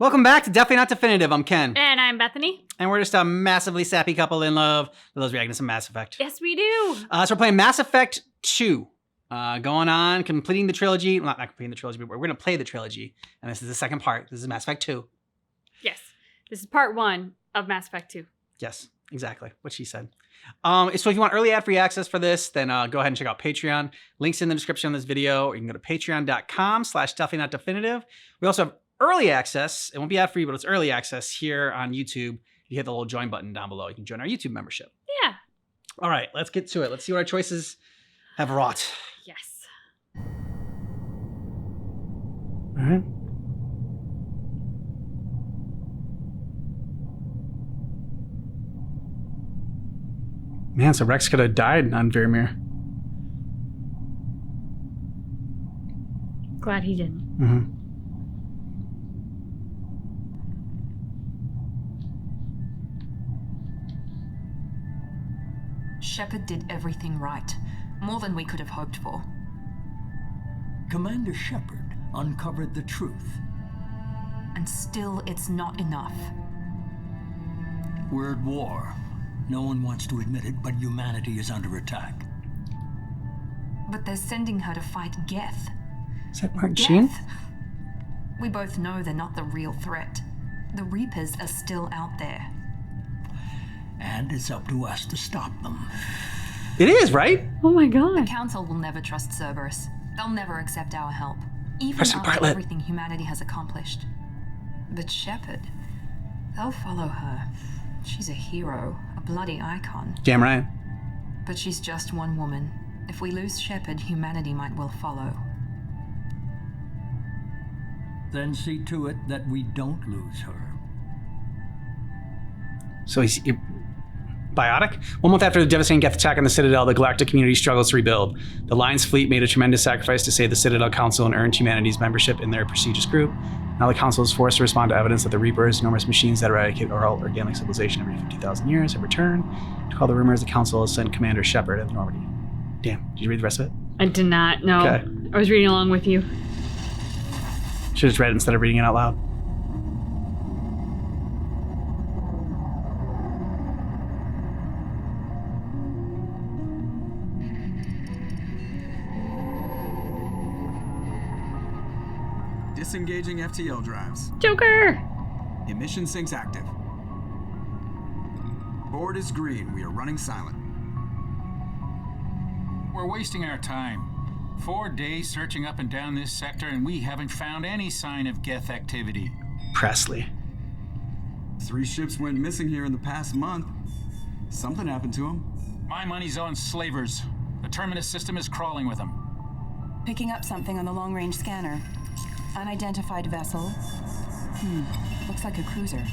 Welcome back to Definitely Not Definitive. I'm Ken. And I'm Bethany. And we're just a massively sappy couple in love. Those reacting to some Mass Effect. Yes, we do. So we're playing Mass Effect 2. Going on, completing the trilogy. Well, not completing the trilogy, but we're going to play the trilogy. And this is the second part. This is Mass Effect 2. Yes. This is part 1 of Mass Effect 2. Yes, exactly. What she said. So if you want early ad-free access for this, then go ahead and check out Patreon. Links in the description of this video. Or you can go to patreon.com/definitely-not-definitive. We also have early access. It won't be ad-free, but it's early access here on YouTube. You hit the little join button down below. You can join our YouTube membership. Yeah. All right, let's get to it. Let's see what our choices have wrought. Yes. All right. Man, so Rex could have died on Vermeer. Glad he didn't. Mm-hmm. Shepard did everything right. More than we could have hoped for. Commander Shepard uncovered the truth. And still, it's not enough. We're at war. No one wants to admit it, but humanity is under attack. But they're sending her to fight Geth. Is that Martin Sheen? Geth. We both know they're not the real threat. The Reapers are still out there. And it's up to us to stop them. It is, right? Oh my The god. Council will never trust Cerberus. They'll never accept our help. Even President after Bartlett. everything humanity has accomplished. But Shepard, they'll follow her. She's a hero, a bloody icon. Damn right. But she's just one woman. If we lose Shepard, humanity might well follow. Then see to it that we don't lose her. So he's biotic? 1 month after the devastating Geth attack on the Citadel, the galactic community struggles to rebuild. The Alliance fleet made a tremendous sacrifice to save the Citadel Council and earned humanity's membership in their prestigious group. Now the Council is forced to respond to evidence that the Reapers, enormous machines that eradicate all organic civilization every 50,000 years, have returned. To call the rumors, the Council has sent Commander Shepard at Normandy. Damn, did you read the rest of it? I did not. No. Okay. I was reading along with you. Should have just read it instead of reading it out loud. Disengaging FTL drives. Joker! Emission sinks active. Board is green. We are running silent. We're wasting our time. 4 days searching up and down this sector, and we haven't found any sign of Geth activity. Presley. 3 ships went missing here in the past month. Something happened to them. My money's on slavers. The Terminus system is crawling with them. Picking up something on the long-range scanner. Unidentified vessel. Looks like a cruiser.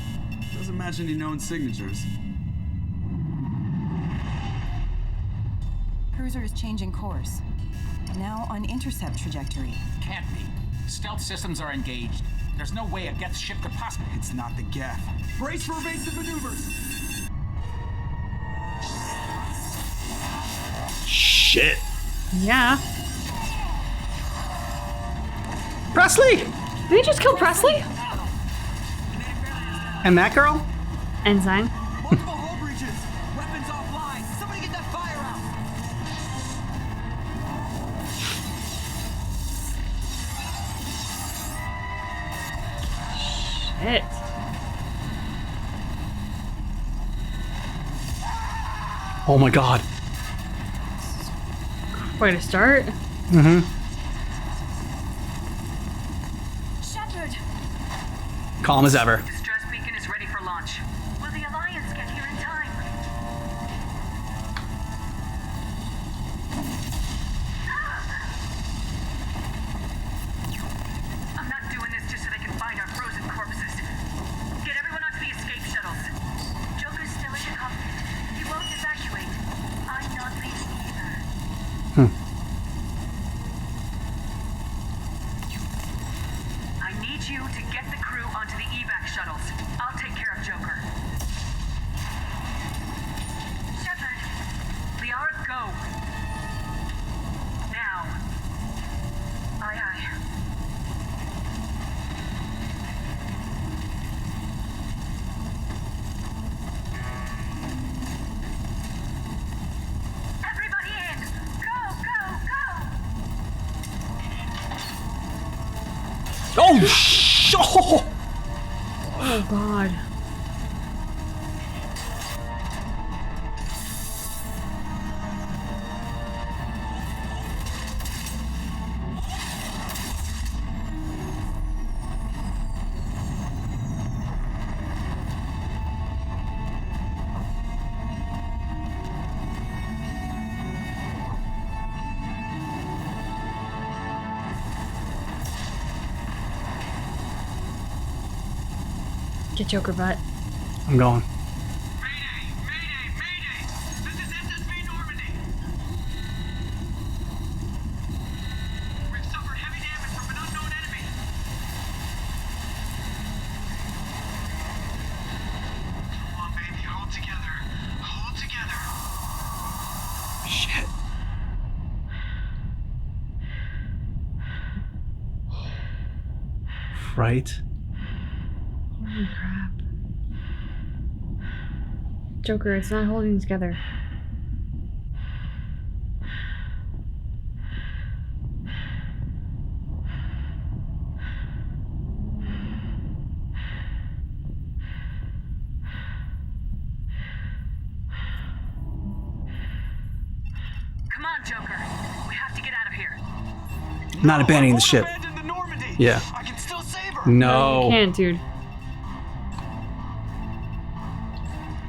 Doesn't match any known signatures. Cruiser is changing course. Now on intercept trajectory. Can't be. Stealth systems are engaged. There's no way a Geth ship could possibly... It's not the Geth. Brace for evasive maneuvers. Shit. Yeah. Presley! Did they just kill Presley? And that girl? Ensign. Multiple hull breaches. Weapons offline. Somebody get that fire out. Shit. Oh my god. Way to start. Mm-hmm. Shepard! Calm as ever. Distress beacon is ready for launch. Will the Alliance get here in time? I'm not doing this just so they can find our frozen corpses. Get everyone onto the escape shuttles. Joker's still in the cockpit. He won't evacuate. I'm not leaving either. I need you to get the crew onto the evac shuttles. I'll take care of Joker. Shepard! Liara, go. Now. Aye, aye. Oh God. Get Joker butt. I'm going. Mayday! Mayday! Mayday! This is SSV Normandy! We've suffered heavy damage from an unknown enemy. Come on, baby, hold together. Hold together. Shit. Right? Holy crap. Joker, it's not holding together. Come on, Joker. We have to get out of here. I'm not abandoning the ship. Abandon the Normandy. Yeah. I can still save her. No. You can't, dude.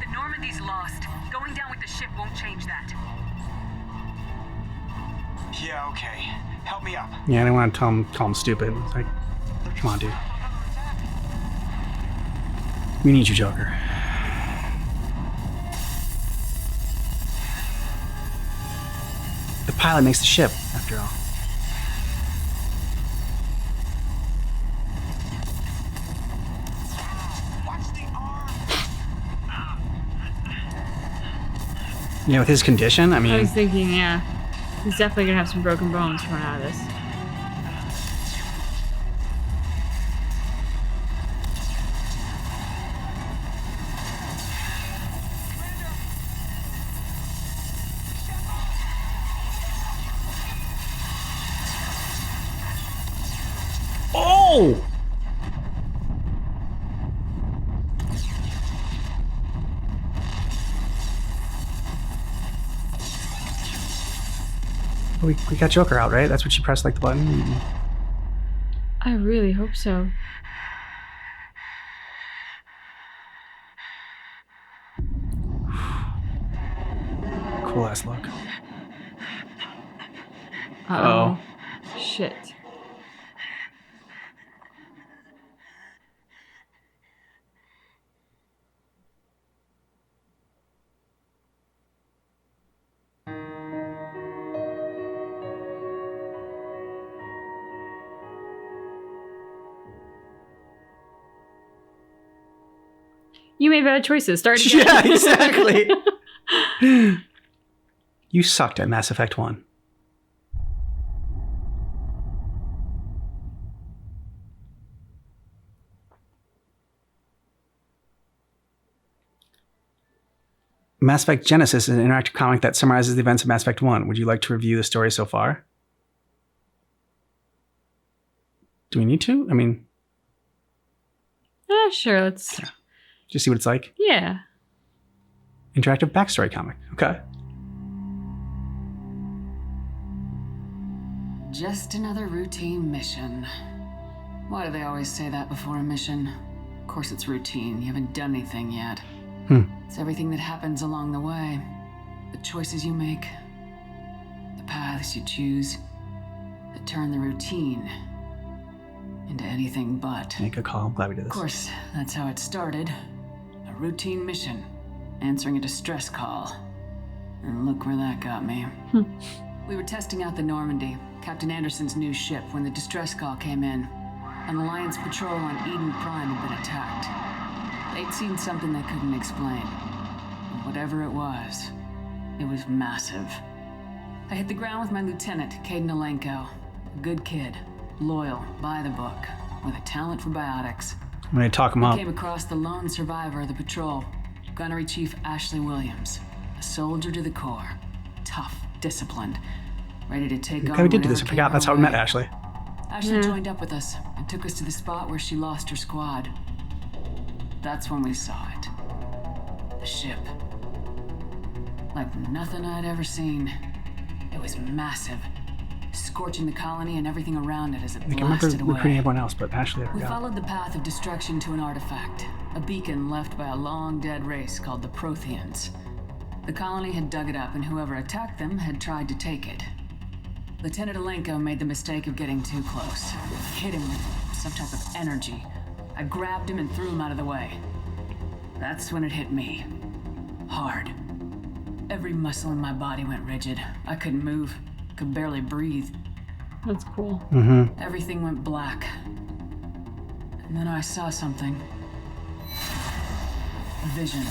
The Normandy's lost. Going down with the ship won't change that. Yeah, okay. Help me up. Yeah, I don't want to call him stupid. It's like, come on, dude. We need you, Joker. The pilot makes the ship, after all. Watch the arm. Yeah, with his condition, I I mean, was thinking, yeah. He's definitely gonna have some broken bones coming out of this. oh! We got Joker out, right? That's what she pressed, like the button. I really hope so. Cool ass look. Uh-oh. Shit. You made bad choices. Start again. Yeah, exactly. You sucked at Mass Effect 1. Mass Effect Genesis is an interactive comic that summarizes the events of Mass Effect 1. Would you like to review the story so far? Do we need to? I mean, Sure, let's... just see what it's like. Yeah. Interactive backstory comic. Okay. Just another routine mission. Why do they always say that before a mission? Of course it's routine. You haven't done anything yet. It's everything that happens along the way. The choices you make. The paths you choose. That turn the routine into anything but. Make a call. I'm glad we did this. Of course, that's how it started. A routine mission. Answering a distress call. And look where that got me. We were testing out the Normandy, Captain Anderson's new ship, when the distress call came in. An Alliance patrol on Eden Prime had been attacked. They'd seen something they couldn't explain. And whatever it was massive. I hit the ground with my lieutenant, Caden Alenko. A good kid, loyal, by the book, with a talent for biotics. I'm going to talk him I up. came across the lone survivor of the patrol, Gunnery Chief Ashley Williams. A soldier to the core. Tough, disciplined, ready to take on Okay, we did do this. I whatever forgot. came That's how her we met way. Ashley. Ashley joined up with us and took us to the spot where she lost her squad. That's when we saw it. The ship. Like nothing I'd ever seen. It was massive, scorching the colony and everything around it as it I can remember blasted away. recruiting everyone else, but Ashley, I We forgot. followed the path of destruction to an artifact, a beacon left by a long-dead race called the Protheans. The colony had dug it up, and whoever attacked them had tried to take it. Lieutenant Alenko made the mistake of getting too close. Hit him with some type of energy. I grabbed him and threw him out of the way. That's when it hit me. Hard. Every muscle in my body went rigid. I couldn't move, could barely breathe. That's cool. Everything went black. And then I saw something. A vision.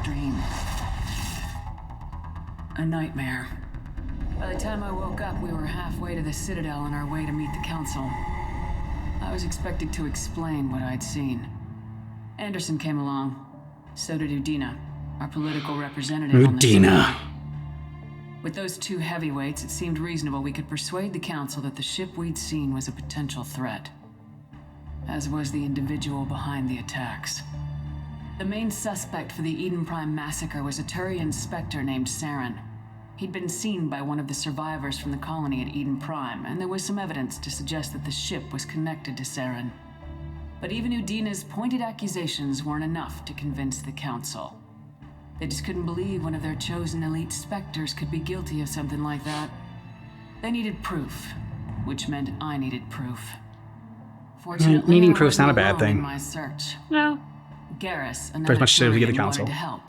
Dream. A nightmare. By the time I woke up, we were halfway to the Citadel on our way to meet the Council. I was expected to explain what I'd seen. Anderson came along. So did Udina, our political representative on the ship. Udina. With those two heavyweights, it seemed reasonable we could persuade the Council that the ship we'd seen was a potential threat. As was the individual behind the attacks. The main suspect for the Eden Prime massacre was a Turian Spectre named Saren. He'd been seen by one of the survivors from the colony at Eden Prime, and there was some evidence to suggest that the ship was connected to Saren. But even Udina's pointed accusations weren't enough to convince the Council. They just couldn't believe one of their chosen elite Spectres could be guilty of something like that. They needed proof, which meant I needed proof. Fortunately, Needing I proof's not a wasn't bad alone thing. in my search. No. Garrus, For another as much shit as we get the Turian, Council. wanted to help.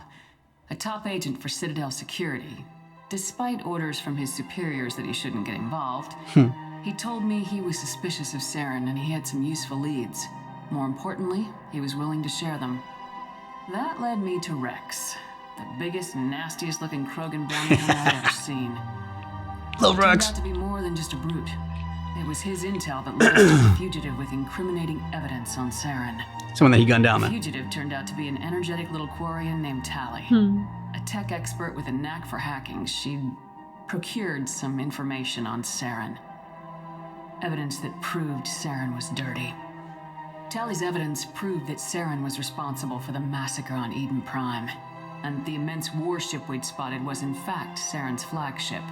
A top agent for Citadel Security. Despite orders from his superiors that he shouldn't get involved, he told me he was suspicious of Saren and he had some useful leads. More importantly, he was willing to share them. That led me to Rex, the biggest, nastiest looking Krogan bounty hunter I've ever seen. Love Turned Rex. out to be more than just a brute. It was his intel that led us to a fugitive with incriminating evidence on Saren. Someone that he gunned down The then. fugitive turned out to be an energetic little Quarian named Tali. A tech expert with a knack for hacking. She'd procured some information on Saren. Evidence that proved Saren was dirty. Tali's evidence proved that Saren was responsible for the massacre on Eden Prime, and the immense warship we'd spotted was in fact Saren's flagship.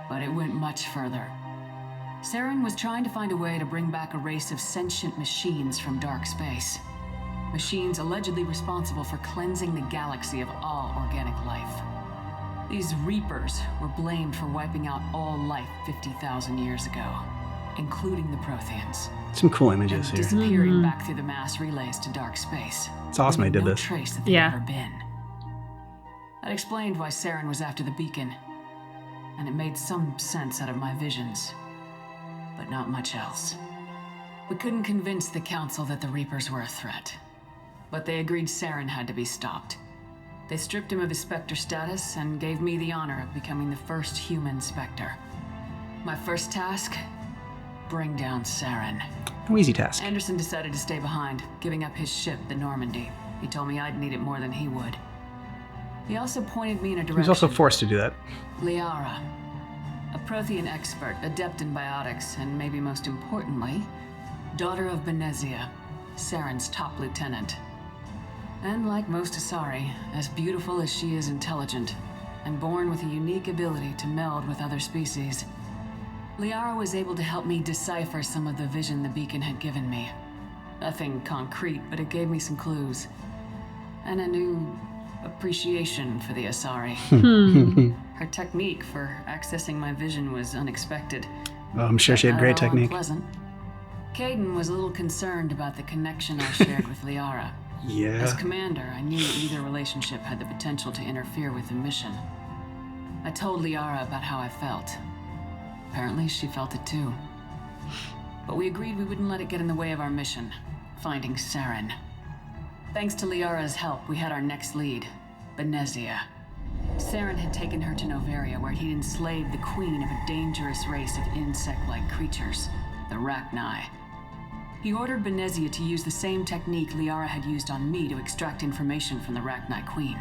But it went much further. Saren was trying to find a way to bring back a race of sentient machines from dark space. Machines allegedly responsible for cleansing the galaxy of all organic life. These Reapers were blamed for wiping out all life 50,000 years ago, including the Protheans, Some cool images and here. disappearing back through the mass relays to dark space. It's awesome they leaving did no this. trace that they'd Yeah. ever been. That explained why Saren was after the beacon, and it made some sense out of my visions, but not much else. We couldn't convince the Council that the Reapers were a threat, but they agreed Saren had to be stopped. They stripped him of his Spectre status and gave me the honor of becoming the first human Spectre. My first task? Bring down Saren. No easy task. Anderson decided to stay behind, giving up his ship, the Normandy. He told me I'd need it more than he would. He also pointed me in a He direction. was also forced to do that. Liara, a Prothean expert, adept in biotics, and maybe most importantly, daughter of Benezia, Saren's top lieutenant. And like most Asari, as beautiful as she is intelligent, and born with a unique ability to meld with other species, Liara was able to help me decipher some of the vision the beacon had given me. Nothing concrete, but it gave me some clues. And a new appreciation for the Asari. Her technique for accessing my vision was unexpected. Oh, I'm sure she had Not great at all technique. unpleasant. Caden was a little concerned about the connection I shared with Liara. As Yeah. commander, I knew either relationship had the potential to interfere with the mission. I told Liara about how I felt. Apparently, she felt it too. But we agreed we wouldn't let it get in the way of our mission, finding Saren. Thanks to Liara's help, we had our next lead, Benezia. Saren had taken her to Noveria, where he'd enslaved the queen of a dangerous race of insect-like creatures, the Rachni. He ordered Benezia to use the same technique Liara had used on me to extract information from the Rachni queen.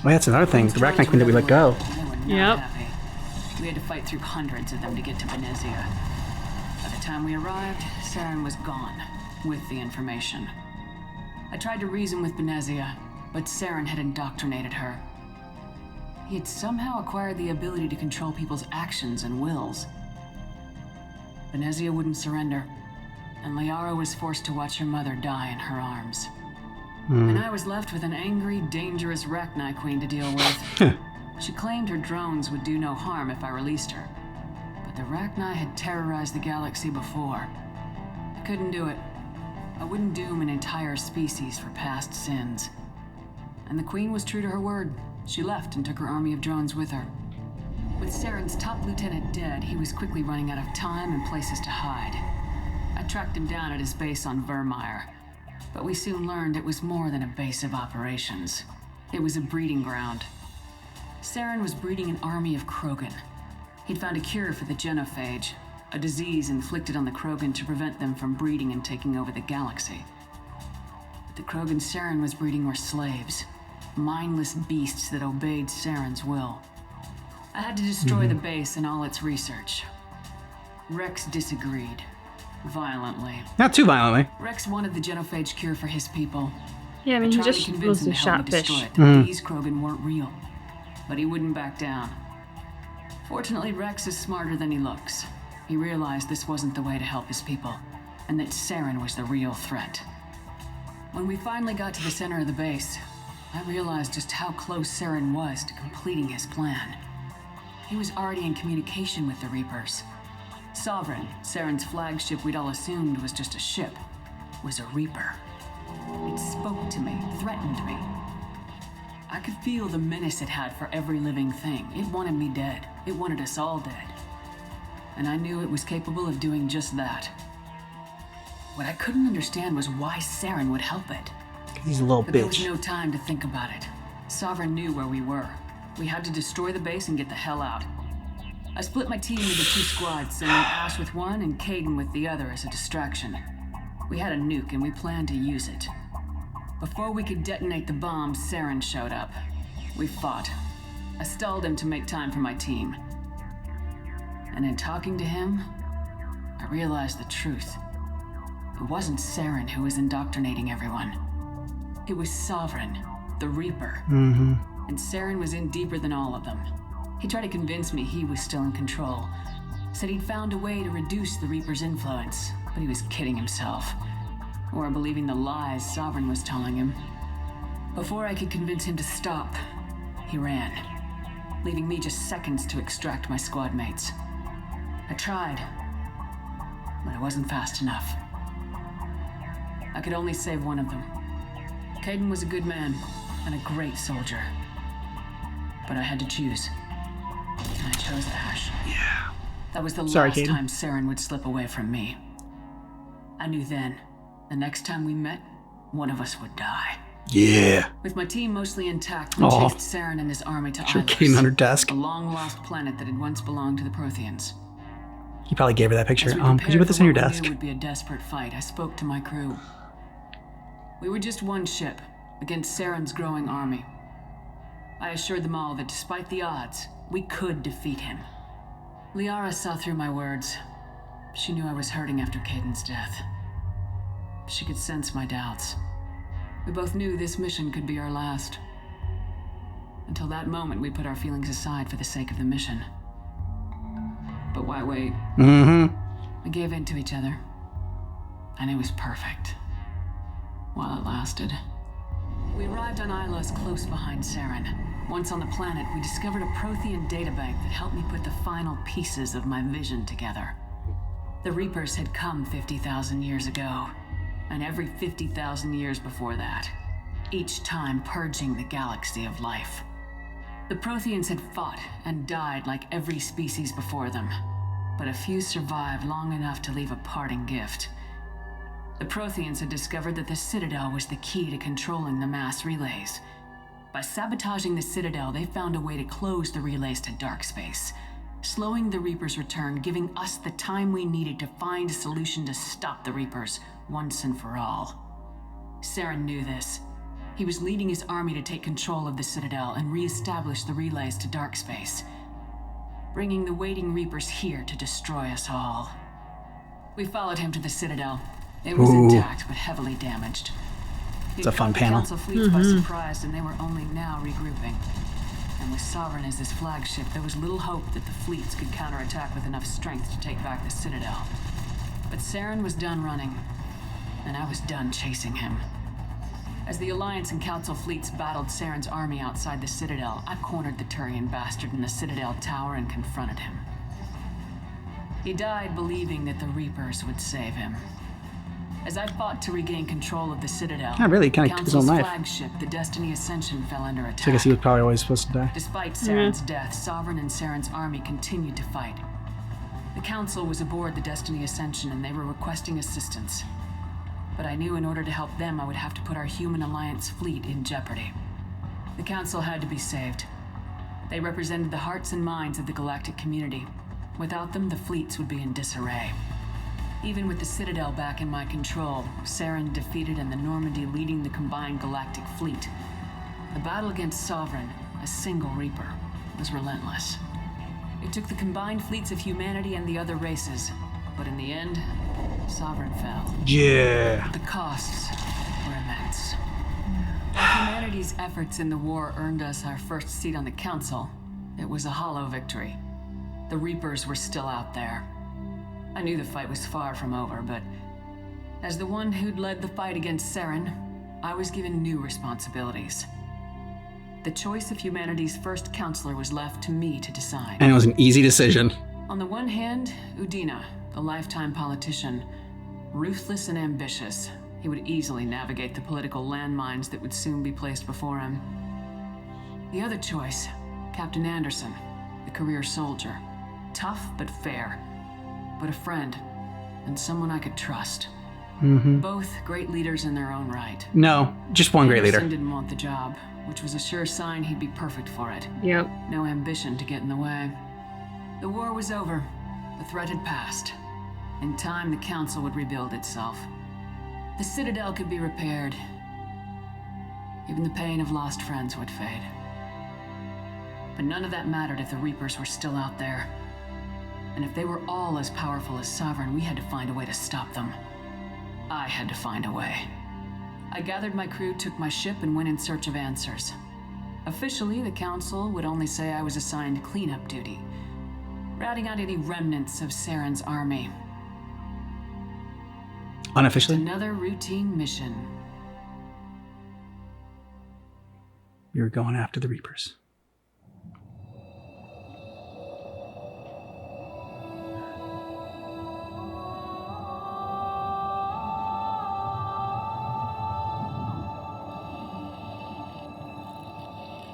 Oh, that's another thing. The Rachni Queen that we let go. They were not Yep. happy. We had to fight through hundreds of them to get to Benezia. time we arrived, Saren was gone, with the information. I tried to reason with Benezia, but Saren had indoctrinated her. He had somehow acquired the ability to control people's actions and wills. Benezia wouldn't surrender, and Liara was forced to watch her mother die in her arms. And I was left with an angry, dangerous Rachni Queen to deal with. She claimed her drones would do no harm if I released her. But the Rachni had terrorized the galaxy before. I couldn't do it. I wouldn't doom an entire species for past sins. And the Queen was true to her word. She left and took her army of drones with her. With Saren's top lieutenant dead, he was quickly running out of time and places to hide. I tracked him down at his base on Vermeer, but we soon learned it was more than a base of operations. It was a breeding ground. Saren was breeding an army of Krogan. He'd found a cure for the genophage, a disease inflicted on the Krogan to prevent them from breeding and taking over the galaxy. But the Krogan Saren was breeding were slaves, mindless beasts that obeyed Saren's will. I had to destroy the base and all its research. Rex disagreed, violently. Not too violently. Rex wanted the genophage cure for his people. Yeah, I mean, he tried to just convince him mostly to help me shot fish. destroy it, that these Krogan weren't real. But he wouldn't back down. Fortunately, Rex is smarter than he looks. He realized this wasn't the way to help his people, and that Saren was the real threat. When we finally got to the center of the base, I realized just how close Saren was to completing his plan. He was already in communication with the Reapers. Sovereign, Saren's flagship we'd all assumed was just a ship, was a Reaper. It spoke to me, threatened me. I could feel the menace it had for every living thing. It wanted me dead. It wanted us all dead. And I knew it was capable of doing just that. What I couldn't understand was why Saren would help it. He's a little But there was bitch. no time to think about it. Sovereign knew where we were. We had to destroy the base and get the hell out. I split my team into 2 squads, sending Ash with one and Caden with the other as a distraction. We had a nuke and we planned to use it. Before we could detonate the bomb, Saren showed up. We fought. I stalled him to make time for my team. And in talking to him, I realized the truth. It wasn't Saren who was indoctrinating everyone. It was Sovereign, the Reaper. And Saren was in deeper than all of them. He tried to convince me he was still in control. Said he'd found a way to reduce the Reaper's influence, but he was kidding himself. Or believing the lies Sovereign was telling him. Before I could convince him to stop, he ran, leaving me just seconds to extract my squad mates. I tried, but I wasn't fast enough. I could only save one of them. Caden was a good man and a great soldier. But I had to choose. And I chose Ash. Yeah. That was the Sorry, last Caden. time Saren would slip away from me. I knew then, the next time we met, one of us would die. Yeah. With my team mostly intact, we Aw. chased Saren and his army to Sure, Ilos, Caden on her desk. a long-lost planet that had once belonged to the Protheans. He probably gave her that picture. As we Could you prepared put this for on your what we desk? knew would be a desperate fight, I spoke to my crew. We were just one ship against Saren's growing army. I assured them all that despite the odds, we could defeat him. Liara saw through my words. She knew I was hurting after Caden's death. She could sense my doubts. We both knew this mission could be our last. Until that moment, we put our feelings aside for the sake of the mission. But why wait? We gave in to each other. And it was perfect. While it lasted. We arrived on Ilos close behind Saren. Once on the planet, we discovered a Prothean databank that helped me put the final pieces of my vision together. The Reapers had come 50,000 years ago, and every 50,000 years before that, each time purging the galaxy of life. The Protheans had fought and died like every species before them, but a few survived long enough to leave a parting gift. The Protheans had discovered that the Citadel was the key to controlling the mass relays. By sabotaging the Citadel, they found a way to close the relays to dark space, slowing the Reapers' return, giving us the time we needed to find a solution to stop the Reapers once and for all. Saren knew this. He was leading his army to take control of the Citadel and re-establish the relays to dark space, bringing the waiting Reapers here to destroy us all. We followed him to the Citadel. It was intact, but heavily damaged. It's a fun The panel. Council fleets by surprise, and they were only now regrouping. And with Sovereign as his flagship, there was little hope that the fleets could counterattack with enough strength to take back the Citadel. But Saren was done running, and I was done chasing him. As the Alliance and Council fleets battled Saren's army outside the Citadel, I cornered the Turian bastard in the Citadel tower and confronted him. He died believing that the Reapers would save him. As I fought to regain control of the Citadel, Not really, he kinda took his own Council's life. flagship, the Destiny Ascension, fell under attack. So I guess he was probably always supposed to die. Despite Saren's death, Sovereign and Saren's army continued to fight. The Council was aboard the Destiny Ascension and they were requesting assistance. But I knew in order to help them, I would have to put our human Alliance fleet in jeopardy. The Council had to be saved. They represented the hearts and minds of the galactic community. Without them, the fleets would be in disarray. Even with the Citadel back in my control, Saren defeated and the Normandy leading the combined galactic fleet. The battle against Sovereign, a single Reaper, was relentless. It took the combined fleets of humanity and the other races, but in the end, Sovereign fell. Yeah. The costs were immense. While humanity's efforts in the war earned us our first seat on the Council, it was a hollow victory. The Reapers were still out there. I knew the fight was far from over, but as the one who'd led the fight against Saren, I was given new responsibilities. The choice of humanity's first counselor was left to me to decide. And it was an easy decision. On the one hand, Udina, a lifetime politician, ruthless and ambitious. He would easily navigate the political landmines that would soon be placed before him. The other choice, Captain Anderson, the career soldier. Tough but fair, but a friend, and someone I could trust. Both great leaders in their own right. No, just one great leader. Anderson didn't want the job, which was a sure sign he'd be perfect for it. Yep. No ambition to get in the way. The war was over. The threat had passed. In time, the Council would rebuild itself. The Citadel could be repaired. Even the pain of lost friends would fade. But none of that mattered if the Reapers were still out there. And if they were all as powerful as Sovereign, we had to find a way to stop them. I had to find a way. I gathered my crew, took my ship, and went in search of answers. Officially, the Council would only say I was assigned cleanup duty, routing out any remnants of Saren's army. Unofficially? Another routine mission. We were going after the Reapers.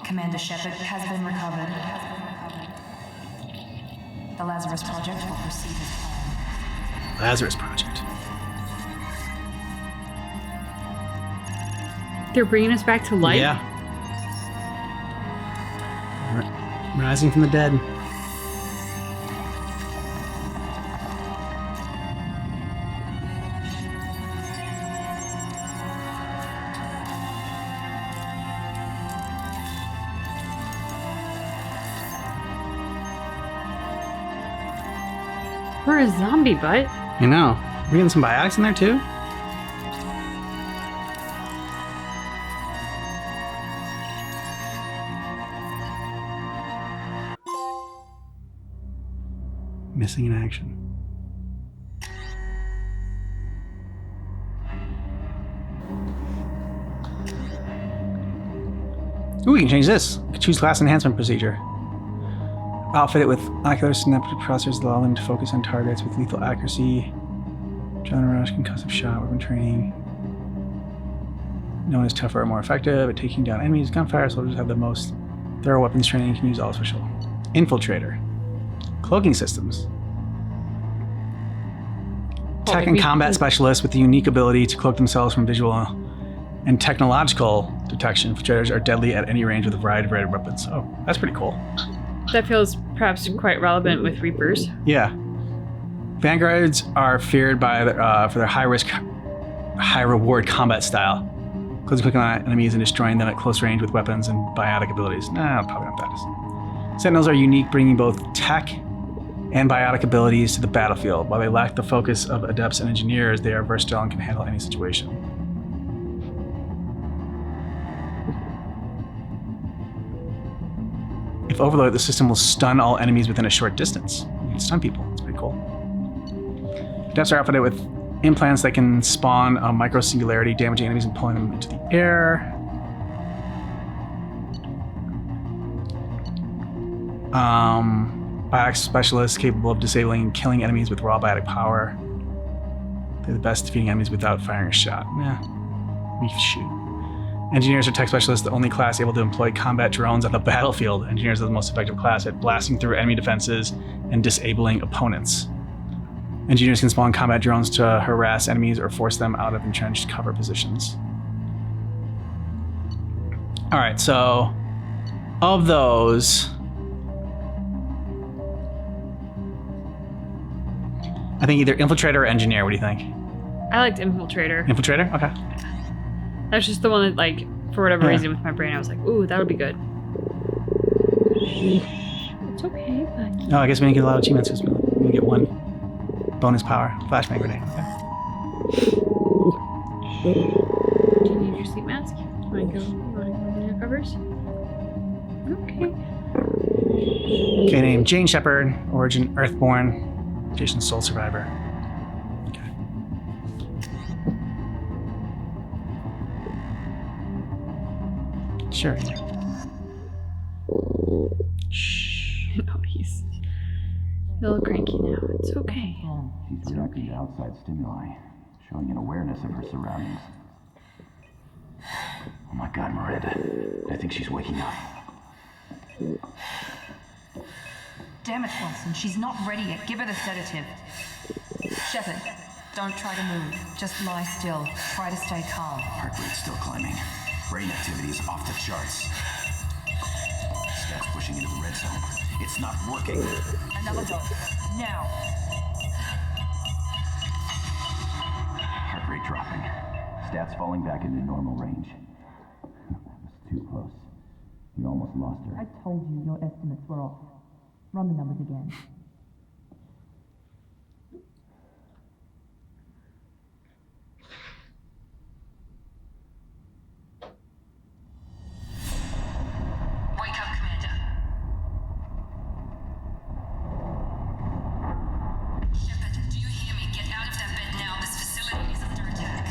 Commander Shepard has been recovered. The Lazarus Project will proceed as planned. Lazarus Project. They're bringing us back to life? Yeah. Rising from the dead. We're a zombie butt. I know. We're getting some biotics in there too? Missing in action. Ooh, we can change this. We can choose class enhancement procedure. Outfit it with ocular synaptic processors that allow them to focus on targets with lethal accuracy. Adrenaline rush, concussive shot, weapon training. Known as tougher or more effective at taking down enemies. Gunfire soldiers have the most thorough weapons training and can use all special. Infiltrator. Cloaking systems. Tech and combat specialists with the unique ability to cloak themselves from visual and technological detection. Infiltrators are deadly at any range with a variety of weapons. Oh, that's pretty cool. That feels perhaps quite relevant with Reapers. Yeah. Vanguards are feared by for their high-risk, high-reward combat style. Closing quick on enemies and destroying them at close range with weapons and biotic abilities. Nah, probably not that. Sentinels are unique, bringing both tech and biotic abilities to the battlefield. While they lack the focus of adepts and engineers, they are versatile and can handle any situation. If overloaded, the system will stun all enemies within a short distance. You can stun people. It's pretty cool. Adepts are outfitted with implants that can spawn a micro-singularity, damaging enemies and pulling them into the air. Biotic specialists capable of disabling and killing enemies with raw biotic power. They're the best defeating enemies without firing a shot. Yeah, we shoot. Engineers are tech specialists, the only class able to employ combat drones on the battlefield. Engineers are the most effective class at blasting through enemy defenses and disabling opponents. Engineers can spawn combat drones to harass enemies or force them out of entrenched cover positions. All right, so of those, I think either infiltrator or engineer. What do you think? I liked infiltrator. Infiltrator? Okay. That's just the one that, like, for whatever reason with my brain, I was like, ooh, that would be good. It's okay, but... Oh, I guess we didn't get a lot of achievements because we get one bonus power. Flashbang grenade. Okay. Do you need your sleep mask? Want to go in your covers? Okay. Okay, name Jane Shepard, origin Earthborn, Jason's sole survivor. Okay. Sure. Shh. Oh, he's a little cranky now. It's okay. She's reacting to outside stimuli, showing an awareness of her surroundings. Oh my God, Miranda. I think she's waking up. Damn it, Watson. She's not ready yet. Give her the sedative. Shepard, don't try to move. Just lie still. Try to stay calm. Heart rate's still climbing. Brain activity is off the charts. Stats pushing into the red zone. It's not working. Another dose. Now. Heart rate dropping. Stats falling back into normal range. That was too close. We almost lost her. I told you your estimates were off. Run the numbers again. Wake up, Commander. Shepard, do you hear me? Get out of that bed now. This facility is under attack.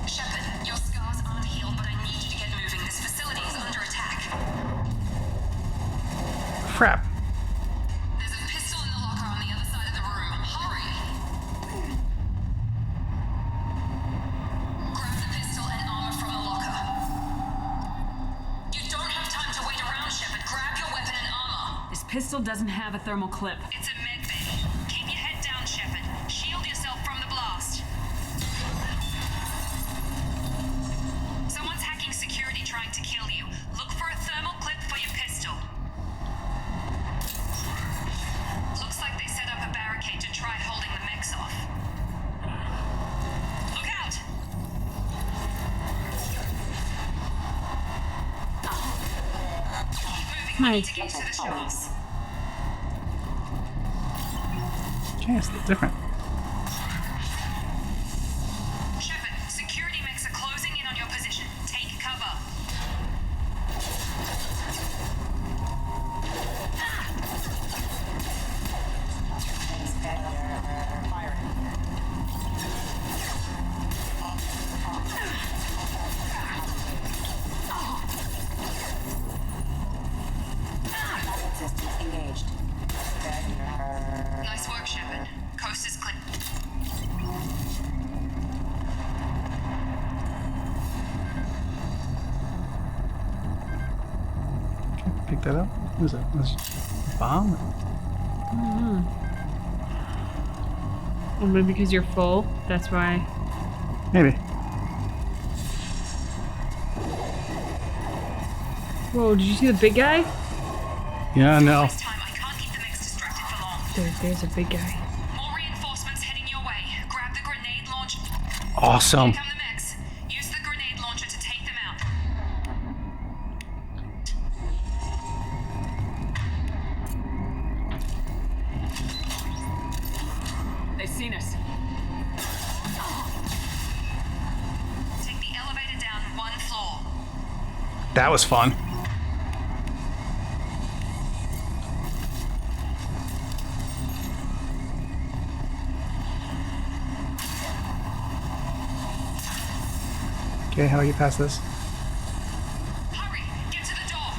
Shepard, your scars aren't healed, but I need you to get moving. This facility is under attack. Crap. There's a pistol in the locker on the other side of the room. Hurry! Grab the pistol and armor from the locker. You don't have time to wait around, Shepard. Grab your weapon and armor. This pistol doesn't have a thermal clip. It's a med bay. Keep your head down, Shepard. Shield yourself from the blast. Someone's hacking security trying to kill you. Look for a thermal clip for your pistol. Looks like they set up a barricade to try holding the mechs off. Look out! Keep moving. We need to get to the shelves. Okay, it's different. Shepard, security mechs are closing in on your position. Take cover. Systems engaged. Nice work, Shepard. Coast is clear. Pick that up. What was that? Was it a bomb? Well, maybe because you're full. That's why. Maybe. Whoa, did you see the big guy? Yeah, no. Waste time. I can't keep the mechs distracted for long. There's a big guy. More reinforcements heading your way. Grab the grenade launcher. Awesome. Here come the mechs. Use the grenade launcher to take them out. They've seen us. Take the elevator down 1 floor. That was fun. Okay, how do I get past this? Hurry! Get to the door!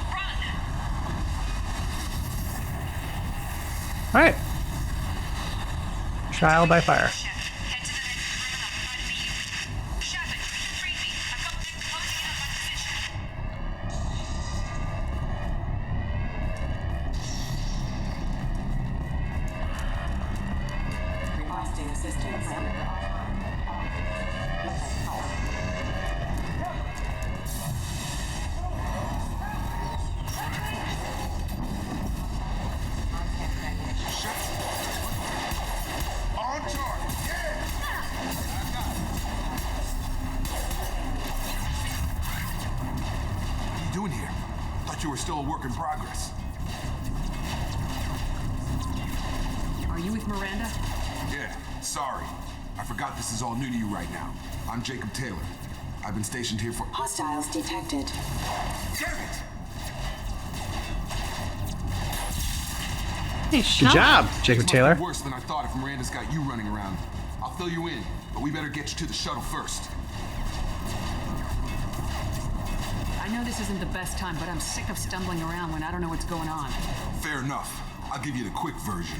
Run! Alright. Trial by fire. Head to the next room and I'll try to meet you. Shepard, read me. I've got them closing in on my position. Requesting assistance. On target. Yeah. What are you doing here? Thought you were still a work in progress. Are you with Miranda? Yeah, sorry. I forgot this is all new to you right now. I'm Jacob Taylor. I've been stationed here for... Hostiles detected. Damn it! Good job, Jacob This might Taylor. be worse than I thought if Miranda's got you running around. I'll fill you in, but we better get you to the shuttle first. I know this isn't the best time, but I'm sick of stumbling around when I don't know what's going on. Fair enough. I'll give you the quick version.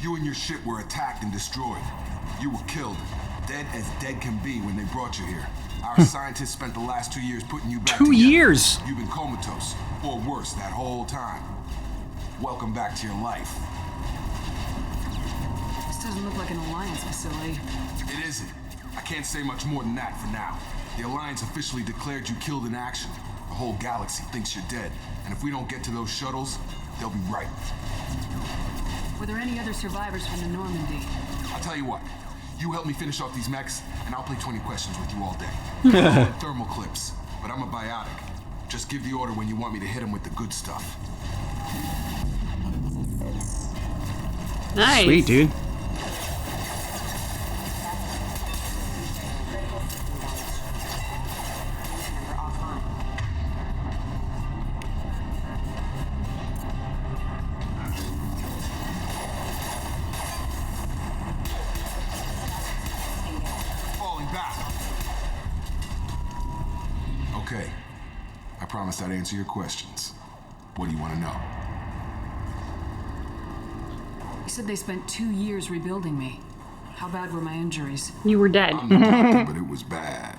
You and your ship were attacked and destroyed. You were killed. Dead as dead can be when they brought you here. Our scientists spent the last 2 years putting you back 2 together. years? You've been comatose, or worse, that whole time. Welcome back to your life. This doesn't look like an Alliance facility. It isn't. I can't say much more than that for now. The Alliance officially declared you killed in action. The whole galaxy thinks you're dead. And if we don't get to those shuttles, they'll be right. Were there any other survivors from the Normandy? I'll tell you what. You help me finish off these mechs, and I'll play 20 questions with you all day. Thermal clips, but I'm a biotic. Just give the order when you want me to hit them with the good stuff. Nice. Sweet, dude. Falling back. Okay. I promised I'd answer your questions. What do you want to know? You said they spent 2 years rebuilding me. How bad were my injuries? You were dead. I'm the doctor, but it was bad.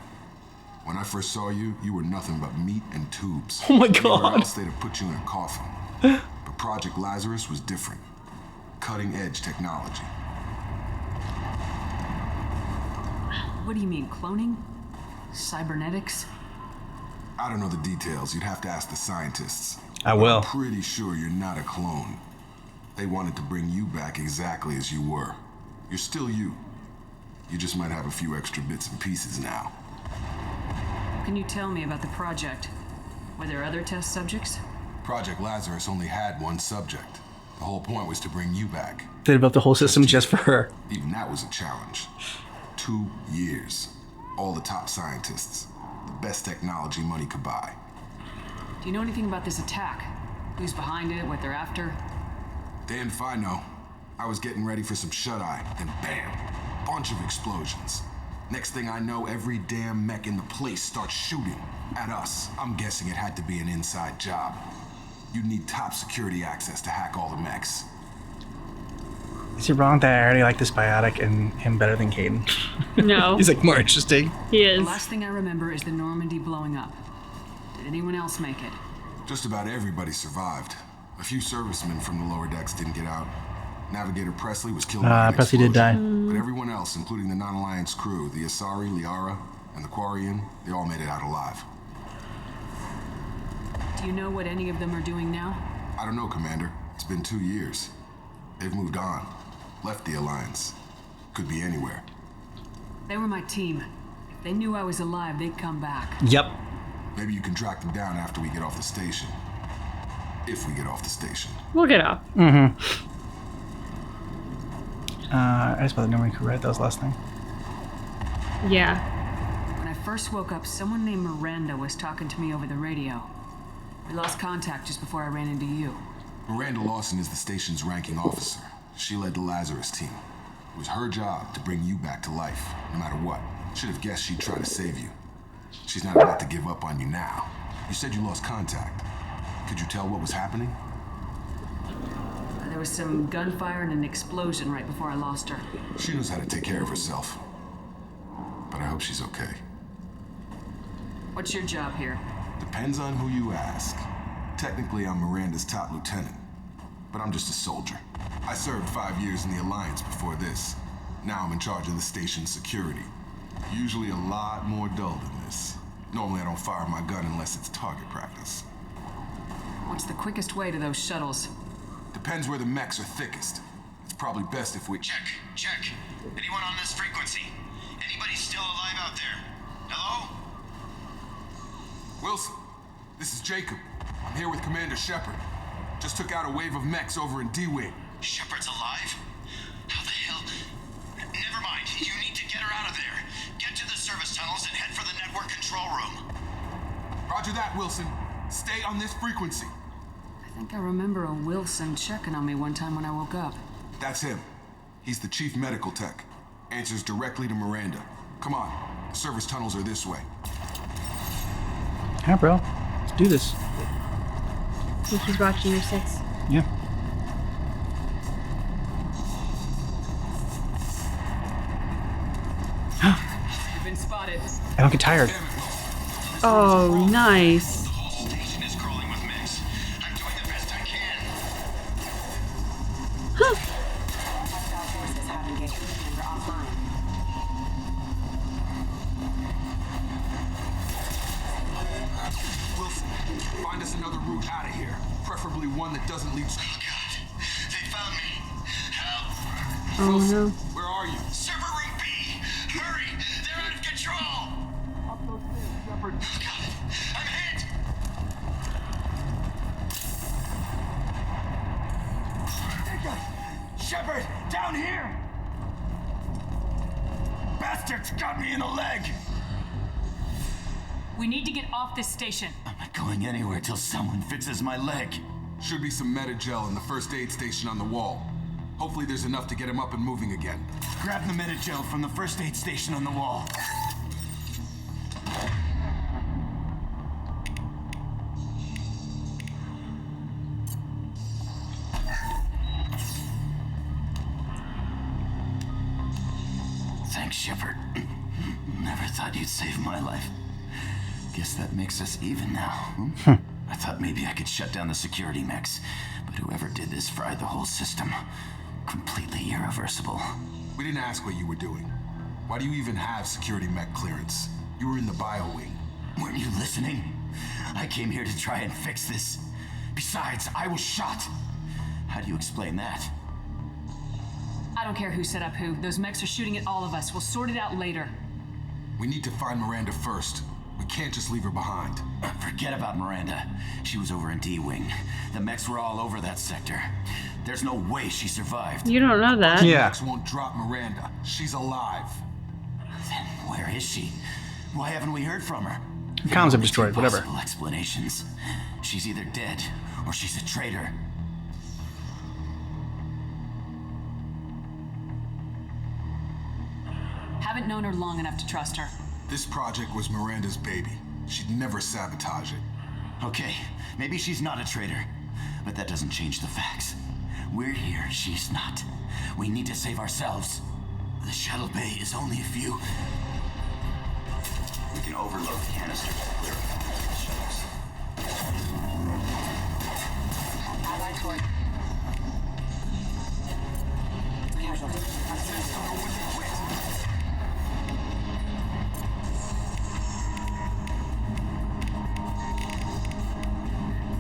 When I first saw you, you were nothing but meat and tubes. Oh my Anywhere God. else, they'd have put you in a coffin. But Project Lazarus was different. Cutting-edge technology. What do you mean, cloning? Cybernetics? I don't know the details. You'd have to ask the scientists. I But will. I'm pretty sure you're not a clone. They wanted to bring you back exactly as you were. You're still you. You just might have a few extra bits and pieces now. Can you tell me about the project? Were there other test subjects? Project Lazarus only had one subject. The whole point was to bring you back. They developed the whole system just for her. Even that was a challenge. 2 years. All the top scientists. The best technology money could buy. Do you know anything about this attack? Who's behind it, what they're after? Damned if I know. I was getting ready for some shut-eye, and bam! Bunch of explosions. Next thing I know, every damn mech in the place starts shooting at us. I'm guessing it had to be an inside job. You'd need top security access to hack all the mechs. Is it wrong that I already like this biotic and him better than Caden? No. He's like more interesting. He The is. last thing I remember is the Normandy blowing up. Did anyone else make it? Just about everybody survived. A few servicemen from the lower decks didn't get out. Navigator Presley was killed by an Presley did die. explosion. But everyone else, including the non-Alliance crew, the Asari, Liara, and the Quarian, they all made it out alive. Do you know what any of them are doing now? I don't know, Commander. It's been 2 years. They've moved on. Left the Alliance. Could be anywhere. They were my team. If they knew I was alive, they'd come back. Yep. Maybe you can track them down after we get off the station. If we get off the station. We'll get off. Mm-hmm. I just about the Normandy II, right? That was the last thing. Yeah. When I first woke up, someone named Miranda was talking to me over the radio. We lost contact just before I ran into you. Miranda Lawson is the station's ranking officer. She led the Lazarus team. It was her job to bring you back to life, no matter what. Should have guessed she'd try to save you. She's not about to give up on you now. You said you lost contact. Could you tell what was happening? There was some gunfire and an explosion right before I lost her. She knows how to take care of herself. But I hope she's okay. What's your job here? Depends on who you ask. Technically, I'm Miranda's top lieutenant, but I'm just a soldier. I served 5 years in the Alliance before this. Now I'm in charge of the station's security. Usually a lot more dull than this. Normally I don't fire my gun unless it's target practice. What's the quickest way to those shuttles? Depends where the mechs are thickest. It's probably best if we... Check. Anyone on this frequency? Anybody still alive out there? Hello? Wilson, this is Jacob. I'm here with Commander Shepard. Just took out a wave of mechs over in D-Wing. Shepard's alive? How the hell? Never mind. You need to get her out of there. Get to the service tunnels and head for the network control room. Roger that, Wilson. Stay on this frequency. I think I remember a Wilson checking on me one time when I woke up. That's him. He's the chief medical tech. Answers directly to Miranda. Come on. The service tunnels are this way. Yeah, bro. Let's do this. If he's watching your 6. Yeah. You've been spotted. I don't get tired. Oh, nice. The whole station is crawling with mechs. I'm doing the best I can. Wilson, find us another route out of here. Preferably one that doesn't lead... Oh, God. They found me. Help! Oh, Wilson, no. where are you? Server room B! Hurry! They're out of control! Up those stairs, Shepard. Oh, God. I'm hit! Shepard, down here! Bastards got me in the leg! We need to get off this station. I'm not going anywhere till someone fixes my leg. Should be some Medi-gel in the first aid station on the wall. Hopefully there's enough to get him up and moving again. Grab the Medi-gel from the first aid station on the wall. Thanks, Shepard. Never thought you'd save my life. Guess that makes us even now. Hmm? I thought maybe I could shut down the security mechs, but whoever did this fried the whole system. Completely irreversible. We didn't ask what you were doing. Why do you even have security mech clearance? You were in the bio wing. Weren't you listening? I came here to try and fix this. Besides, I was shot. How do you explain that? I don't care who set up who. Those mechs are shooting at all of us. We'll sort it out later. We need to find Miranda first. We can't just leave her behind. Forget about Miranda. She was over in D-Wing. The mechs were all over that sector. There's no way she survived. You don't know that. Yeah. Mechs won't drop Miranda. She's alive. Then where is she? Why haven't we heard from her? Comms have destroyed, whatever. Possible explanations. She's either dead or she's a traitor. Haven't known her long enough to trust her. This project was Miranda's baby. She'd never sabotage it. Okay, maybe she's not a traitor, but that doesn't change the facts. We're here, she's not. We need to save ourselves. The shuttle bay is only a few. We can overload the canisters to clear the shuttles.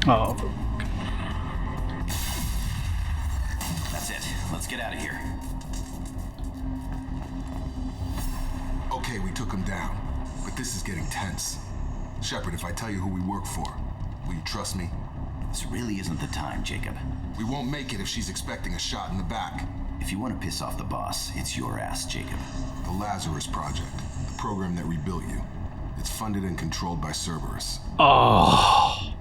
Oh. That's it. Let's get out of here. Okay, we took him down, but this is getting tense. Shepard, if I tell you who we work for, will you trust me? This really isn't the time, Jacob. We won't make it if she's expecting a shot in the back. If you want to piss off the boss, it's your ass, Jacob. The Lazarus Project, the program that rebuilt you. It's funded and controlled by Cerberus. Oh.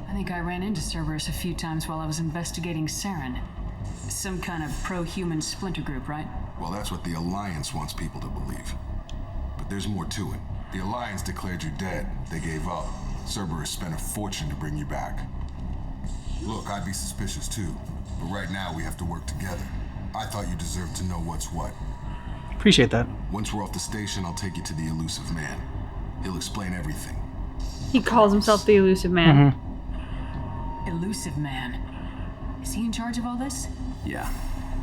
I think I ran into Cerberus a few times while I was investigating Saren. Some kind of pro-human splinter group, right? Well, that's what the Alliance wants people to believe. But there's more to it. The Alliance declared you dead. They gave up. Cerberus spent a fortune to bring you back. Look, I'd be suspicious too. But right now we have to work together. I thought you deserved to know what's what. Appreciate that. Once we're off the station, I'll take you to the Illusive Man. He'll explain everything. He calls himself the Illusive Man. Illusive Man. Is he in charge of all this? Yeah,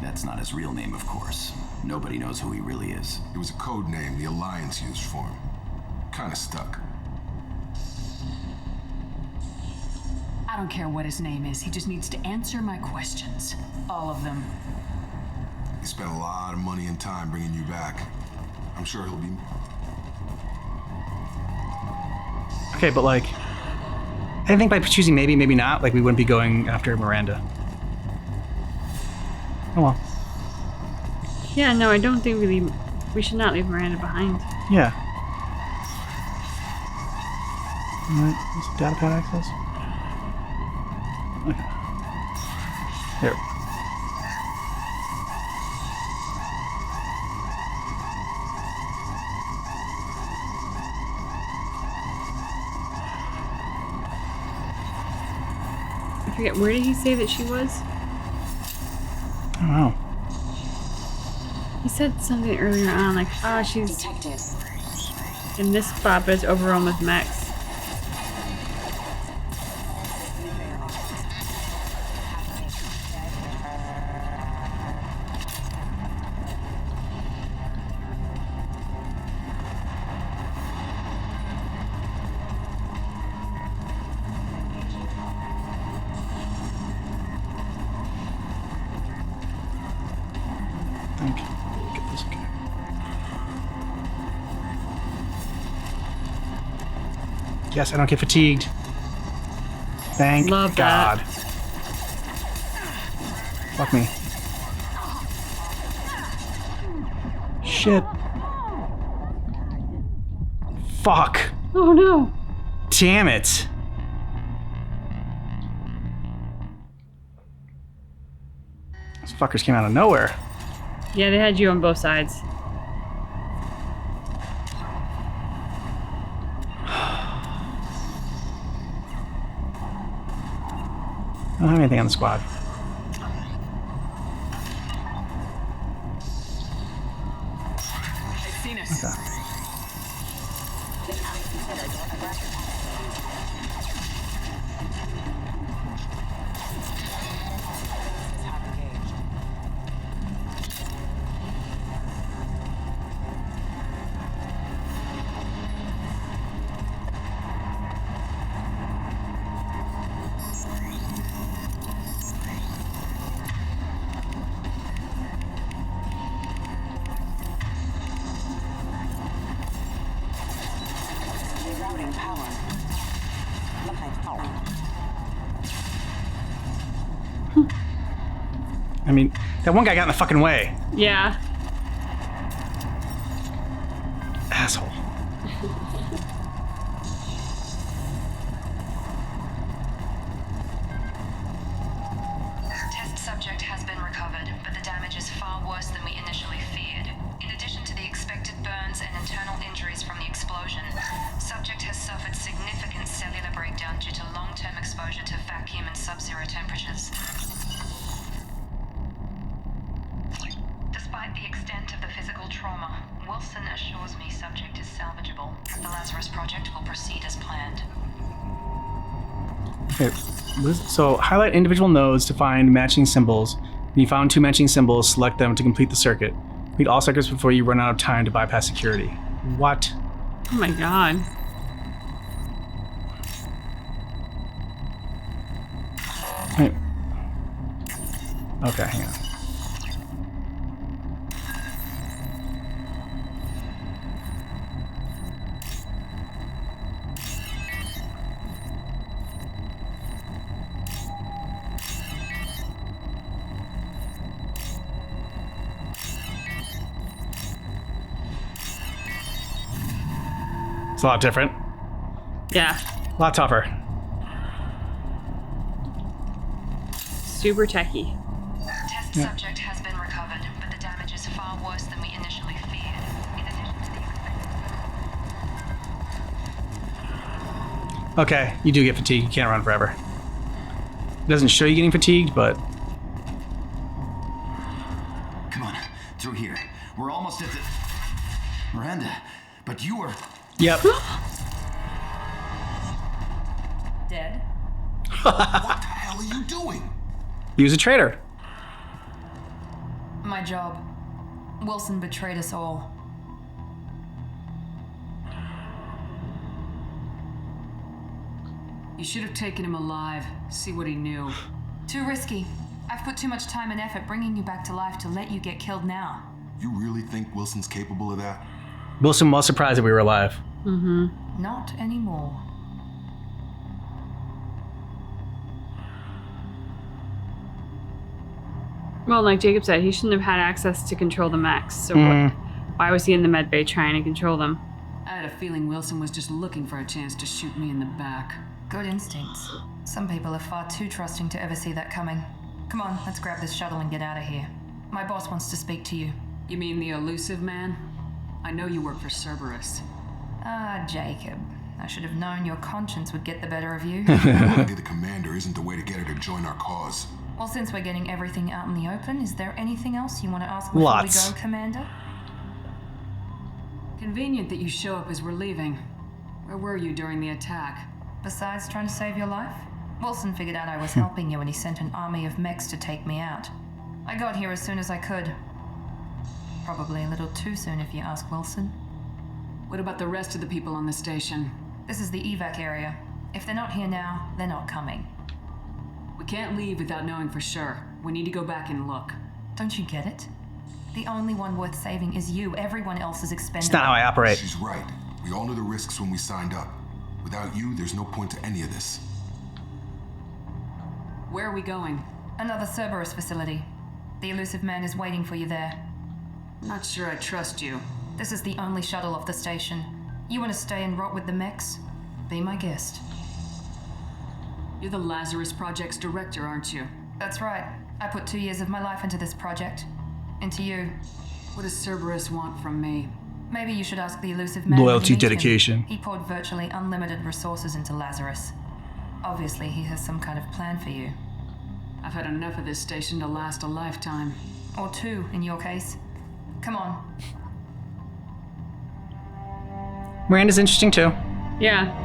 that's not his real name, of course. Nobody knows who he really is. It was a code name the Alliance used for him. Kinda stuck. I don't care what his name is. He just needs to answer my questions. All of them. He spent a lot of money and time bringing you back. I'm sure he'll be... Okay, but like, I think by choosing maybe, maybe not, like we wouldn't be going after Miranda. Oh well. Yeah, no, I don't think we should not leave Miranda behind. Yeah. Alright, what's data pad access? Okay. There. I forget, where did he say that she was? I don't know. He said something earlier on, like, she's detected in this spot, but it's overrun with mechs. Get this okay. Yes, I don't get fatigued. Thank Love God. that. Fuck me. Shit. Fuck. Oh no. Damn it. Those fuckers came out of nowhere. Yeah, they had you on both sides. I don't have anything on the squad. They've seen us. Okay. rerouting power. I mean, that one guy got in the fucking way. Yeah. Asshole. Test subject has been recovered, but the damage is far worse than we initially feared. In addition to the expected burns and internal injuries from the explosion, subject has suffered significant cellular breakdown due to long-term exposure to vacuum and sub-zero temperatures. Despite the extent of the physical trauma, Wilson assures me subject is salvageable. The Lazarus Project will proceed as planned. Okay, so highlight individual nodes to find matching symbols. When you found two matching symbols, select them to complete the circuit. Complete all circuits before you run out of time to bypass security. What? Oh my god. Wait. Okay, hang on. It's a lot different. Yeah. A lot tougher. Super techy. Test subject has been recovered, but the damage is far worse than we initially feared. In addition to the expected... Okay, you do get fatigued. You can't run forever. It doesn't show you getting fatigued, but... Come on, through here. We're almost at the... Miranda, but you were... Yep. Dead? What the hell are you doing? He was a traitor. My job. Wilson betrayed us all. You should have taken him alive. See what he knew. Too risky. I've put too much time and effort bringing you back to life to let you get killed now. You really think Wilson's capable of that? Wilson was surprised that we were alive. Mm-hmm. Not anymore. Well, like Jacob said, he shouldn't have had access to control the mechs. So why was he in the med bay trying to control them? I had a feeling Wilson was just looking for a chance to shoot me in the back. Good instincts. Some people are far too trusting to ever see that coming. Come on, let's grab this shuttle and get out of here. My boss wants to speak to you. You mean the Illusive Man? I know you work for Cerberus. Ah, Jacob. I should have known your conscience would get the better of you. Finding the commander isn't the way to get her to join our cause. Well, since we're getting everything out in the open, is there anything else you want to ask before Lots. we go, Commander? Convenient that you show up as we're leaving. Where were you during the attack? Besides trying to save your life, Wilson figured out I was helping you and he sent an army of mechs to take me out. I got here as soon as I could. Probably a little too soon if you ask Wilson. What about the rest of the people on the station? This is the evac area. If they're not here now, they're not coming. We can't leave without knowing for sure. We need to go back and look. Don't you get it? The only one worth saving is you. Everyone else is expendable. It's not how I operate. She's right. We all knew the risks when we signed up. Without you, there's no point to any of this. Where are we going? Another Cerberus facility. The Illusive Man is waiting for you there. Not sure I trust you. This is the only shuttle off the station. You want to stay and rot with the mechs? Be my guest. You're the Lazarus Project's director, aren't you? That's right. I put 2 years of my life into this project. Into you. What does Cerberus want from me? Maybe you should ask the Illusive Man. Loyalty, when you meet him. dedication. He poured virtually unlimited resources into Lazarus. Obviously, he has some kind of plan for you. I've had enough of this station to last a lifetime. Or 2, in your case. Come on. Miranda's interesting too. Yeah.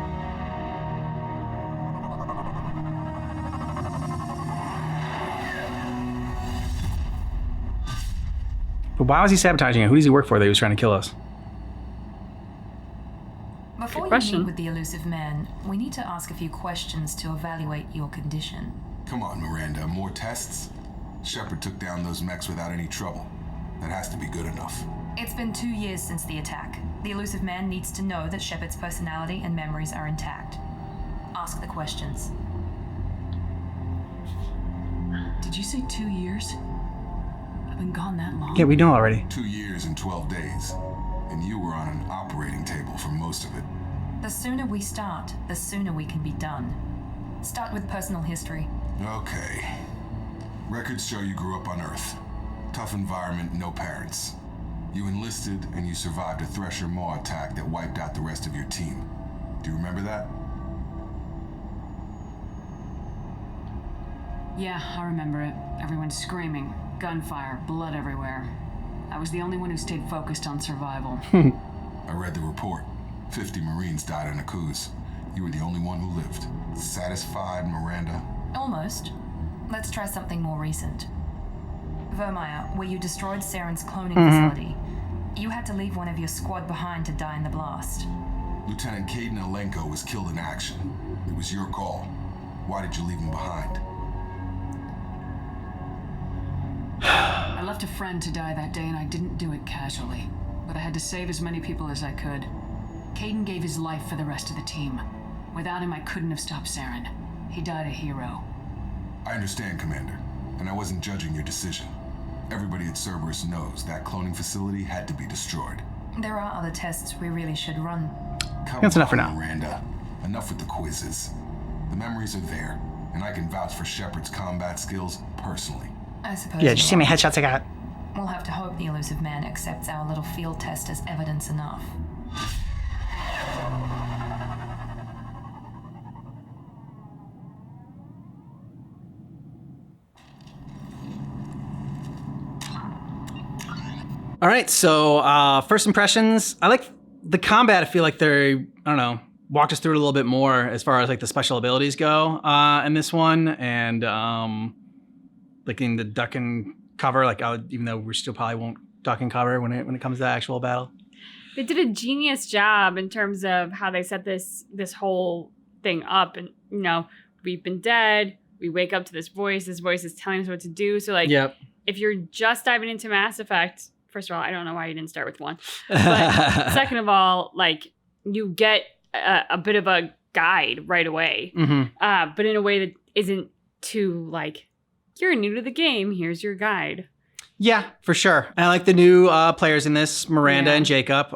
But why was he sabotaging it? Who does he work for that he was trying to kill us? Before you question. meet with the Illusive Man, we need to ask a few questions to evaluate your condition. Come on, Miranda, more tests? Shepard took down those mechs without any trouble. That has to be good enough. It's been 2 years since the attack. The Illusive Man needs to know that Shepard's personality and memories are intact. Ask the questions. Did you say 2 years? I've been gone that long. Yeah, we know already. 2 years and 12 days. And you were on an operating table for most of it. The sooner we start, the sooner we can be done. Start with personal history. Okay. Records show you grew up on Earth. Tough environment, no parents. You enlisted and you survived a Thresher Maw attack that wiped out the rest of your team. Do you remember that? Yeah, I remember it. Everyone screaming, gunfire, blood everywhere. I was the only one who stayed focused on survival. I read the report. 50 Marines died in a cruise. You were the only one who lived. Satisfied, Miranda? Almost. Let's try something more recent. Vermeer, where you destroyed Saren's cloning facility. You had to leave one of your squad behind to die in the blast. Lieutenant Caden Alenko was killed in action. It was your call. Why did you leave him behind? I left a friend to die that day and I didn't do it casually. But I had to save as many people as I could. Caden gave his life for the rest of the team. Without him, I couldn't have stopped Saren. He died a hero. I understand, Commander, and I wasn't judging your decision. Everybody at Cerberus knows that cloning facility had to be destroyed. There are other tests we really should run. That's enough for now. Miranda. Enough with the quizzes. The memories are there, and I can vouch for Shepard's combat skills personally. I suppose. Yeah, did you see how many headshots I got? We'll have to hope the Illusive Man accepts our little field test as evidence enough. All right, so first impressions. I like the combat. I feel like they're, I don't know, walked us through it a little bit more as far as like the special abilities go in this one, and like in the duck and cover. Like, even though we still probably won't duck and cover when it comes to actual battle. They did a genius job in terms of how they set this whole thing up, and you know, we've been dead. We wake up to this voice. This voice is telling us what to do. So like, if you're just diving into Mass Effect. First of all, I don't know why you didn't start with 1. But second of all, like, you get a bit of a guide right away. Mm-hmm. But in a way that isn't too, like, you're new to the game, here's your guide. Yeah, for sure. And I like the new players in this, Miranda and Jacob.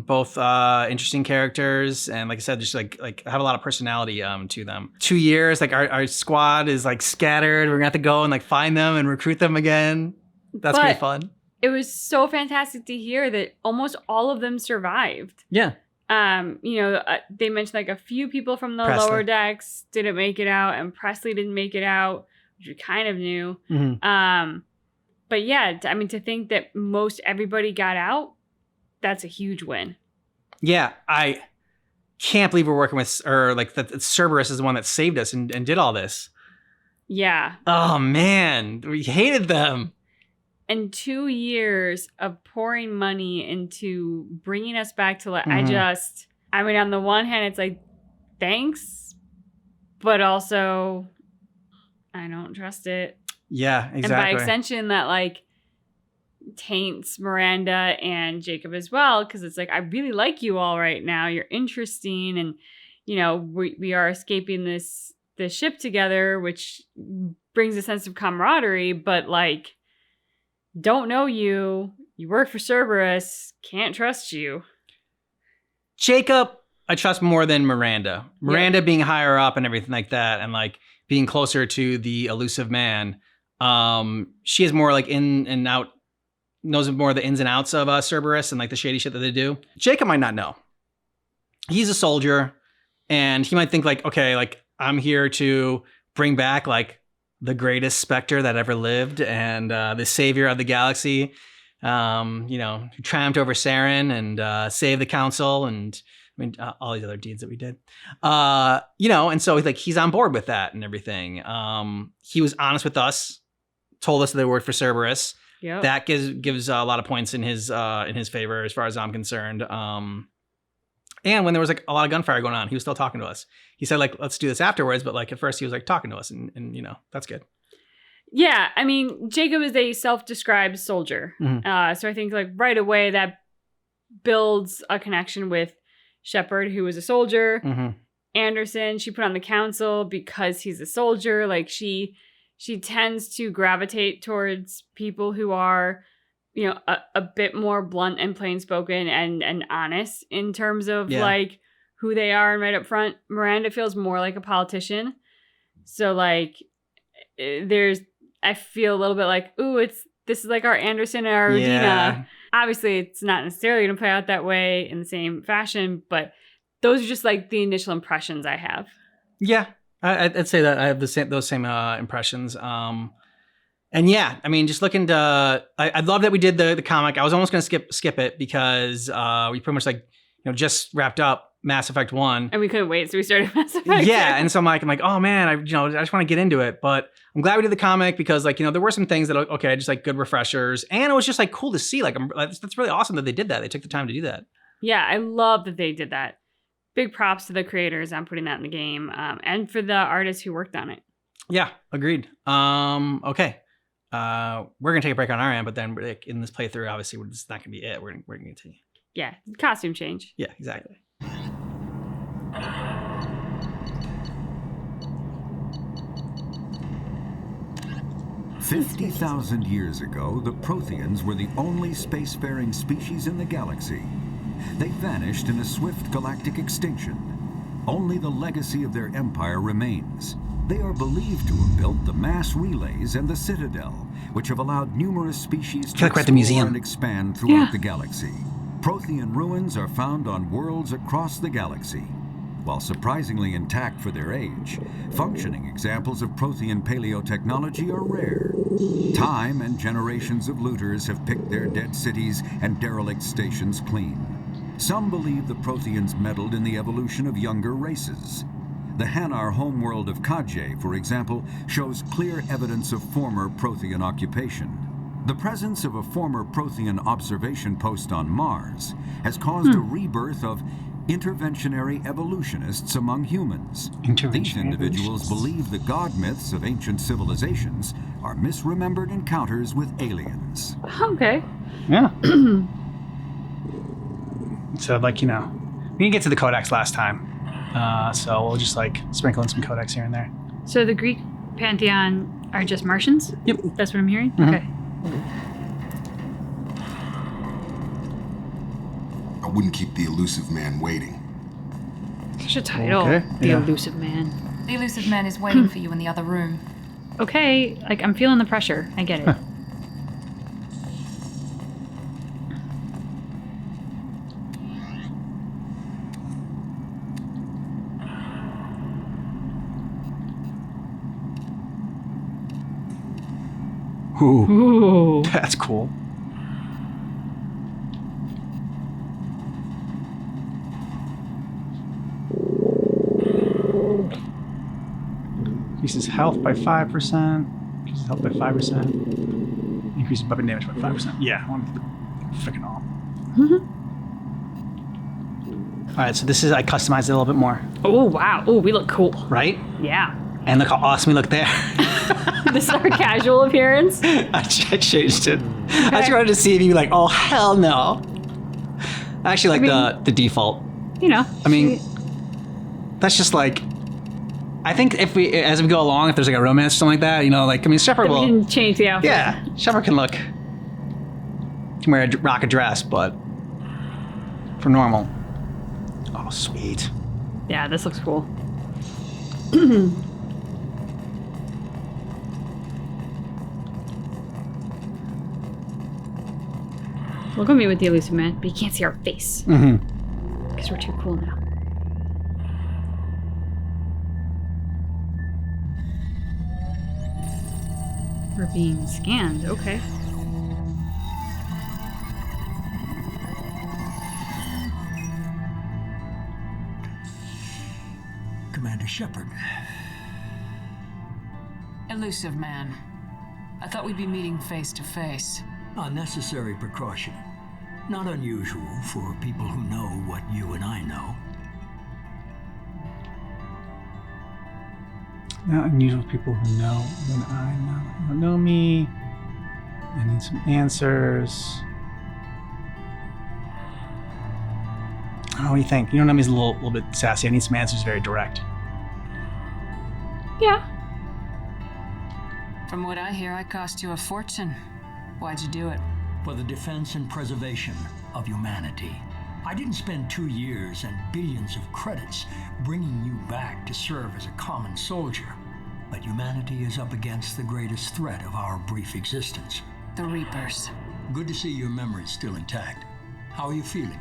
Both interesting characters. And like I said, just like have a lot of personality to them. 2 years, like our squad is like scattered. We're going to have to go and like find them and recruit them again. That's pretty fun. It was so fantastic to hear that almost all of them survived. Yeah. You know, they mentioned like a few people from the lower decks didn't make it out, and Presley didn't make it out, which we kind of knew. Mm-hmm. But yeah, I mean, to think that most everybody got out, that's a huge win. Yeah, I can't believe we're working with, or like that Cerberus is the one that saved us and did all this. Yeah. Oh man, we hated them. And 2 years of pouring money into bringing us back to, I mean, on the one hand, it's like, thanks, but also, I don't trust it. Yeah, exactly. And by extension, that, like, taints Miranda and Jacob as well, because it's like, I really like you all right now. You're interesting, and, you know, we are escaping this ship together, which brings a sense of camaraderie, but, like, don't know you. You work for Cerberus. Can't trust you. Jacob, I trust more than Miranda. Miranda being higher up and everything like that, and like being closer to the Illusive Man. She is more like in and out, knows more of the ins and outs of Cerberus and like the shady shit that they do. Jacob might not know. He's a soldier, and he might think like, okay, like I'm here to bring back like the greatest Spectre that ever lived, and the savior of the galaxy, you know, who triumphed over Saren and saved the council, and I mean all these other deeds that we did, you know, and so like he's on board with that and everything. He was honest with us, told us that they worked for Cerberus. Yep. That gives a lot of points in his favor as far as I'm concerned. And when there was like a lot of gunfire going on, he was still talking to us. He said like, let's do this afterwards. But like at first he was like talking to us, and you know, that's good. Yeah. I mean, Jacob is a self-described soldier. Mm-hmm. So I think like right away that builds a connection with Shepard, who was a soldier. Mm-hmm. Anderson, she put on the council because he's a soldier. Like she tends to gravitate towards people who are, you know, a bit more blunt and plain spoken and honest in terms of like who they are. And right up front, Miranda feels more like a politician. So like I feel a little bit like, ooh, this is like our Anderson and our Udina. Obviously it's not necessarily going to play out that way in the same fashion, but those are just like the initial impressions I have. Yeah, I'd say that I have those same impressions. And yeah, I mean, just looking to, I love that we did the comic. I was almost going to skip it because we pretty much like, you know, just wrapped up Mass Effect 1. And we couldn't wait, so we started Mass Effect 2. Yeah, and so I'm like, oh man, I just want to get into it. But I'm glad we did the comic because like, you know, there were some things that, okay, just like good refreshers. And it was just like cool to see. Like, that's really awesome that they did that. They took the time to do that. Yeah, I love that they did that. Big props to the creators on putting that in the game, and for the artists who worked on it. Yeah, agreed. Okay. We're gonna take a break on our end, but then like, in this playthrough, obviously, it's not gonna be it. We're gonna continue. Yeah, costume change. Yeah, exactly. 50,000 years ago, the Protheans were the only spacefaring species in the galaxy. They vanished in a swift galactic extinction. Only the legacy of their empire remains. They are believed to have built the mass relays and the Citadel, which have allowed numerous species to explore and expand throughout the galaxy. Prothean ruins are found on worlds across the galaxy. While surprisingly intact for their age, functioning examples of Prothean paleotechnology are rare. Time and generations of looters have picked their dead cities and derelict stations clean. Some believe the Protheans meddled in the evolution of younger races. The Hanar homeworld of Kaje, for example, shows clear evidence of former Prothean occupation. The presence of a former Prothean observation post on Mars has caused a rebirth of interventionary evolutionists among humans. These individuals believe the god myths of ancient civilizations are misremembered encounters with aliens. Okay. Yeah. So, like, you know, we didn't get to the codex last time. So we'll just, like, sprinkle in some codex here and there. So the Greek pantheon are just Martians? Yep. That's what I'm hearing? Mm-hmm. Okay. I wouldn't keep the Illusive Man waiting. Such a title. Okay, The yeah. Illusive Man. The Illusive Man is waiting for you in the other room. Okay, like, I'm feeling the pressure. I get it. Ooh, that's cool. Increases health by 5%. Increases health by 5%. Increases weapon damage by 5%. Yeah, I want to freaking all. All right, so this is, I customized it a little bit more. Oh, wow. Oh, we look cool. Right? Yeah. And look how awesome we look there. This is our casual appearance. I changed it. I just wanted to see if you'd be like, oh, hell no. I actually like the default. You know. I mean, that's just like, I think if we, as we go along, if there's like a romance or something like that, you know, like, I mean, Shepard will. We can change the outfit. Yeah, Shepard can wear rock a dress, but for normal. Oh, sweet. Yeah, this looks cool. Look at me with the Illusive Man, but you can't see our face. Mm-hmm. Because we're too cool now. We're being scanned, okay. Commander Shepard. Illusive Man. I thought we'd be meeting face to face. A necessary precaution. Not unusual for people who know what you and I know. Not unusual people who know when I know. You don't know me. I need some answers. Oh, what do you think? You don't know me as a little bit sassy. I need some answers very direct. Yeah. From what I hear, I cost you a fortune. Why'd you do it? For the defense and preservation of humanity. I didn't spend 2 years and billions of credits bringing you back to serve as a common soldier. But humanity is up against the greatest threat of our brief existence. The Reapers. Good to see your memory's still intact. How are you feeling?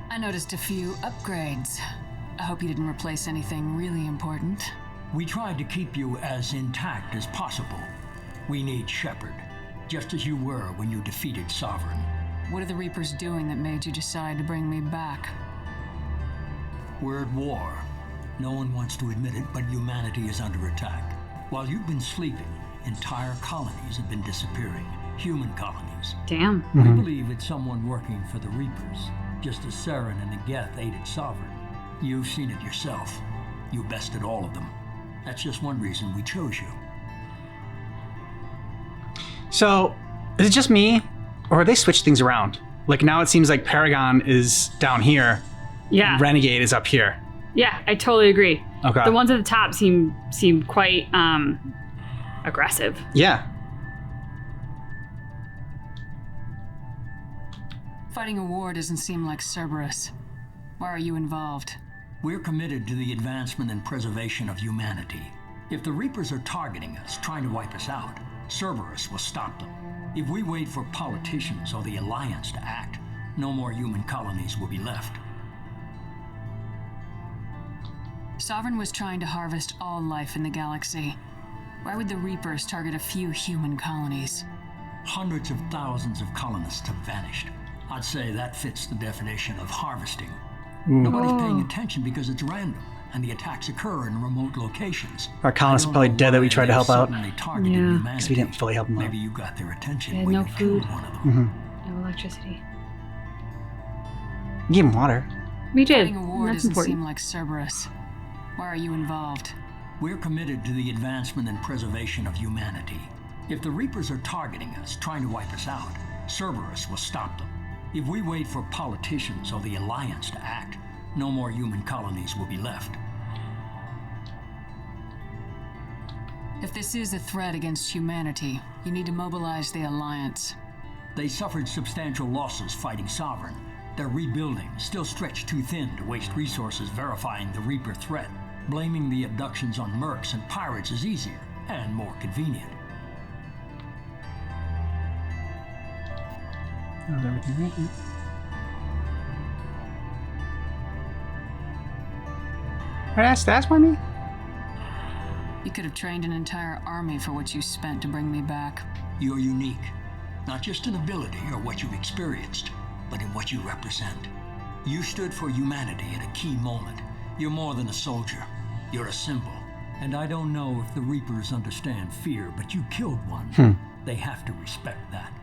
I noticed a few upgrades. I hope you didn't replace anything really important. We tried to keep you as intact as possible. We need Shepard, just as you were when you defeated Sovereign. What are the Reapers doing that made you decide to bring me back? We're at war. No one wants to admit it, but humanity is under attack. While you've been sleeping, entire colonies have been disappearing. Human colonies. Damn. We believe it's someone working for the Reapers, just as Saren and the Geth aided Sovereign. You've seen it yourself. You bested all of them. That's just one reason we chose you. So, is it just me, or have they switched things around? Like, now it seems like Paragon is down here. Yeah. Renegade is up here. Yeah, I totally agree. Okay. The ones at the top seem quite aggressive. Yeah. Fighting a war doesn't seem like Cerberus. Why are you involved? We're committed to the advancement and preservation of humanity. If the Reapers are targeting us, trying to wipe us out, Cerberus will stop them. If we wait for politicians or the Alliance to act, no more human colonies will be left. Sovereign was trying to harvest all life in the galaxy. Why would the Reapers target a few human colonies? Hundreds of thousands of colonists have vanished. I'd say that fits the definition of harvesting. Nobody's paying attention because it's random, and the attacks occur in remote locations. Our colonists are probably dead that we tried to help out. Yeah. Because we didn't fully help them out. Maybe you got their attention. They had when no you food, killed one of them. no electricity. Give them water. We did. Fighting a war That's doesn't important. seem like Cerberus. Why are you involved? We're committed to the advancement and preservation of humanity. If the Reapers are targeting us, trying to wipe us out, Cerberus will stop them. If we wait for politicians or the Alliance to act, no more human colonies will be left. If this is a threat against humanity, you need to mobilize the Alliance. They suffered substantial losses fighting Sovereign. Their rebuilding, still stretched too thin to waste resources verifying the Reaper threat. Blaming the abductions on mercs and pirates is easier and more convenient. That was everything right. That's why me? You could have trained an entire army for what you spent to bring me back. You're unique, not just in ability or what you've experienced, but in what you represent. You stood for humanity at a key moment. You're more than a soldier. You're a symbol. And I don't know if the Reapers understand fear, but you killed one. They have to respect that.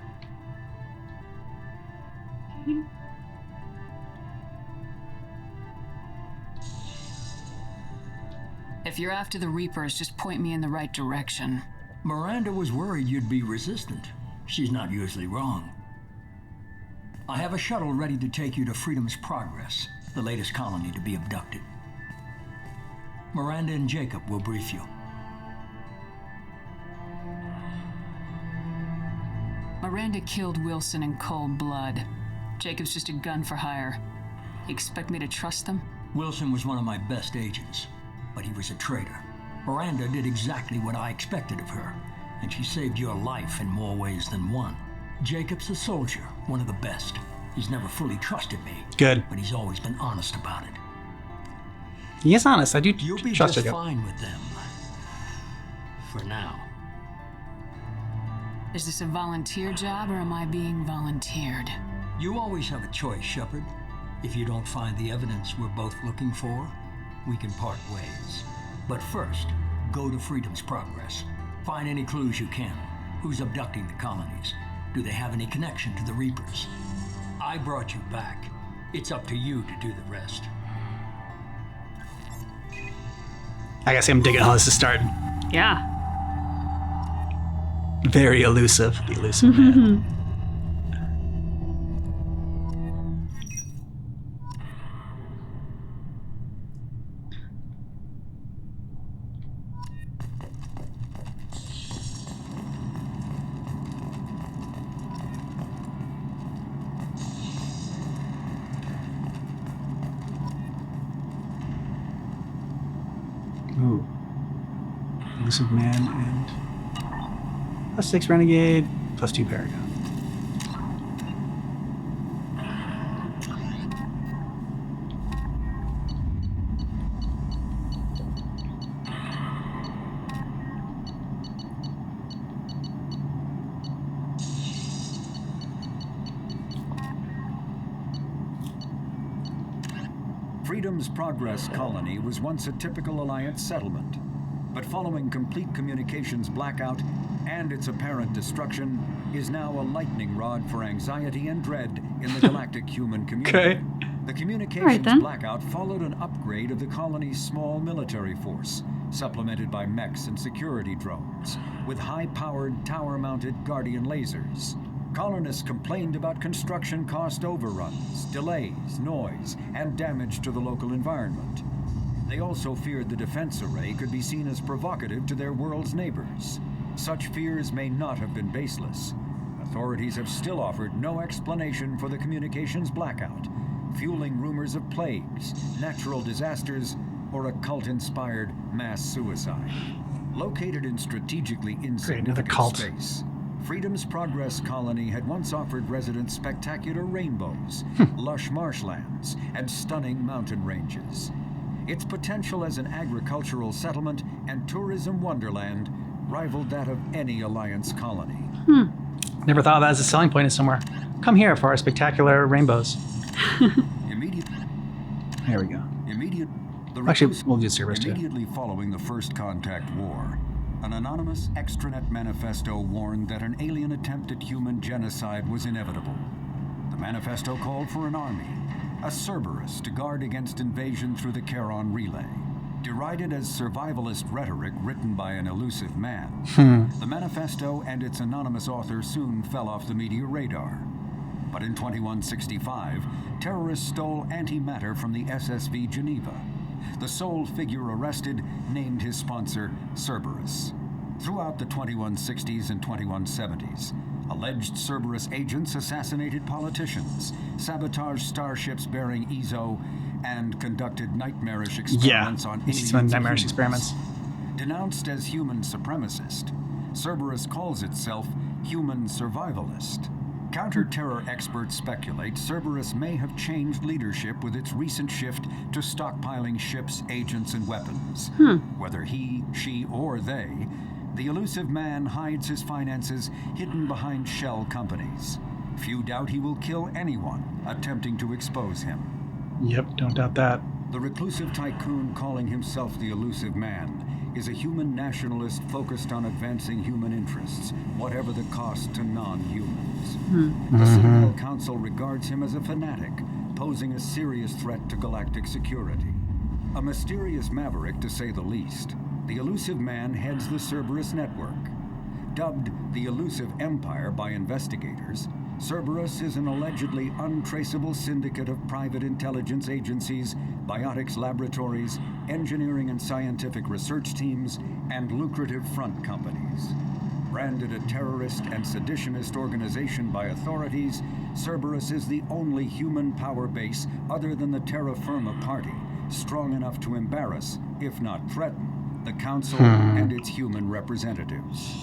If you're after the Reapers, just point me in the right direction. Miranda was worried you'd be resistant. She's not usually wrong. I have a shuttle ready to take you to Freedom's Progress, the latest colony to be abducted. Miranda and Jacob will brief you. Miranda killed Wilson in cold blood. Jacob's just a gun for hire. You expect me to trust them? Wilson was one of my best agents, but he was a traitor. Miranda did exactly what I expected of her, and she saved your life in more ways than one. Jacob's a soldier, one of the best. He's never fully trusted me. Good. But he's always been honest about it. He is honest. I do You'll be trust just Jacob. fine with them. For now. Is this a volunteer job or am I being volunteered? You always have a choice, Shepard. If you don't find the evidence we're both looking for, we can part ways. But first, go to Freedom's Progress. Find any clues you can. Who's abducting the colonies? Do they have any connection to the Reapers? I brought you back. It's up to you to do the rest. I gotta say, I'm digging how this is starting. Yeah. Very elusive. The Illusive Man. Ooh. Illusive Man and +6 Renegade, +2 Paragon. Freedom's Progress colony was once a typical Alliance settlement, but following complete communications blackout and its apparent destruction, is now a lightning rod for anxiety and dread in the galactic human community. Okay. The communications blackout followed an upgrade of the colony's small military force, supplemented by mechs and security drones, with high-powered tower-mounted Guardian lasers. Colonists complained about construction cost overruns, delays, noise, and damage to the local environment. They also feared the defense array could be seen as provocative to their world's neighbors. Such fears may not have been baseless. Authorities have still offered no explanation for the communications blackout, fueling rumors of plagues, natural disasters, or a cult-inspired mass suicide. Located in strategically insignificant space, Freedom's Progress colony had once offered residents spectacular rainbows, lush marshlands, and stunning mountain ranges. Its potential as an agricultural settlement and tourism wonderland rivaled that of any Alliance colony. Never thought of that as a selling point somewhere. Come here for our spectacular rainbows. There we go. Actually, we'll do Cerberus too. Immediately following the First Contact War, an anonymous extranet manifesto warned that an alien attempt at human genocide was inevitable. The manifesto called for an army, a Cerberus, to guard against invasion through the Charon Relay. Derided as survivalist rhetoric written by an Illusive Man, the manifesto and its anonymous author soon fell off the media radar. But in 2165, terrorists stole antimatter from the SSV Geneva. The sole figure arrested named his sponsor Cerberus. Throughout the 2160s and 2170s, alleged Cerberus agents assassinated politicians, sabotaged starships bearing EZO, and conducted nightmarish experiments on aliens. Nightmarish experiments. Denounced as human supremacist, Cerberus calls itself human survivalist. Counter-terror experts speculate Cerberus may have changed leadership with its recent shift to stockpiling ships, agents, and weapons. Whether he, she, or they, the Illusive Man hides his finances hidden behind shell companies. Few doubt he will kill anyone attempting to expose him. Yep, don't doubt that. The reclusive tycoon calling himself the Illusive Man is a human nationalist focused on advancing human interests, whatever the cost to non-humans. The Citadel Council regards him as a fanatic, posing a serious threat to galactic security. A mysterious maverick, to say the least, the Illusive Man heads the Cerberus network. Dubbed the Illusive Empire by investigators, Cerberus is an allegedly untraceable syndicate of private intelligence agencies, biotics laboratories, engineering and scientific research teams, and lucrative front companies. Branded a terrorist and seditionist organization by authorities, Cerberus is the only human power base other than the Terra Firma Party, strong enough to embarrass, if not threaten, the Council and its human representatives.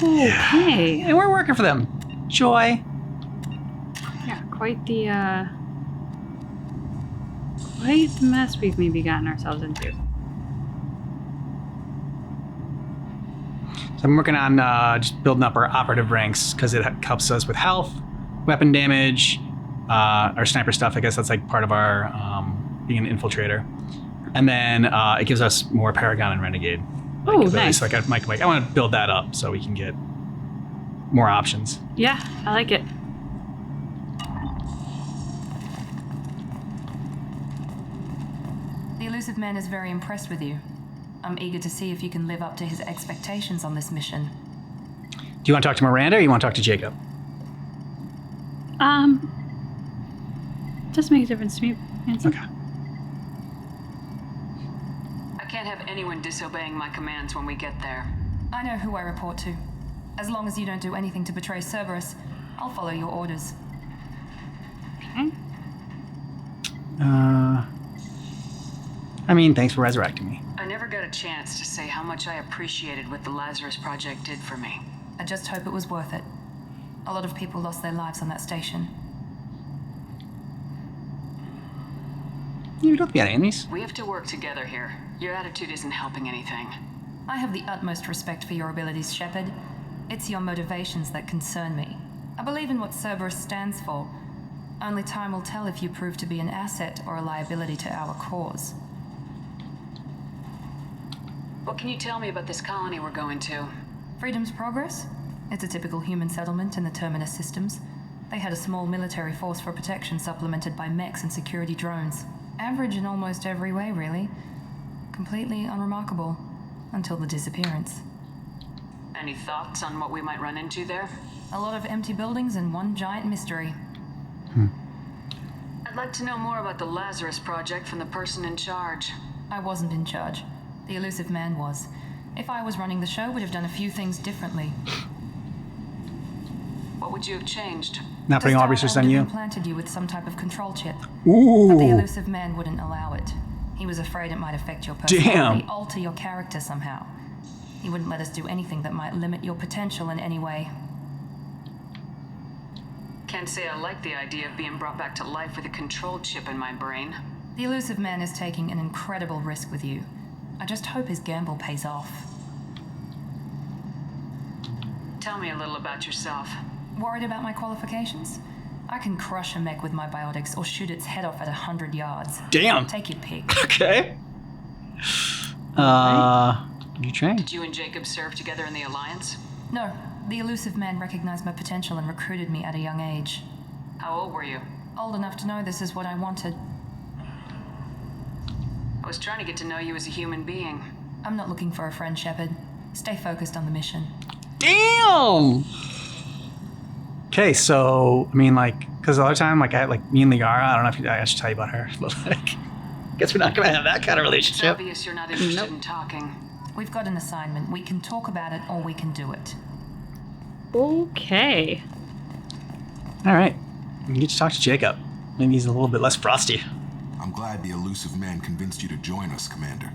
Okay. And we're working for them. Joy. Yeah, quite the mess we've maybe gotten ourselves into. So I'm working on just building up our operative ranks because it helps us with health, weapon damage, our sniper stuff. I guess that's like part of our being an infiltrator. And then it gives us more Paragon and Renegade. Oh, nice. So I want to build that up so we can get more options. Yeah, I like it. The Illusive Man is very impressed with you. I'm eager to see if you can live up to his expectations on this mission. Do you want to talk to Miranda or you want to talk to Jacob? Doesn't make a difference to me, Nancy. Okay. I can't have anyone disobeying my commands when we get there. I know who I report to. As long as you don't do anything to betray Cerberus, I'll follow your orders. Okay. I mean, thanks for resurrecting me. I never got a chance to say how much I appreciated what the Lazarus Project did for me. I just hope it was worth it. A lot of people lost their lives on that station. You don't have to be enemies. We have to work together here. Your attitude isn't helping anything. I have the utmost respect for your abilities, Shepard. It's your motivations that concern me. I believe in what Cerberus stands for. Only time will tell if you prove to be an asset or a liability to our cause. What can you tell me about this colony we're going to? Freedom's Progress? It's a typical human settlement in the Terminus systems. They had a small military force for protection supplemented by mechs and security drones. Average in almost every way, really. Completely unremarkable. Until the disappearance. Any thoughts on what we might run into there? A lot of empty buildings and one giant mystery. I'd like to know more about the Lazarus Project from the person in charge. I wasn't in charge. The Illusive Man was. If I was running the show, would have done a few things differently. What would you have changed? Not putting all research on you. Implanted you with some type of control chip. Ooh. But the Illusive Man wouldn't allow it. He was afraid it might affect your personality, alter your character somehow. He wouldn't let us do anything that might limit your potential in any way. Can't say I like the idea of being brought back to life with a control chip in my brain. The Illusive Man is taking an incredible risk with you. I just hope his gamble pays off. Tell me a little about yourself. Worried about my qualifications? I can crush a mech with my biotics or shoot its head off at 100 yards. Damn. Take your pick. Okay. You trained. Did you and Jacob serve together in the Alliance? No. The Illusive Man recognized my potential and recruited me at a young age. How old were you? Old enough to know this is what I wanted. I was trying to get to know you as a human being. I'm not looking for a friend, Shepard. Stay focused on the mission. Damn! Okay, so, I mean, like, because the other time, like, me and Ligara, I don't know if I should tell you about her, but, like, guess we're not going to have that kind of relationship. It's obvious you're not interested in talking. We've got an assignment. We can talk about it or we can do it. Okay. All right. We get to talk to Jacob. Maybe he's a little bit less frosty. I'm glad the Illusive Man convinced you to join us, Commander.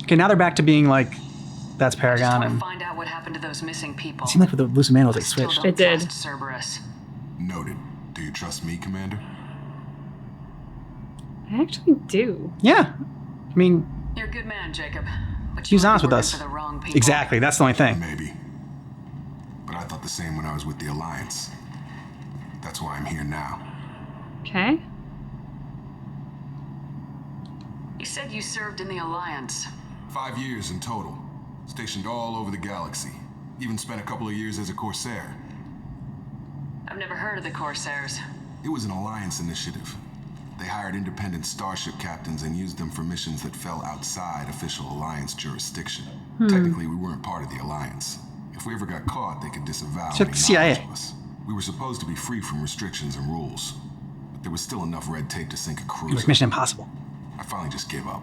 Okay, now they're back to being like, that's Paragon. I And find out what happened to those missing people. it seemed like with the Illusive Man was like switched. It did. Cerberus. Noted. Do you trust me, Commander? I actually do. Yeah. I mean, You're a good man, Jacob. But he was honest with working us. for the wrong people. Exactly. That's the only thing. Maybe. But I thought the same when I was with the Alliance. That's why I'm here now. Okay. You said you served in the Alliance. 5 years in total. Stationed all over the galaxy. Even spent a couple of years as a Corsair. I've never heard of the Corsairs. It was an Alliance initiative. They hired independent starship captains and used them for missions that fell outside official Alliance jurisdiction. Technically, we weren't part of the Alliance. If we ever got caught, they could disavow Except any the CIA. knowledge of us. We were supposed to be free from restrictions and rules. But there was still enough red tape to sink a It was cruiser. Mission Impossible. I finally just gave up.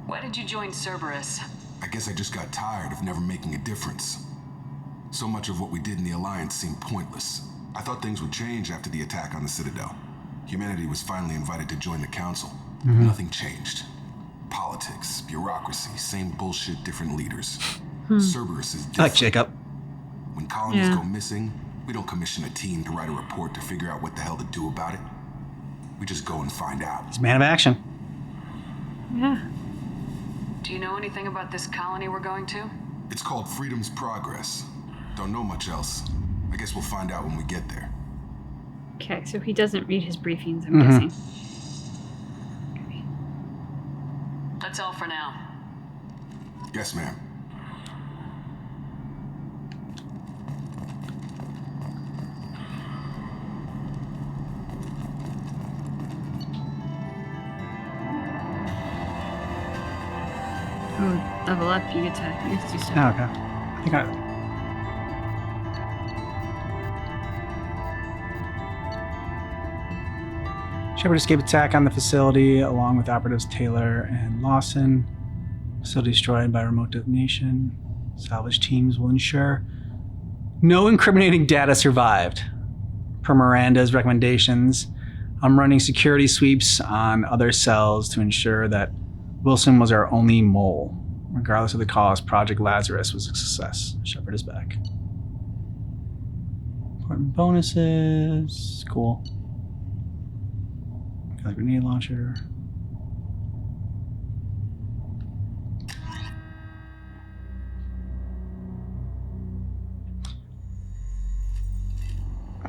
Why did you join Cerberus? I guess I just got tired of never making a difference. So much of what we did in the Alliance seemed pointless. I thought things would change after the attack on the Citadel. Humanity was finally invited to join the Council. Nothing changed. Politics, bureaucracy, same bullshit, different leaders. Cerberus is different. I like Jacob. When colonies go missing, we don't commission a team to write a report to figure out what the hell to do about it. We just go and find out. He's a man of action. Yeah. Do you know anything about this colony we're going to? It's called Freedom's Progress. Don't know much else. I guess we'll find out when we get there. Okay, so he doesn't read his briefings, I'm guessing. That's all for now. Yes, ma'am. Oh, level up, you get to do stuff. Oh, okay. I think I... Shepard escaped attack on the facility along with operatives Taylor and Lawson. Facility destroyed by remote detonation. Salvage teams will ensure no incriminating data survived. Per Miranda's recommendations, I'm running security sweeps on other cells to ensure that Wilson was our only mole. Regardless of the cause, Project Lazarus was a success. Shepard is back. Important bonuses. Cool. Got a grenade launcher.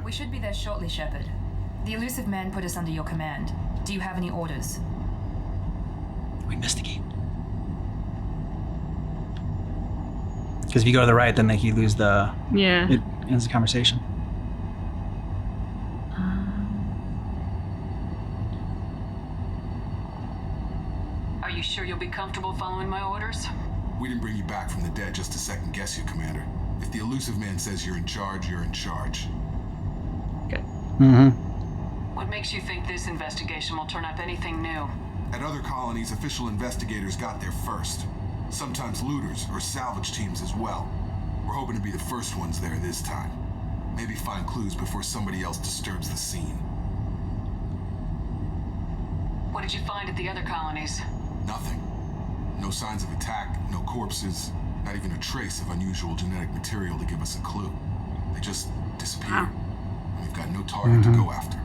We should be there shortly, Shepard. The Illusive Man put us under your command. Do you have any orders? We investigate. Because if you go to the right, then like you lose the... Yeah. It ends the conversation. Are you sure you'll be comfortable following my orders? We didn't bring you back from the dead just to second guess you, Commander. If the Illusive Man says you're in charge, you're in charge. Good. Mm-hmm. What makes you think this investigation will turn up anything new? At other colonies, official investigators got there first. Sometimes looters or salvage teams as well. We're hoping to be the first ones there this time. Maybe find clues before somebody else disturbs the scene. What did you find at the other colonies? Nothing. No signs of attack, no corpses, not even a trace of unusual genetic material to give us a clue. They just disappeared. And we've got no target to go after.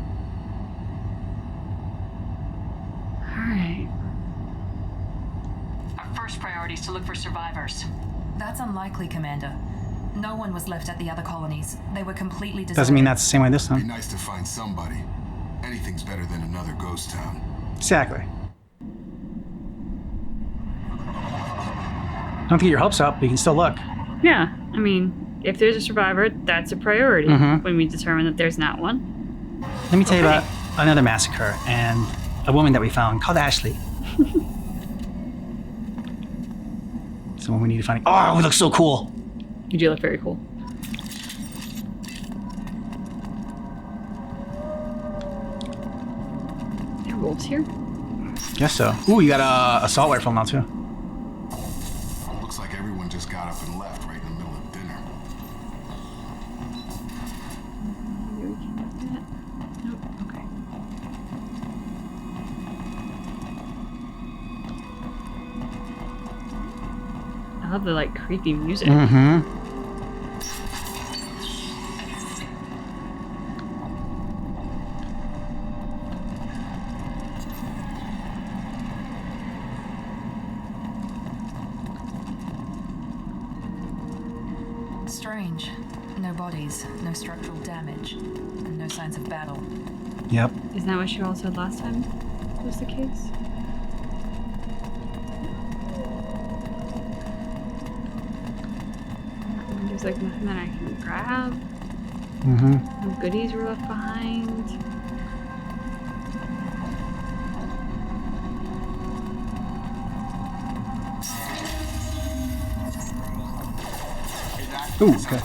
Alright. Our first priority is to look for survivors. That's unlikely, Commander. No one was left at the other colonies. They were completely deserted. Doesn't mean that's the same way this It'd be time. nice to find somebody. Anything's better than another ghost town. Exactly. Don't get your hopes up, but you can still look. Yeah, I mean, if there's a survivor, that's a priority when we determine that there's not one. Let me tell you about another massacre and a woman that we found called Ashley. Someone we need to find. Oh, we look so cool. You do look very cool. There are wolves here? Guess so. Ooh, you got a assault rifle now too. Looks like everyone just got up and left right in the middle of dinner. Maybe we can do that. Nope, okay. I love the like creepy music. Strange. No bodies, no structural damage, and no signs of battle. Yep. Isn't that what you all said last time was the case? There's like nothing that I can grab. No goodies were left behind. Ooh, okay.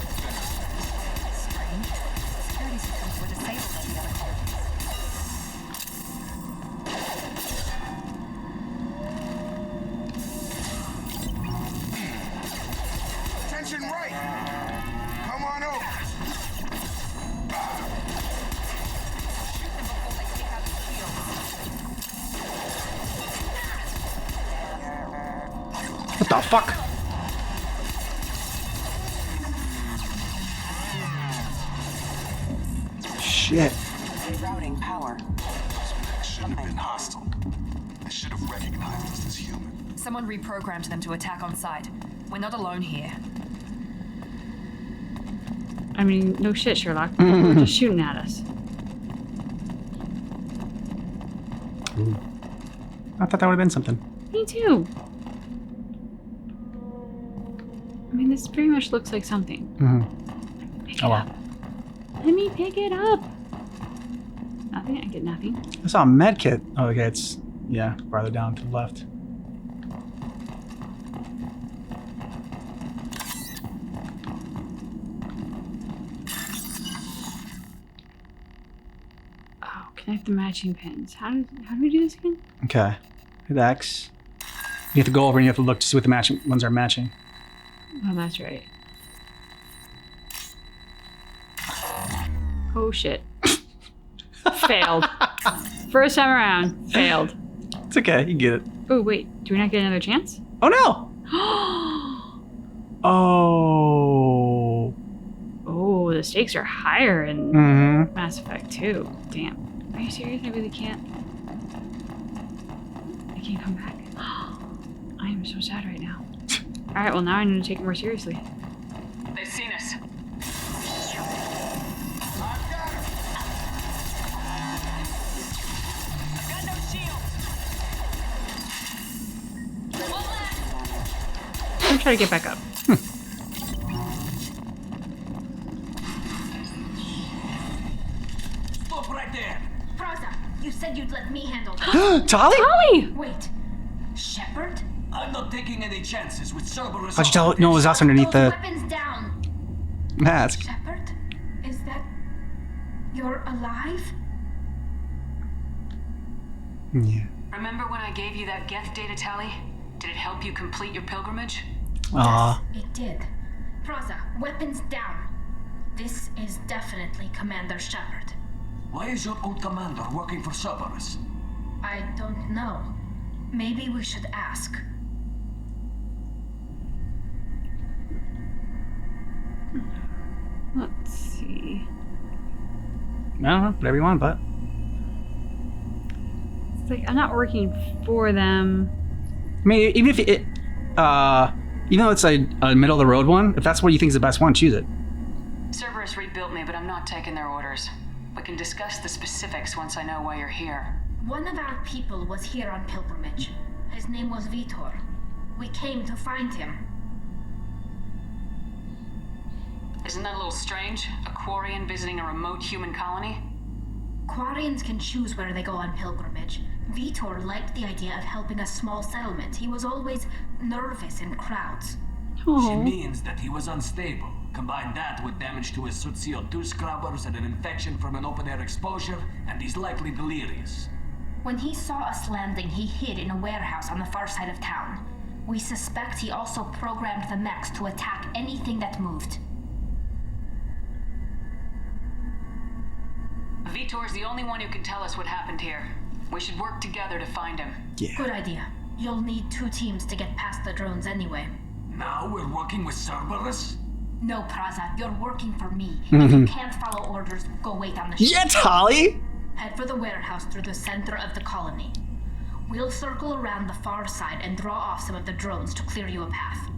Attention right! Come on over! What the fuck? Shit. Rerouting power. Shouldn't have been hostile. They should have recognized us as human. Someone reprogrammed them to attack on sight. We're not alone here. I mean, no shit, Sherlock. They're just shooting at us. Ooh. I thought that would have been something. Me too. I mean, this very much looks like something. Oh well. Let me pick it up. Nothing. I get nothing. I saw a med kit. Oh, okay, it's yeah, farther down to the left. Oh, connect the matching pins. How do we do this again? Okay. Hit X. You have to go over and you have to look to see what the matching ones are matching. Oh, that's right. Oh shit. Failed. First time around, failed. It's okay, you get it. Oh wait, do we not get another chance? Oh no! Oh. Oh, the stakes are higher in Mass Effect 2. Damn. Are you serious? I really can't. I can't come back. I am so sad right now. Alright, well now I need to take it more seriously. They've seen us. I'm trying to get back up. Stop right there! Praza, you said you'd let me handle Tali? Tali! Wait, Shepard? I'm not taking any chances with Cerberus. How'd you tell? No, it was us underneath the Weapons down. mask. Shepard? Is that... You're alive? Yeah. Remember when I gave you that Geth data, Tali? Did it help you complete your pilgrimage? Aw. Yes, it did. Praza, weapons down. This is definitely Commander Shepard. Why is your old commander working for Cerberus? I don't know. Maybe we should ask. Let's see. I don't know, whatever you want, but. It's like I'm not working for them. I mean, even if it, even though it's a middle of the road one, if that's what you think is the best one, choose it. Cerberus rebuilt me, but I'm not taking their orders. We can discuss the specifics once I know why you're here. One of our people was here on pilgrimage. His name was Vitor. We came to find him. Isn't that a little strange? A Quarian visiting a remote human colony? Quarians can choose where they go on pilgrimage. Vitor liked the idea of helping a small settlement. He was always nervous in crowds. She means that he was unstable. Combine that with damage to his suit CO2 scrubbers and an infection from an open-air exposure, and he's likely delirious. When he saw us landing, he hid in a warehouse on the far side of town. We suspect he also programmed the mechs to attack anything that moved. Vitor's the only one who can tell us what happened here. We should work together to find him. Yeah. Good idea. You'll need 2 teams to get past the drones anyway. Now we're working with Cerberus? No, Praza, you're working for me. If you can't follow orders, go wait on the ship. Yeah, Tali! Head for the warehouse through the center of the colony. We'll circle around the far side and draw off some of the drones to clear you a path.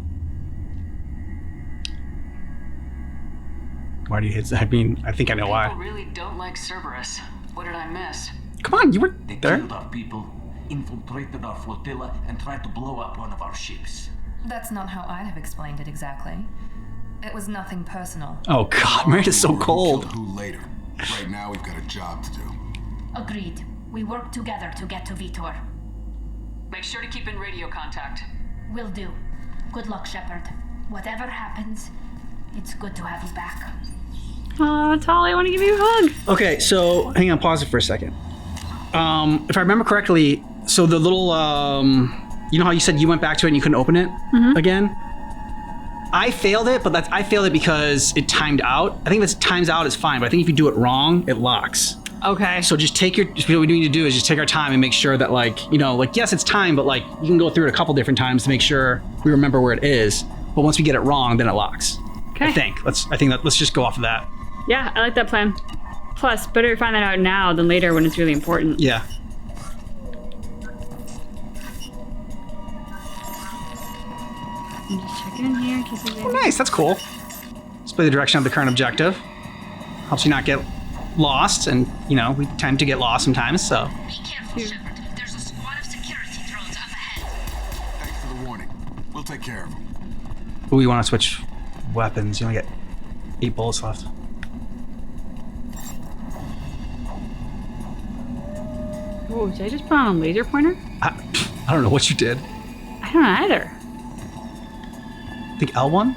Why do you hit? I mean, I think I know why. People really don't like Cerberus. What did I miss? Come on, you were They there. killed our people, infiltrated our flotilla, and tried to blow up one of our ships. That's not how I'd have explained it exactly. It was nothing personal. Oh God, Miranda's so cold. Who later? Right now, we've got a job to do. Agreed. We work together to get to Vitor. Make sure to keep in radio contact. Will do. Good luck, Shepard. Whatever happens, it's good to have you back. Aw, Tali, I want to give you a hug. Okay, so hang on, pause it for a second. If I remember correctly, so the little, you know how you said you went back to it and you couldn't open it again? I failed it, but I failed it because it timed out. I think if it times out, it's fine, but I think if you do it wrong, it locks. Okay. So just take what we need to do is just take our time and make sure that yes, it's time, but you can go through it a couple different times to make sure we remember where it is. But once we get it wrong, then it locks. Okay. Let's just go off of that. Yeah, I like that plan. Plus, better to find that out now than later when it's really important. Yeah. I'm just checking in here in case there's Oh, nice. That's cool. Display the direction of the current objective. Helps you not get lost, and we tend to get lost sometimes. So. Be careful, Shepard. There's a squad of security drones up ahead. Thanks for the warning. We'll take care of them. Ooh, you want to switch weapons? You only get 8 bullets left. Whoa, did I just put on a laser pointer? I don't know what you did. I don't know either. I think L1?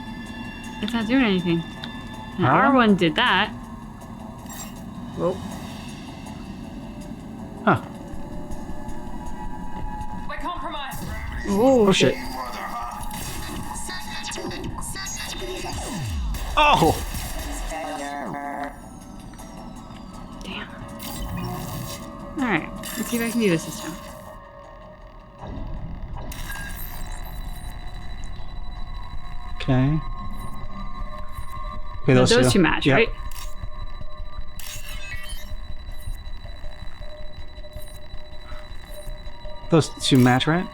It's not doing anything. And R1? R1 did that. Whoa. Huh. We're compromised. Oh, shit. Oh! Damn. Alright, let's see if I can do this time. Okay. Okay, Those two match, Yep. right? Those two match, right?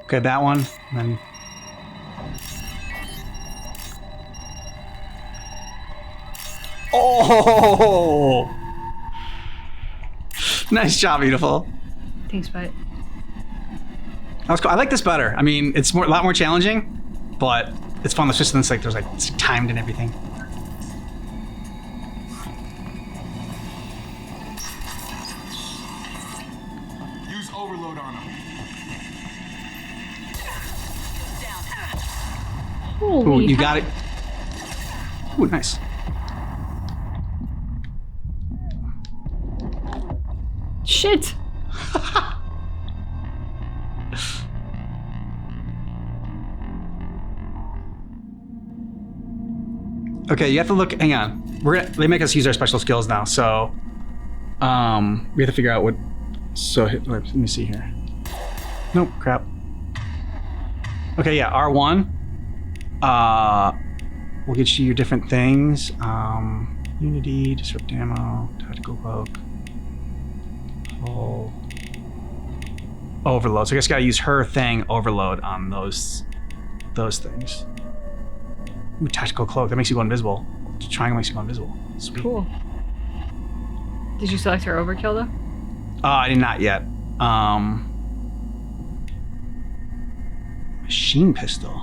Okay, that one, and then... Oh! Nice job, beautiful. Thanks, bud. That was cool. I like this better. I mean, it's a lot more challenging, but it's fun. It's just it's timed and everything. Use overload on them. Holy Ooh, you heck. got it. Ooh, nice. Shit. Okay, you have to look. Hang on. They make us use our special skills now, so we have to figure out what. So let me see here. Nope, crap. Okay, yeah, R1. We'll get you your different things. Unity, disrupt ammo, tactical cloak, whole overload. So I guess I gotta use her thing overload on those things. Ooh, tactical cloak. That makes you go invisible. Triangle makes you go invisible. Sweet. Cool. Did you select her overkill though? I did not yet. Machine pistol.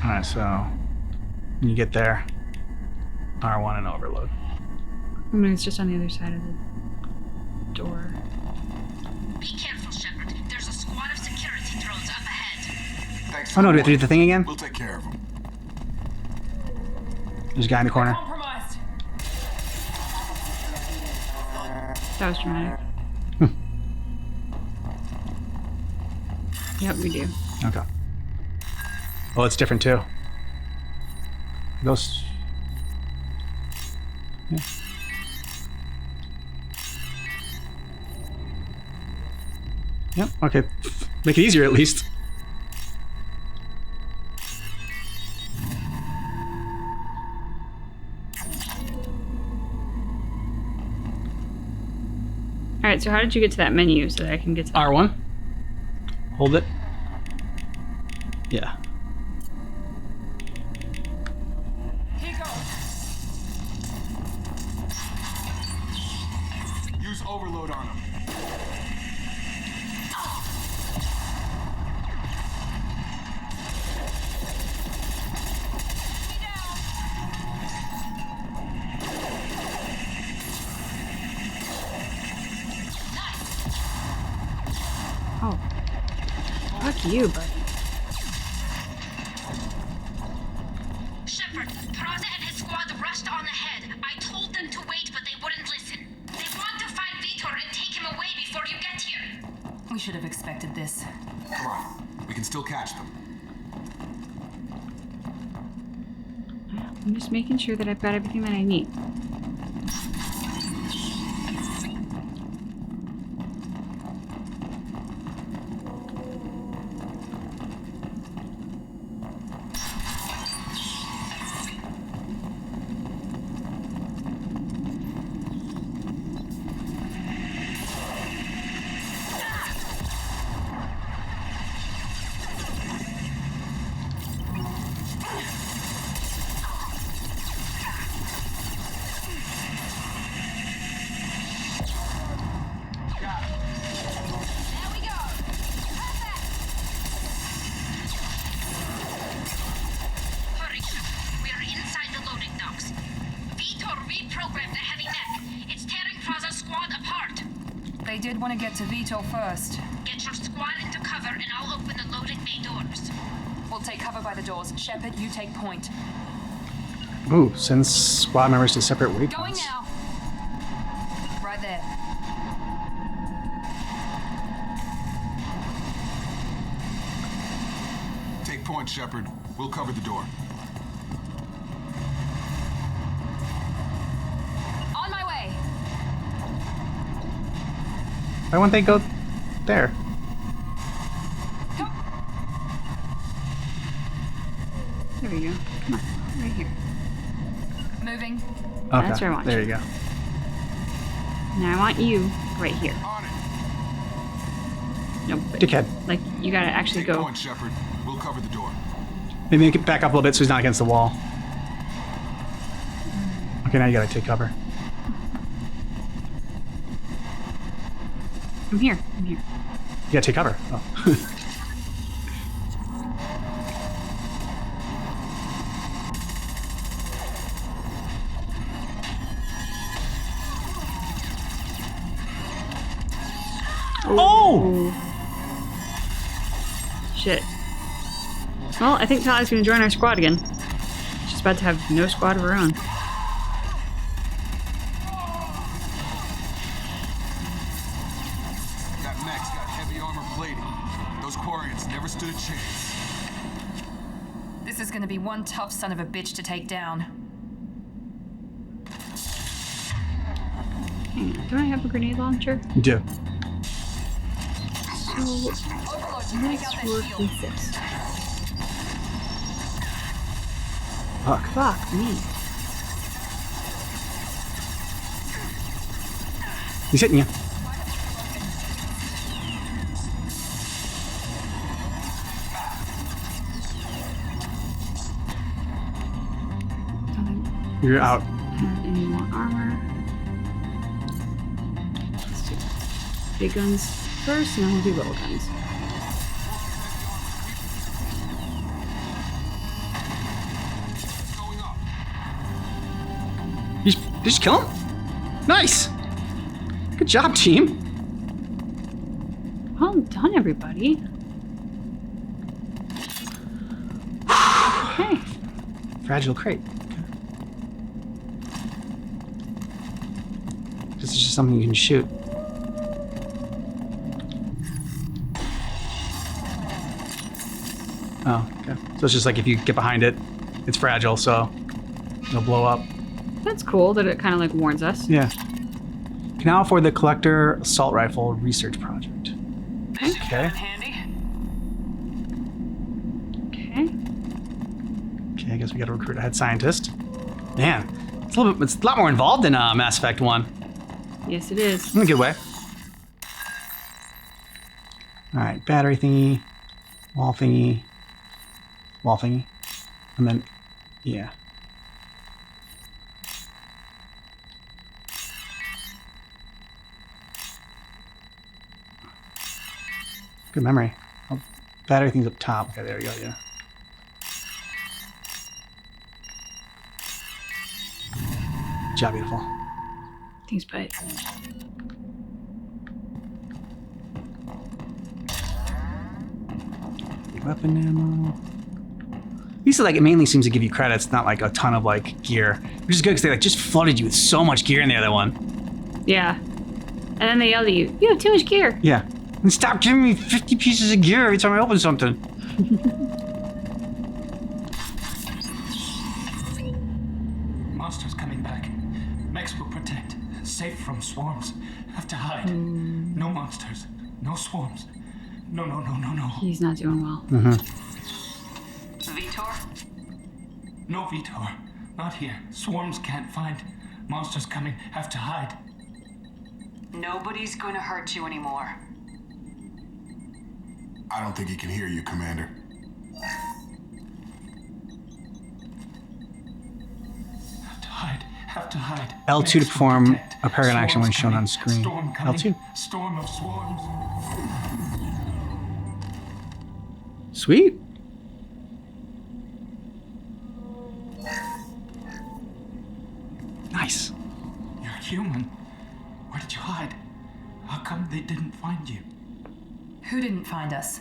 Alright, so when you get there, R1 and overload. I mean, it's just on the other side of the door. Be careful, Shepard. There's a squad of security drones up ahead. Thanks. Oh no, do we have to do the thing again? We'll take care of him. There's a guy in the corner. Compromised. That was dramatic. Yep, we do. Okay. Well, it's different too. Those. Yeah. Yep. Okay. Make it easier at least. All right. So how did you get to that menu so that I can get to R1. Hold it. Yeah. Use overload on him. Oh. Fuck you, buddy. Shepard, Praza and his squad rushed on ahead. I told them to wait, but they wouldn't listen. They want to find Vitor and take him away before you get here. We should have expected this. Come on. We can still catch them. I'm just making sure that I've got everything that I need. Hurry, Shepard. We are inside the loading docks. Vitor reprogrammed the heavy mech. It's tearing Praza's squad apart. They did want to get to Vito first. Get your squad into cover and I'll open the loading bay doors. We'll take cover by the doors. Shepard, you take point. Ooh, sends squad members to separate Going waypoints. now. Right there. Take point, Shepard. We'll cover the door. On my way. Why won't they go there? There we go. Come on. Right here. Moving. Okay, That's where I want there you. you go. Now I want you right here. On it. Nope. but, Dickhead. Like, you gotta actually Take go. point, Shepard. We'll cover the door. Maybe make it back up a little bit so he's not against the wall. Okay, now you gotta take cover. I'm here. I'm here. You gotta take cover. Oh. Oh! Shit. Well, I think Tali's gonna join our squad again. She's about to have no squad of her own. That mech's got heavy armor plating. Those Quarians never stood a chance. This is gonna be one tough son of a bitch to take down. Hang on, do I have a grenade launcher? You do. So, let's work with this. Fuck me. He's hitting you. You're out. Have any more armor? Let's do big guns first, and then we'll do little guns. Did you just kill him? Nice! Good job, team. Well done, everybody. Okay. Fragile crate. This is just something you can shoot. Oh, okay. So it's just like if you get behind it, it's fragile, so it'll blow up. That's cool that it kind of like warns us. Yeah. Can now afford the Collector Assault Rifle Research Project. Okay. Okay. Okay, I guess we gotta recruit a head scientist. Man, it's a lot more involved than Mass Effect 1. Yes, it is. In a good way. Alright, battery thingy, wall thingy, and then, yeah. Good memory. Oh, battery thing's up top. Okay, there we go, yeah. Good job, beautiful. Thanks, bud. Weapon ammo. These are like, it mainly seems to give you credits, not like a ton of like gear. Which is good because they like just flooded you with so much gear in the other one. Yeah. And then they yelled at you, you have too much gear. Yeah. And stop giving me 50 pieces of gear every time I open something. Monsters coming back. Mechs will protect. Safe from swarms. Have to hide. No monsters. No swarms. No. He's not doing well. Vitor? No, Vitor. Not here. Swarms can't find. Monsters coming. Have to hide. Nobody's going to hurt you anymore. I don't think he can hear you, Commander. Have to hide. L2 to perform a paragon action when shown on screen. L2. Storm of swarms. Sweet. Nice. You're human. Where did you hide? How come they didn't find you? Who didn't find us?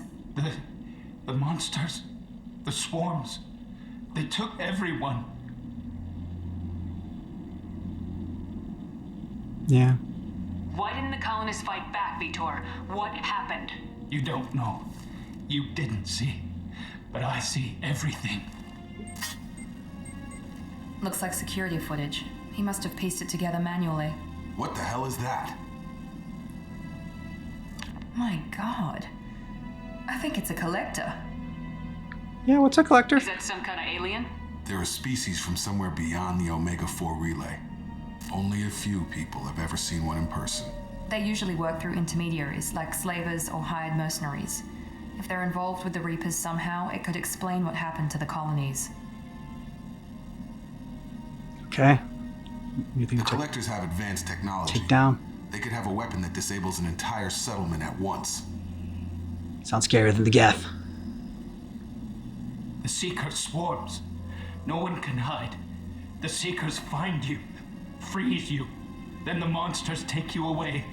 The monsters. The swarms. They took everyone. Yeah. Why didn't the colonists fight back, Vitor? What happened? You don't know. You didn't see. But I see everything. Looks like security footage. He must have pieced it together manually. What the hell is that? My god. I think it's a collector. Yeah, what's a collector? Is that some kind of alien? They're a species from somewhere beyond the Omega-4 relay. Only a few people have ever seen one in person. They usually work through intermediaries, like slavers or hired mercenaries. If they're involved with the Reapers somehow, it could explain what happened to the colonies. Okay. You think the collectors have advanced technology. Take down. They could have a weapon that disables an entire settlement at once. Sounds scarier than the Geth. The Seeker swarms. No one can hide. The Seekers find you, freeze you, then the monsters take you away.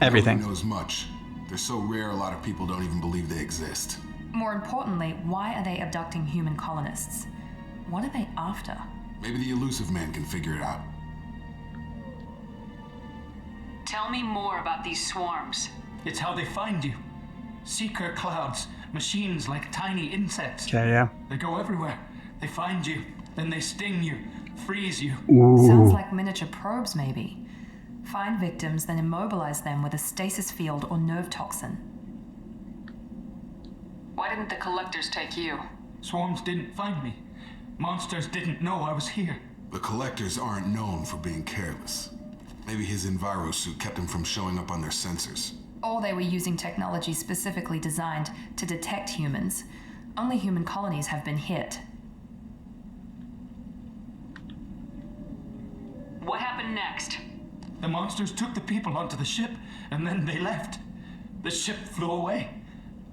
Everything. Nobody knows much. They're so rare, a lot of people don't even believe they exist. More importantly, why are they abducting human colonists? What are they after? Maybe the Illusive Man can figure it out. Tell me more about these swarms. It's how they find you. Seeker clouds, machines like tiny insects. Okay, yeah. They go everywhere. They find you, then they sting you, freeze you. Sounds like miniature probes, maybe. Find victims, then immobilize them with a stasis field or nerve toxin. Why didn't the collectors take you? Swarms didn't find me. Monsters didn't know I was here. The collectors aren't known for being careless. Maybe his enviro suit kept him from showing up on their sensors. Or they were using technology specifically designed to detect humans. Only human colonies have been hit. What happened next? The monsters took the people onto the ship, and then they left. The ship flew away.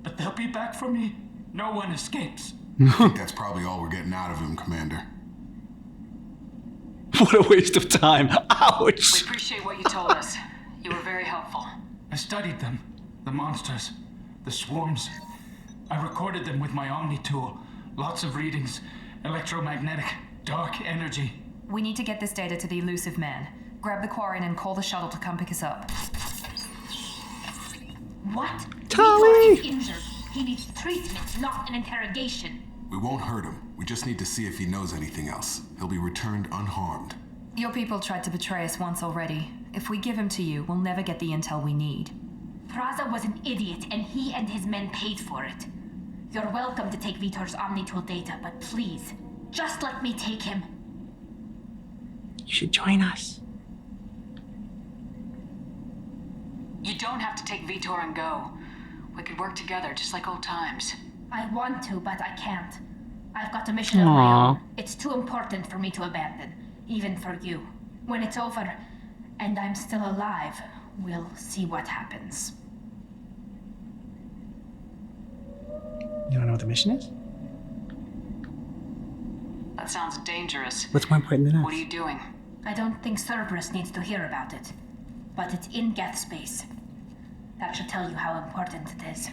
But they'll be back for me. No one escapes. I think that's probably all we're getting out of him, Commander. What a waste of time. Ouch. We appreciate what you told us. You were very helpful. I studied them. The monsters. The swarms. I recorded them with my Omni tool. Lots of readings. Electromagnetic. Dark energy. We need to get this data to the Illusive Man. Grab the Quarian and call the shuttle to come pick us up. What? Tali! He's injured. He needs treatment, not an interrogation. We won't hurt him. We just need to see if he knows anything else. He'll be returned unharmed. Your people tried to betray us once already. If we give him to you, we'll never get the intel we need. Praza was an idiot, and he and his men paid for it. You're welcome to take Vitor's Omnitool data, but please, just let me take him. You should join us. You don't have to take Vitor and go. We could work together, just like old times. I want to, but I can't. I've got a mission of my own. It's too important for me to abandon, even for you. When it's over, and I'm still alive, we'll see what happens. You don't know what the mission is? That sounds dangerous. What's more important than us? What are you doing? I don't think Cerberus needs to hear about it, but it's in Geth space. That should tell you how important it is.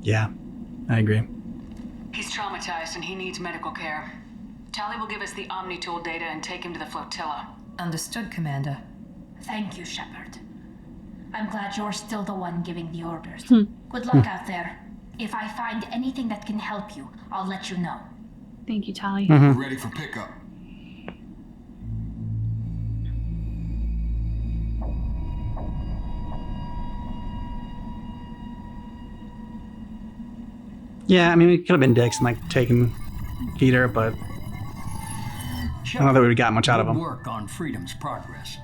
Yeah, I agree. He's traumatized and he needs medical care. Tali will give us the Omnitool data and take him to the flotilla. Understood, Commander. Thank you, Shepard. I'm glad you're still the one giving the orders. Good luck out there. If I find anything that can help you, I'll let you know. Thank you, Tali. We're ready for pickup. Yeah, I mean, we could have been dicks and like taken Peter, but I don't know that we got much out of him. Work on Freedom's progress.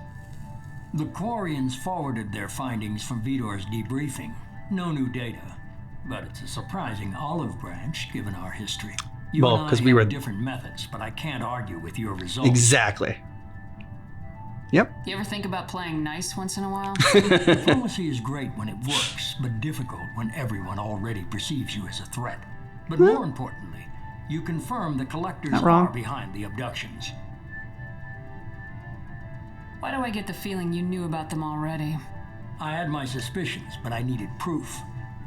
The Quarians forwarded their findings from Vitor's debriefing. No new data, but it's a surprising olive branch given our history. You Well, and I 'cause we have were- different methods, but I can't argue with your results. Exactly. Yep. You ever think about playing nice once in a while? Diplomacy is great when it works, but difficult when everyone already perceives you as a threat. But more importantly, you confirm the collectors Not wrong. are behind the abductions. Why do I get the feeling you knew about them already? I had my suspicions, but I needed proof.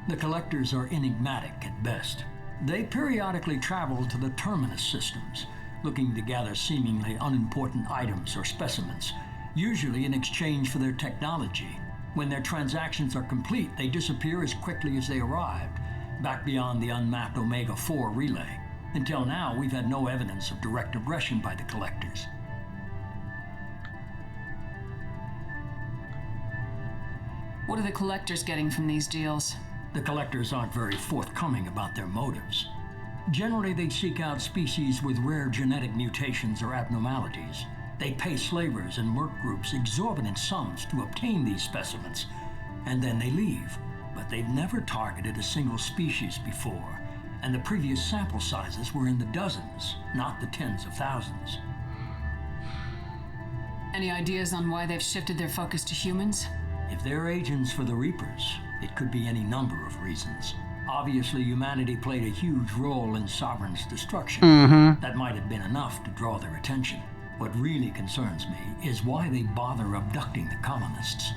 The collectors are enigmatic at best. They periodically travel to the terminus systems, looking to gather seemingly unimportant items or specimens, usually in exchange for their technology. When their transactions are complete, they disappear as quickly as they arrived, back beyond the unmapped Omega-4 relay. Until now, we've had no evidence of direct aggression by the collectors. What are the collectors getting from these deals? The collectors aren't very forthcoming about their motives. Generally, they seek out species with rare genetic mutations or abnormalities. They pay slavers and merc groups exorbitant sums to obtain these specimens, and then they leave. But they've never targeted a single species before, and the previous sample sizes were in the dozens, not the tens of thousands. Any ideas on why they've shifted their focus to humans? If they're agents for the Reapers, it could be any number of reasons. Obviously, humanity played a huge role in Sovereign's destruction. That might have been enough to draw their attention. What really concerns me is why they bother abducting the colonists.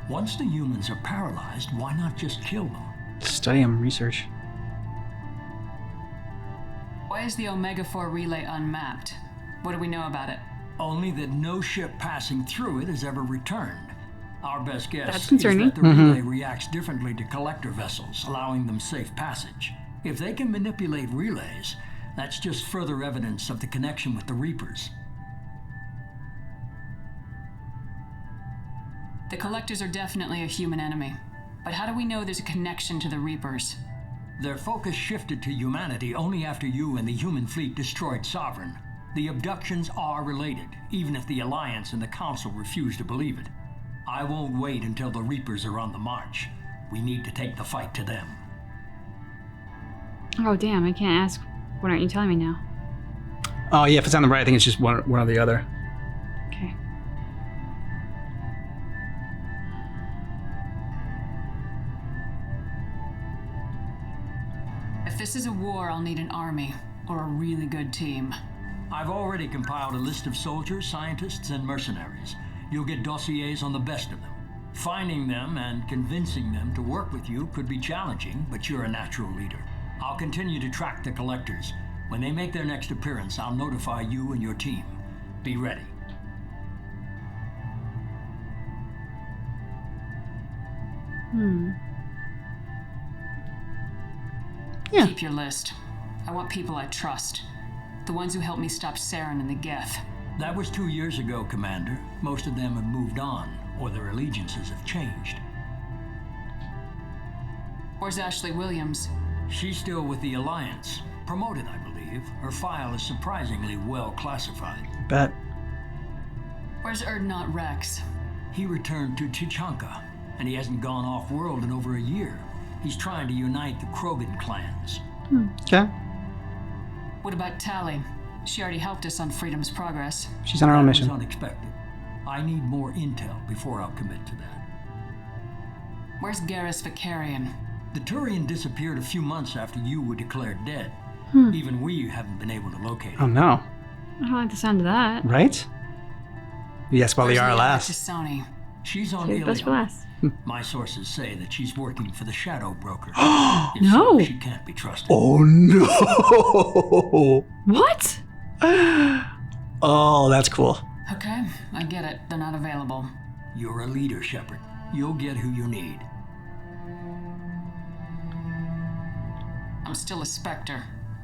Once the humans are paralyzed, why not just kill them? Study them, research. Why is the Omega-4 relay unmapped? What do we know about it? Only that no ship passing through it has ever returned. Our best guess That's is concerning. that the relay reacts differently to collector vessels, allowing them safe passage. If they can manipulate relays, that's just further evidence of the connection with the Reapers. The Collectors are definitely a human enemy. But how do we know there's a connection to the Reapers? Their focus shifted to humanity only after you and the human fleet destroyed Sovereign. The abductions are related, even if the Alliance and the Council refuse to believe it. I won't wait until the Reapers are on the march. We need to take the fight to them. Oh, damn, I can't ask. What aren't you telling me now? Oh, yeah, if it's on the right, I think it's just one or the other. Okay. If this is a war, I'll need an army, or a really good team. I've already compiled a list of soldiers, scientists, and mercenaries. You'll get dossiers on the best of them. Finding them and convincing them to work with you could be challenging, but you're a natural leader. I'll continue to track the Collectors. When they make their next appearance, I'll notify you and your team. Be ready. Yeah. Keep your list. I want people I trust. The ones who helped me stop Saren and the Geth. That was 2 years ago, Commander. Most of them have moved on, or their allegiances have changed. Where's Ashley Williams? She's still with the Alliance. Promoted, I believe. Her file is surprisingly well classified. Bet. Where's Erdnot Rex? He returned to Chichanka, and he hasn't gone off-world in over a year. He's trying to unite the Krogan clans. Okay. What about Tali? She already helped us on Freedom's Progress. She's on her own mission. That was unexpected. I need more intel before I'll commit to that. Where's Garrus Vicarian? The Turian disappeared a few months after you were declared dead. Even we haven't been able to locate him. Oh, no. I don't like the sound of that. Right? Yes, while they are Where's last. Sony? She's on Save best for Ilion. last. My sources say that she's working for the Shadow Broker. If No. so, she can't be trusted. Oh, no. What? Oh, that's cool. Okay, I get it. They're not available. You're a leader, Shepard. You'll get who you need. I'm still a Spectre.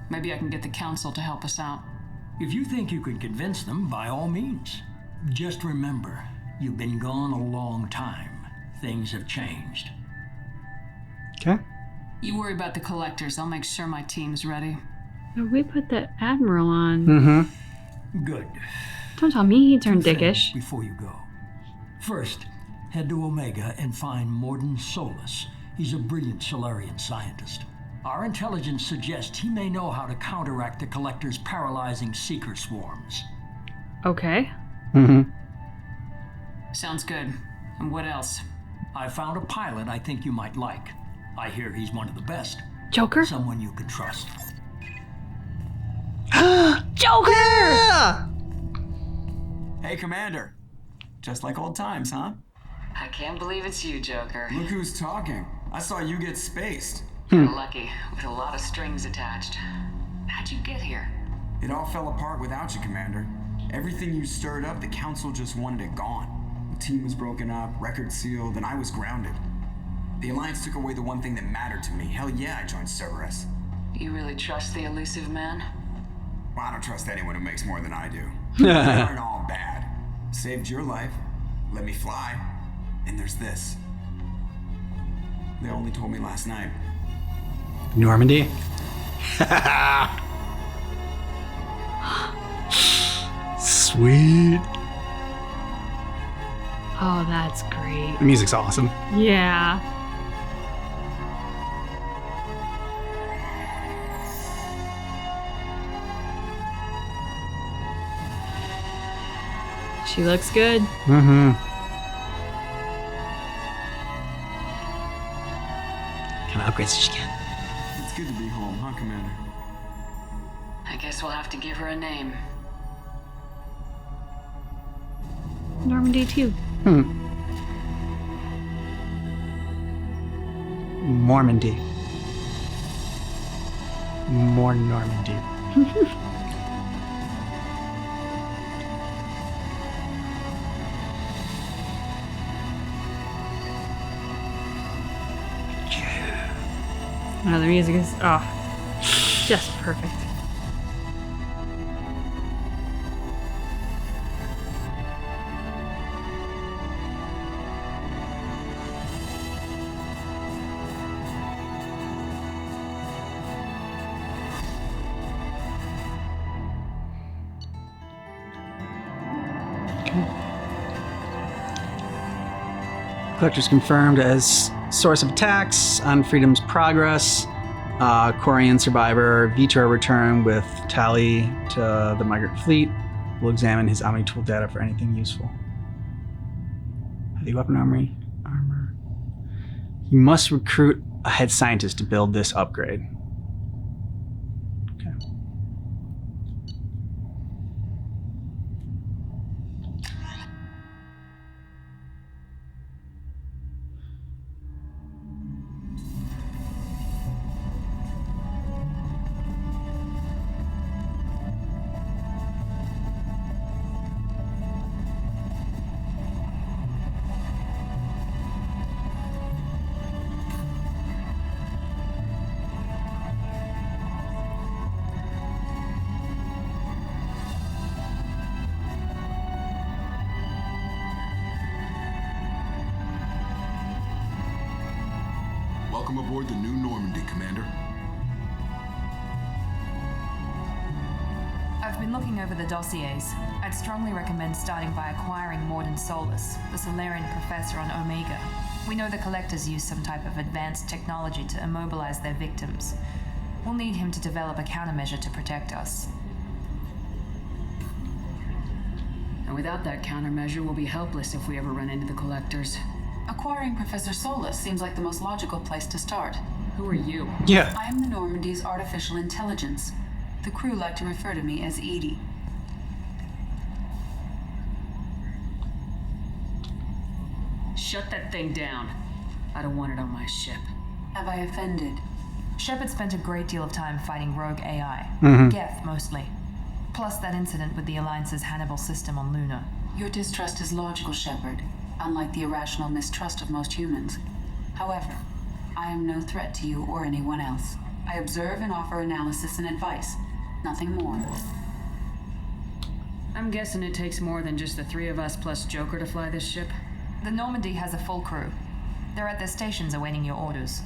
Maybe I can get the Council to help us out. If you think you can convince them, by all means. Just remember, you've been gone a long time. Things have changed. Okay. You worry about the Collectors. I'll make sure my team's ready. We put the Admiral on. Mm-hmm. Good. Don't tell me he turned Two things dickish. before you go. First, head to Omega and find Morden Solus. He's a brilliant Solarian scientist. Our intelligence suggests he may know how to counteract the Collector's paralyzing seeker swarms. Okay. Mm-hmm. Sounds good. And what else? I found a pilot I think you might like. I hear he's one of the best. Joker? Someone you can trust. Joker! Yeah! Hey, Commander. Just like old times, huh? I can't believe it's you, Joker. Look who's talking. I saw you get spaced. You're lucky, with a lot of strings attached. How'd you get here? It all fell apart without you, Commander. Everything you stirred up, the Council just wanted it gone. The team was broken up, records sealed, and I was grounded. The Alliance took away the one thing that mattered to me. Hell yeah, I joined Cerberus. You really trust the Illusive Man? Well, I don't trust anyone who makes more than I do. They aren't all bad. Saved your life, let me fly, and there's this. They only told me last night. Normandy. Sweet. Oh, that's great. The music's awesome. Yeah. She looks good. Mm-hmm. Kind of upgrades as she can. It's good to be home, huh, Commander? I guess we'll have to give her a name. Normandy II. Normandy. More Normandy. Oh, the music is just perfect. Collectors confirmed as source of attacks on Freedom's Progress. Quarian survivor Vitor return with Tali to the migrant fleet. We'll examine his Omni tool data for anything useful. Heavy weapon armor. You must recruit a head scientist to build this upgrade. Okay. Welcome aboard the new Normandy, Commander. I've been looking over the dossiers. I'd strongly recommend starting by acquiring Morden Solus, the Solarian professor on Omega. We know the Collectors use some type of advanced technology to immobilize their victims. We'll need him to develop a countermeasure to protect us. And without that countermeasure, we'll be helpless if we ever run into the Collectors. Acquiring Professor Solus seems like the most logical place to start. Who are you? Yeah. I am the Normandy's artificial intelligence. The crew like to refer to me as Edie. Shut that thing down. I don't want it on my ship. Have I offended? Shepard spent a great deal of time fighting rogue AI. Geth, mostly. Plus that incident with the Alliance's Hannibal system on Luna. Your distrust is logical, Shepard, unlike the irrational mistrust of most humans. However, I am no threat to you or anyone else. I observe and offer analysis and advice. Nothing more. I'm guessing it takes more than just the three of us plus Joker to fly this ship. The Normandy has a full crew. They're at their stations awaiting your orders.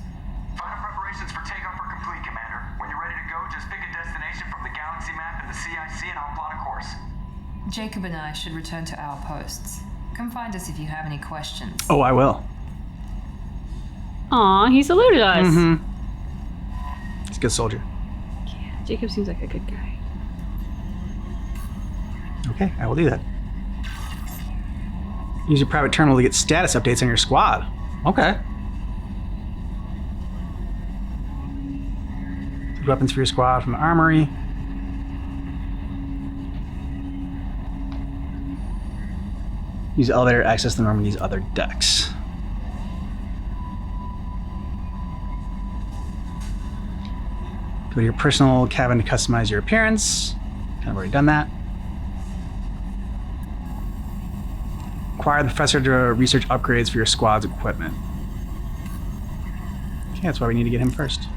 Final preparations for takeoff are complete, Commander. When you're ready to go, just pick a destination from the galaxy map and the CIC and I'll plot a course. Jacob and I should return to our posts. Come find us if you have any questions. Oh, I will. Aw, he saluted us. He's a good soldier. Yeah, Jacob seems like a good guy. Okay, I will do that. Use your private terminal to get status updates on your squad. Okay. Weapons for your squad from the armory. Use the elevator to access the Normandy's other decks. Go to your personal cabin to customize your appearance. I've already done that. Acquire the professor to research upgrades for your squad's equipment. Okay, that's why we need to get him first.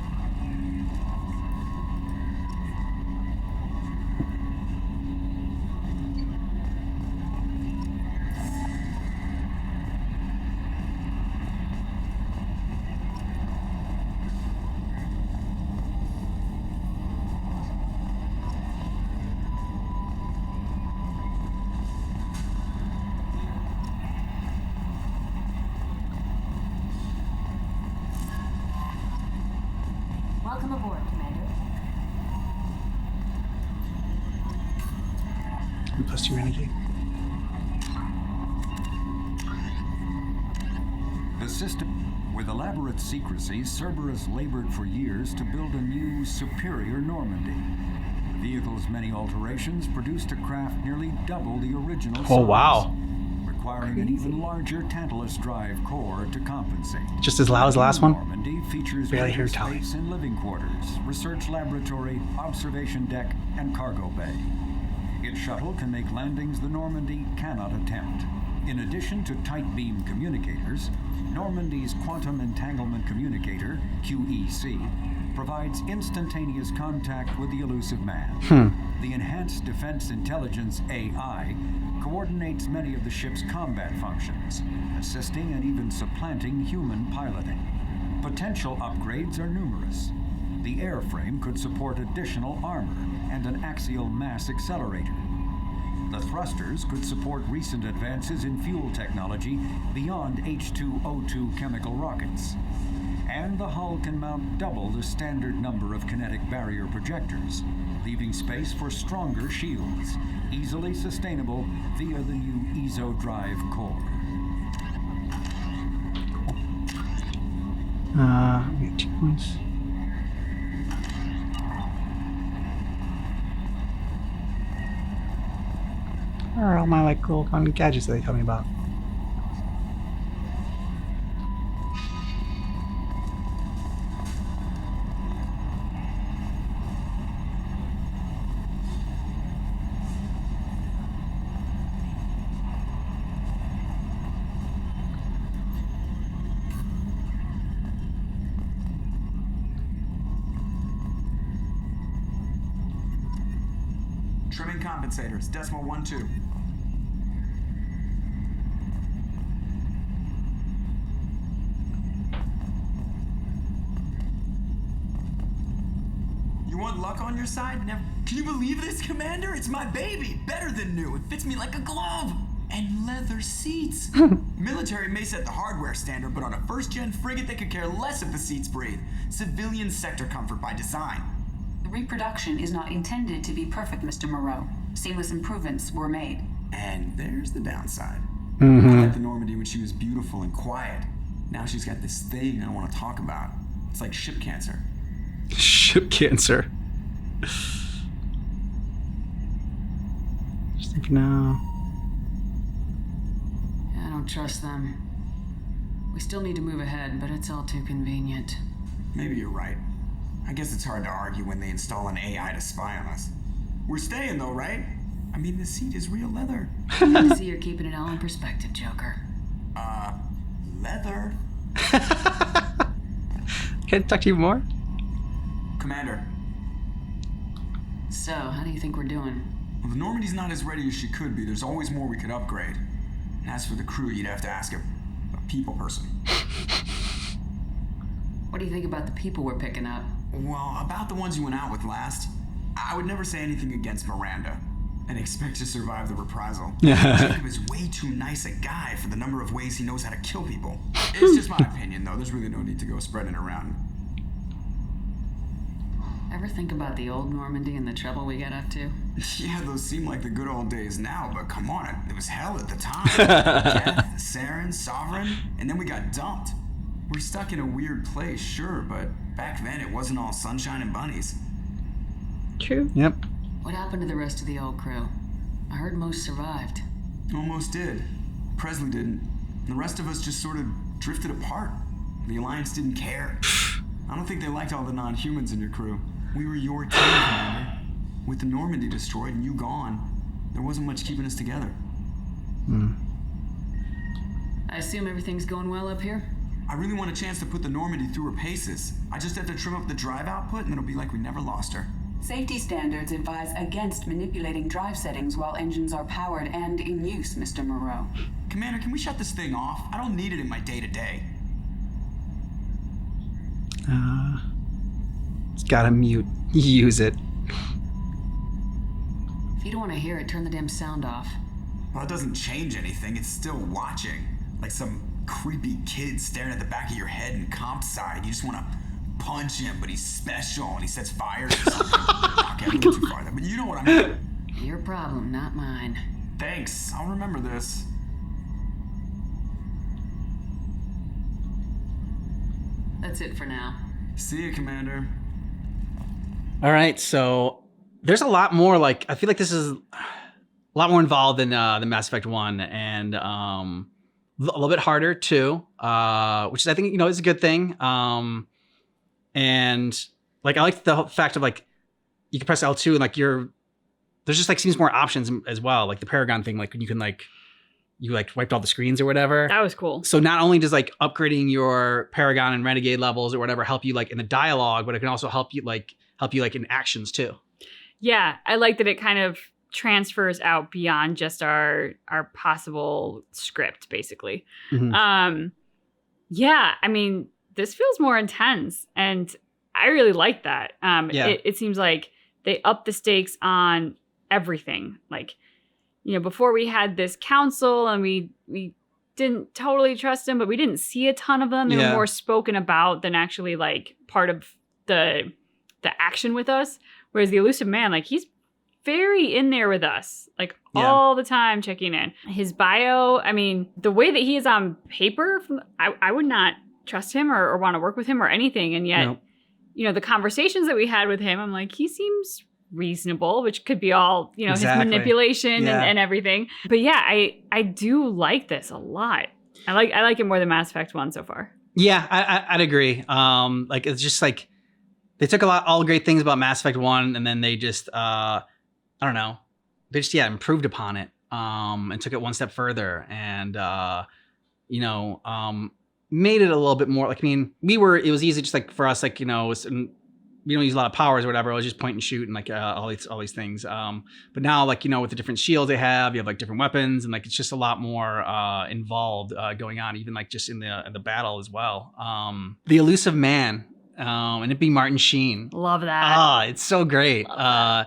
Welcome aboard, Commander. +2 energy. The system, with elaborate secrecy, Cerberus labored for years to build a new, superior Normandy. The vehicle's many alterations produced a craft nearly double the original size. Oh, wow. requiring an even larger Tantalus drive core to compensate. Just as loud as the last one? Normandy features Barely hear winter Tali. space and living quarters, research laboratory, observation deck, and cargo bay. Its shuttle can make landings the Normandy cannot attempt. In addition to tight beam communicators, Normandy's Quantum Entanglement Communicator, QEC, provides instantaneous contact with the Illusive Man. The Enhanced Defense Intelligence AI coordinates many of the ship's combat functions, assisting and even supplanting human piloting. Potential upgrades are numerous. The airframe could support additional armor and an axial mass accelerator. The thrusters could support recent advances in fuel technology beyond H2O2 chemical rockets. And the hull can mount double the standard number of kinetic barrier projectors, leaving space for stronger shields, easily sustainable via the new EZO drive core. We get 2 points. Where are all my like cool fun gadgets that they tell me about? Trimming compensators, decimal 1-2. You want luck on your side? Never. Can you believe this, Commander? It's my baby. Better than new. It fits me like a glove. And leather seats. Military may set the hardware standard, but on a first-gen frigate, they could care less if the seats breathe. Civilian sector comfort by design. The reproduction is not intended to be perfect, Mr. Moreau. Seamless improvements were made. And there's the downside. I met the Normandy when she was beautiful and quiet. Now she's got this thing I don't want to talk about. It's like ship cancer. Ship cancer. Just thinking now. I don't trust them. We still need to move ahead, but it's all too convenient. Maybe you're right. I guess it's hard to argue when they install an AI to spy on us. We're staying though, right? I mean, the seat is real leather. I see you're keeping it all in perspective, Joker. Leather? Can I talk to you more? Commander. So, how do you think we're doing? Well, the Normandy's not as ready as she could be. There's always more we could upgrade. And as for the crew, you'd have to ask a people person. What do you think about the people we're picking up? Well, about the ones you went out with last, I would never say anything against Miranda and expect to survive the reprisal. Jacob is way too nice a guy for the number of ways he knows how to kill people. It's just my opinion, though. There's really no need to go spreading it around. Ever think about the old Normandy and the trouble we got up to? Yeah, those seem like the good old days now, but come on, it was hell at the time. Death, Saren, Sovereign, and then we got dumped. We're stuck in a weird place, sure, but back then it wasn't all sunshine and bunnies. True. Yep. What happened to the rest of the old crew? I heard most survived. Almost did. Presley didn't. The rest of us just sort of drifted apart. The Alliance didn't care. I don't think they liked all the non-humans in your crew. We were your team, Commander. With the Normandy destroyed and you gone, there wasn't much keeping us together. I assume everything's going well up here? I really want a chance to put the Normandy through her paces. I just have to trim up the drive output and it'll be like we never lost her. Safety standards advise against manipulating drive settings while engines are powered and in use, Mr. Moreau. Commander, can we shut this thing off? I don't need it in my day-to-day. It's gotta mute. Use it. If you don't want to hear it, turn the damn sound off. Well, it doesn't change anything. It's still watching. Like some creepy kid staring at the back of your head in comp side. You just want to punch him, but he's special and he sets fires or something. Okay, I'm going too far there, but you know what I mean. Your problem, not mine. Thanks. I'll remember this. That's it for now. See you, Commander. All right, so there's a lot more. Like, I feel like this is a lot more involved than Mass Effect 1, and a little bit harder too, which is, I think, is a good thing. And like I like the fact of like you can press L2 and like there's just like seems more options as well. Like the Paragon thing, like you can you wiped all the screens or whatever. That was cool. So not only does like upgrading your Paragon and Renegade levels or whatever help you like in the dialogue, but it can also help you in actions too. Yeah, I like that it kind of transfers out beyond just our possible script, basically. Mm-hmm. Yeah, I mean, this feels more intense, and I really like that. It seems like they up the stakes on everything. Like, before we had this council and we didn't totally trust them, but we didn't see a ton of them. They were more spoken about than actually like part of the action with us. Whereas the Illusive Man, like he's very in there with us, like all the time checking in. His bio, I mean, the way that he is on paper, I would not trust him or want to work with him or anything. And yet, the conversations that we had with him, I'm like, he seems reasonable, which could be all, his manipulation and everything. But yeah, I do like this a lot. I like it more than Mass Effect 1 so far. Yeah, I'd agree. Like it's just like they took all the great things about Mass Effect 1 and then they just I don't know. They just improved upon it and took it one step further and made it a little bit more like, I mean, it was easy just like for us, like, we don't use a lot of powers or whatever. It was just point and shoot and like all these things. But now, like, with the different shields they have, you have like different weapons and like it's just a lot more involved going on, even like just in the battle as well. The Illusive Man, and it be Martin Sheen. Love that. It's so great. And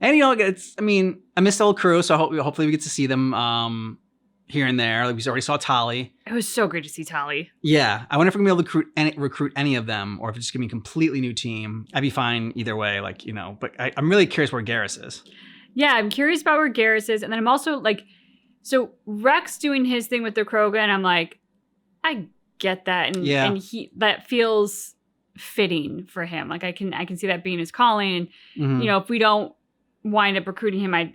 I miss the old crew, so hopefully we get to see them here and there. Like we already saw Tali. It was so great to see Tali. Yeah, I wonder if we're gonna be able to recruit any of them, or if it's just gonna be a completely new team. I'd be fine either way, like But I'm really curious where Garrus is. Yeah, I'm curious about where Garrus is, and then I'm also like, so Rex doing his thing with the Krogan. I'm like, I get that, and he that feels fitting for him. Like I can see that being his calling, and if we don't wind up recruiting him, I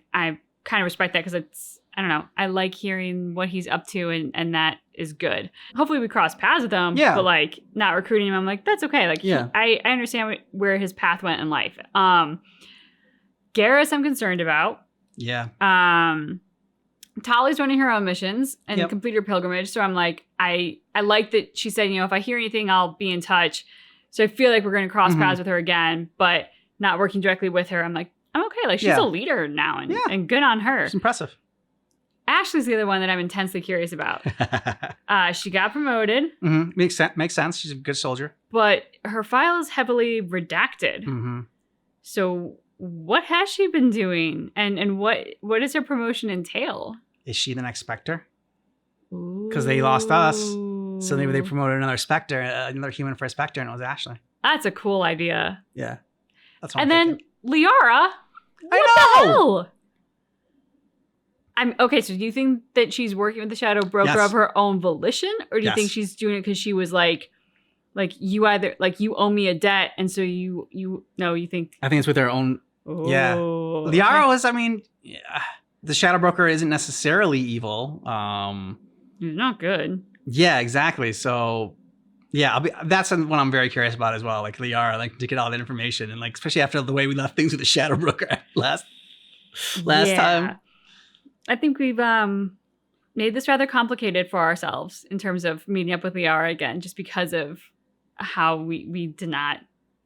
kind of respect that because it's. I don't know. I like hearing what he's up to, and that is good. Hopefully we cross paths with him, but like not recruiting him, I'm like, that's okay. Like, I understand where his path went in life. Garrus, I'm concerned about. Yeah. Tali's running her own missions and complete her pilgrimage. So I'm like, I like that she said, if I hear anything, I'll be in touch. So I feel like we're going to cross paths with her again, but not working directly with her. I'm like, I'm okay. Like she's a leader now and good on her. It's impressive. Ashley's the other one that I'm intensely curious about. She got promoted. Mm-hmm. Makes sense. She's a good soldier. But her file is heavily redacted. Mm-hmm. So what has she been doing? And what does her promotion entail? Is she the next Spectre? Because they lost us. So maybe they promoted another Spectre, another human for a Spectre, and it was Ashley. That's a cool idea. Yeah. That's what I'm thinking. Liara? I know! The hell? Okay, so do you think that she's working with the Shadow Broker of her own volition? Or do you think she's doing it because she was like you either, like, you owe me a debt, and so you think... I think it's with her own... Oh, yeah. Liara was, the Shadow Broker isn't necessarily evil. He's not good. Yeah, exactly. So, yeah, that's what I'm very curious about as well. Like, Liara, like, to get all that information. And, like, especially after the way we left things with the Shadow Broker last time. I think we've made this rather complicated for ourselves in terms of meeting up with Liara again, just because of how we did not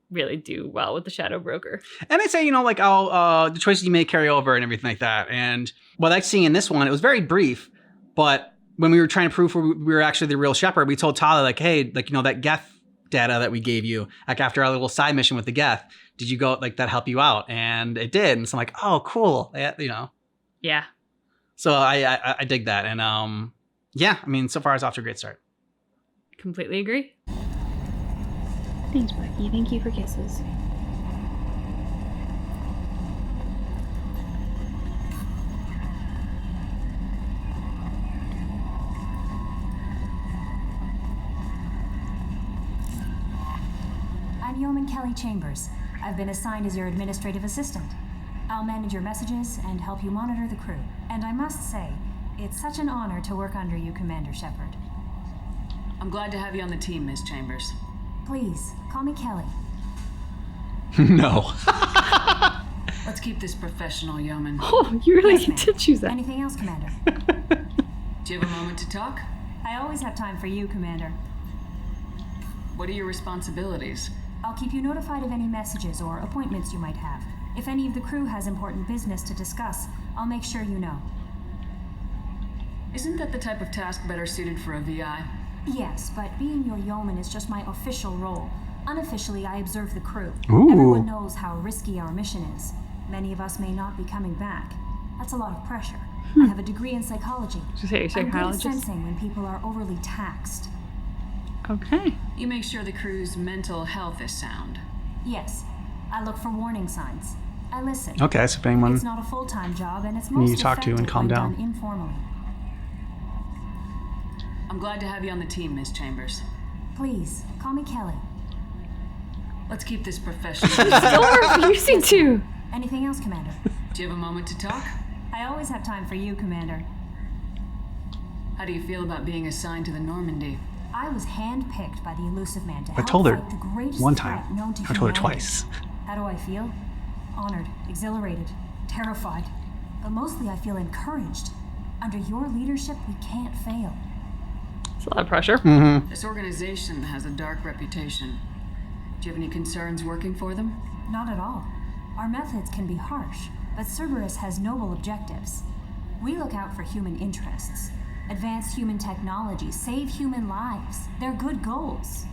really do well with the Shadow Broker. And they say, the choices you make carry over and everything like that. And what I see in this one, it was very brief, but when we were trying to prove we were actually the real Shepard, we told Tali, like, hey, like, that Geth data that we gave you, like after our little side mission with the Geth, did you go, like, that help you out? And it did. And so I'm like, oh, cool. Yeah. So I dig that. And so far it's off to a great start. Completely agree. Thanks, Becky. Thank you for kisses. I'm Yeoman Kelly Chambers. I've been assigned as your administrative assistant. I'll manage your messages and help you monitor the crew. And I must say, it's such an honor to work under you, Commander Shepard. I'm glad to have you on the team, Ms. Chambers. Please, call me Kelly. No. Let's keep this professional, yeoman. Oh, you really did choose that. Anything else, Commander? Do you have a moment to talk? I always have time for you, Commander. What are your responsibilities? I'll keep you notified of any messages or appointments you might have. If any of the crew has important business to discuss, I'll make sure you know. Isn't that the type of task better suited for a VI? Yes, but being your yeoman is just my official role. Unofficially, I observe the crew. Ooh. Everyone knows how risky our mission is. Many of us may not be coming back. That's a lot of pressure. I have a degree in psychology. Did you say you're a psychologist? I'm good at sensing when people are overly taxed. Okay. You make sure the crew's mental health is sound. Yes. I look for warning signs. I listen. Okay, so if anyone It's not a full-time job, and it's you most need to talk to and effective calm when down. done informally. I'm glad to have you on the team, Ms. Chambers. Please, call me Kelly. Let's keep this professional. Still refusing to. Anything else, Commander? Do you have a moment to talk? I always have time for you, Commander. How do you feel about being assigned to the Normandy? I was handpicked by the Illusive Man to I help told her fight the greatest one threat time. known to I told her humanity. twice. How do I feel? Honored, exhilarated, terrified. But mostly I feel encouraged. Under your leadership, we can't fail. It's a lot of pressure. Mm-hmm. This organization has a dark reputation. Do you have any concerns working for them? Not at all. Our methods can be harsh, but Cerberus has noble objectives. We look out for human interests. Advance human technology, save human lives. They're good goals.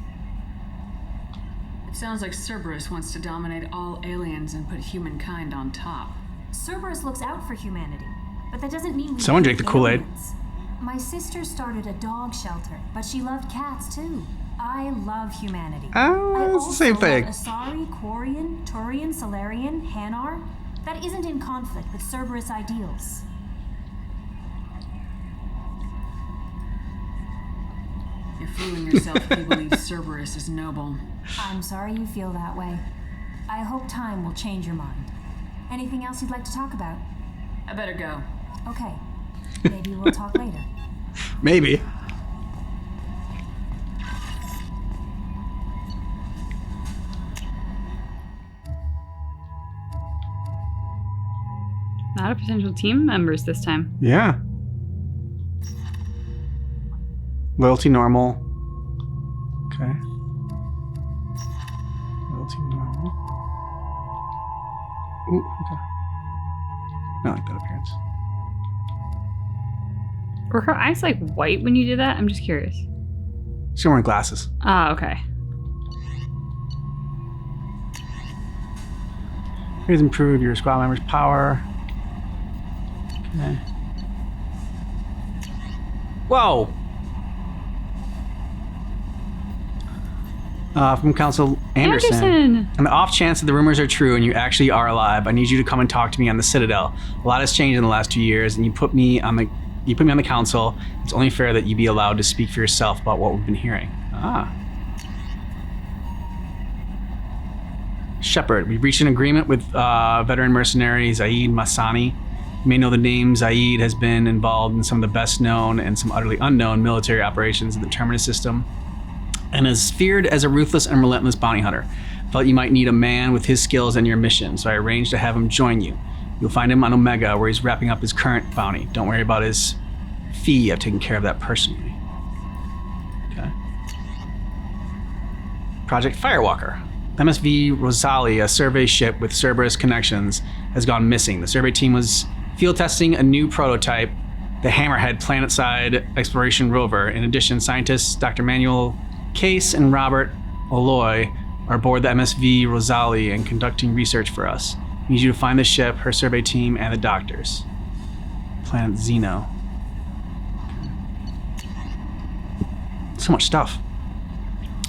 It sounds like Cerberus wants to dominate all aliens and put humankind on top. Cerberus looks out for humanity, but that doesn't mean we Someone hate drink the Kool-Aid. aliens. My sister started a dog shelter, but she loved cats too. I love humanity. Oh, it's the same thing. Asari, Quarian, Turian, Solarian, Hanar. That isn't in conflict with Cerberus ideals. You're fooling yourself if you believe Cerberus is noble. I'm sorry you feel that way. I hope time will change your mind. Anything else you'd like to talk about? I better go. Okay. Maybe we'll talk later. Maybe. Not a potential team members this time. Yeah. Loyalty normal. Okay. Loyalty normal. Ooh, okay. Not like that appearance. Were her eyes like white when you did that? I'm just curious. She's wearing glasses. Ah, okay. Here's improve your squad members' power. Okay. Whoa! From Council Anderson. On the off chance that the rumors are true and you actually are alive, I need you to come and talk to me on the Citadel. A lot has changed in the last 2 years, and you put me on the council. It's only fair that you be allowed to speak for yourself about what we've been hearing. Ah. Shepard, we've reached an agreement with veteran mercenary Zaid Massani. You may know the name. Zaid has been involved in some of the best known and some utterly unknown military operations in the Terminus system, and is feared as a ruthless and relentless bounty hunter. Felt you might need a man with his skills and your mission, so I arranged to have him join you. You'll find him on Omega, where he's wrapping up his current bounty. Don't worry about his fee. I've taken care of that personally. Okay. Project Firewalker. MSV Rosalie, a survey ship with Cerberus connections, has gone missing. The survey team was field testing a new prototype, the Hammerhead planet-side exploration rover. In addition, scientists Dr. Manuel Case and Robert Oloy are aboard the MSV Rosalie and conducting research for us. We need you to find the ship, her survey team, and the doctors. Planet Xeno. So much stuff.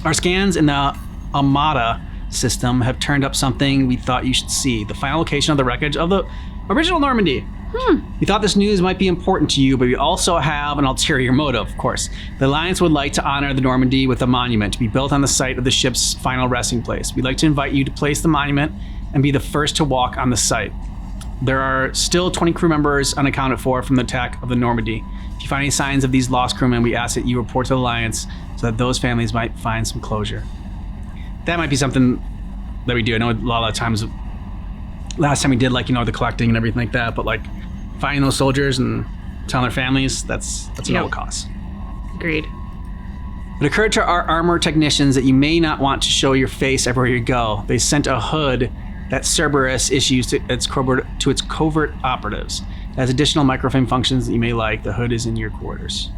Our scans in the Amada system have turned up something we thought you should see. The final location of the wreckage of the original Normandy. We thought this news might be important to you, but we also have an ulterior motive, of course. The Alliance would like to honor the Normandy with a monument to be built on the site of the ship's final resting place. We'd like to invite you to place the monument and be the first to walk on the site. There are still 20 crew members unaccounted for from the attack of the Normandy. If you find any signs of these lost crewmen, we ask that you report to the Alliance so that those families might find some closure. That might be something that we do. I know a lot of times, last time we did, like, you know, the collecting and everything like that, but like finding those soldiers and telling their families, that's a noble cause. Agreed. It occurred to our armor technicians that you may not want to show your face everywhere you go. They sent a hood that Cerberus issues to its covert operatives. It has additional microfilm functions that you may like. The hood is in your quarters.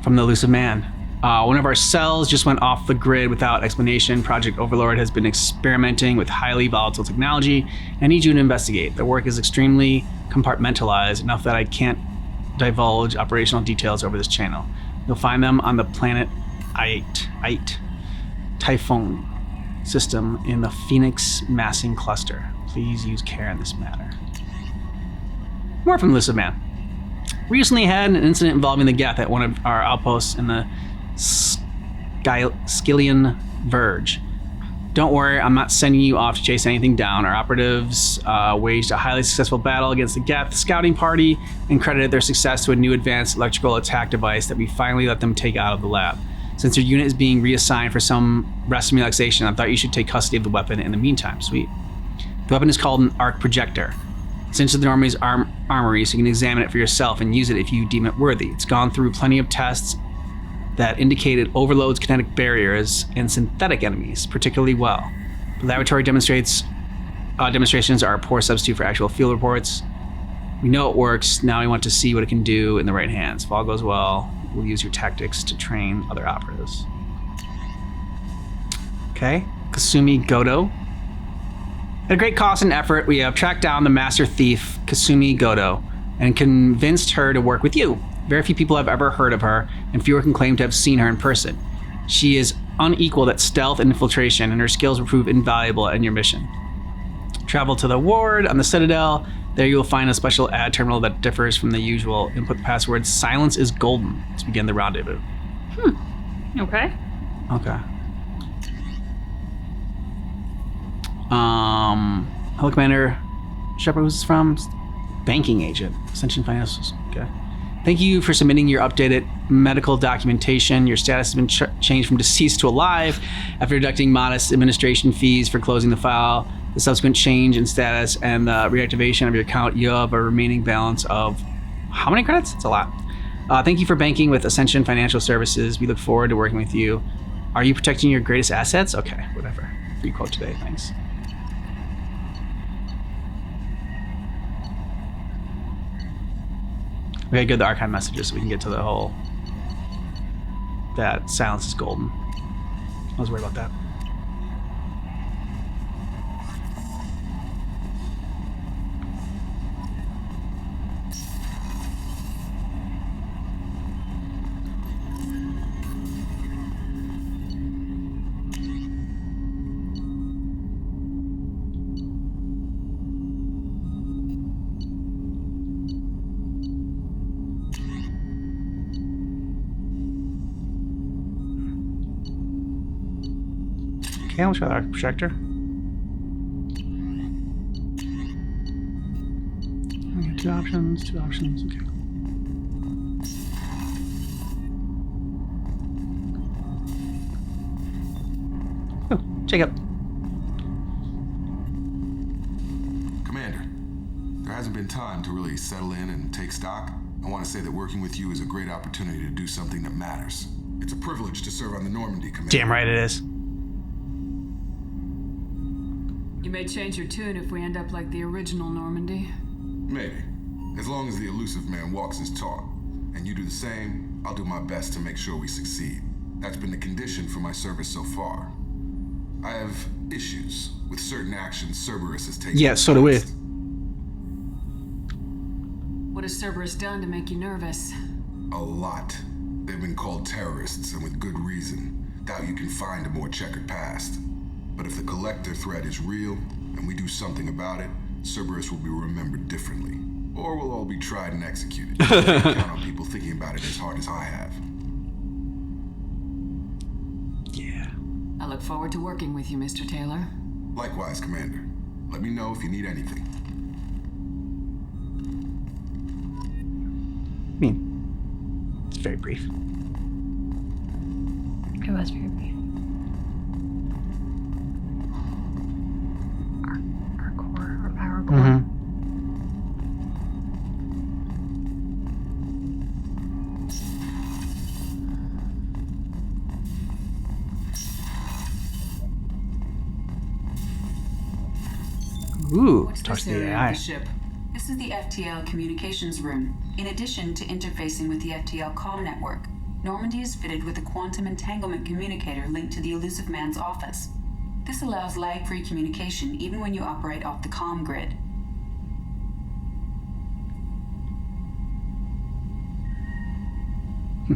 From the Illusive Man. One of our cells just went off the grid without explanation. Project Overlord has been experimenting with highly volatile technology and needs you to investigate. The work is extremely compartmentalized, enough that I can't divulge operational details over this channel. You'll find them on the planet Ait Typhoon system in the Phoenix massing cluster. Please use care in this matter. More from the Illusive Man. Recently had an incident involving the Geth at one of our outposts in the Skyllian Verge. Don't worry, I'm not sending you off to chase anything down. Our operatives waged a highly successful battle against the Geth scouting party and credited their success to a new advanced electrical attack device that we finally let them take out of the lab. Since your unit is being reassigned for some rest and relaxation, I thought you should take custody of the weapon in the meantime. Sweet. The weapon is called an arc projector. It's into the Normandy's armory, so you can examine it for yourself and use it if you deem it worthy. It's gone through plenty of tests that indicated it overloads kinetic barriers and synthetic enemies particularly well. The laboratory demonstrations are a poor substitute for actual field reports. We know it works. Now we want to see what it can do in the right hands. If all goes well, we'll use your tactics to train other operatives. Okay, Kasumi Goto. At a great cost and effort, we have tracked down the master thief, Kasumi Goto, and convinced her to work with you. Very few people have ever heard of her, and fewer can claim to have seen her in person. She is unequaled at stealth and infiltration, and her skills will prove invaluable in your mission. Travel to the ward on the Citadel. There you will find a special ad terminal that differs from the usual. Input the password "Silence is golden" to begin the rendezvous. Okay. Okay. Hello, Commander Shepard. Who's this from? Banking agent. Ascension Financials. Okay. Thank you for submitting your updated medical documentation. Your status has been changed from deceased to alive after deducting modest administration fees for closing the file. The subsequent change in status and the reactivation of your account, you have a remaining balance of how many credits? It's a lot. Thank you for banking with Ascension Financial Services. We look forward to working with you. Are you protecting your greatest assets? Okay, whatever. Free quote today, thanks. We gotta go to the archive messages so we can get to the whole that silence is golden. I was worried about that. Okay, let's try the arc projector. We got two options, okay. Oh, Jacob. Commander, there hasn't been time to really settle in and take stock. I want to say that working with you is a great opportunity to do something that matters. It's a privilege to serve on the Normandy, Commander. Damn right it is. You may change your tune if we end up like the original Normandy. Maybe. As long as the Illusive Man walks his talk. And you do the same, I'll do my best to make sure we succeed. That's been the condition for my service so far. I have issues with certain actions Cerberus has taken. Yeah, so do we. What has Cerberus done to make you nervous? A lot. They've been called terrorists, and with good reason. Doubt you can find a more checkered past. But if the collector threat is real, and we do something about it, Cerberus will be remembered differently. Or we'll all be tried and executed. I can't count on people thinking about it as hard as I have. I look forward to working with you, Mr. Taylor. Likewise, Commander. Let me know if you need anything. I mean, it's very brief. It was very brief. Our core, our power core. Mm-hmm. Ooh, What's talk this to the area AI. of the ship? This is the FTL communications room. In addition to interfacing with the FTL comm network, Normandy is fitted with a quantum entanglement communicator linked to the Illusive Man's office. This allows lag-free communication even when you operate off the comm grid.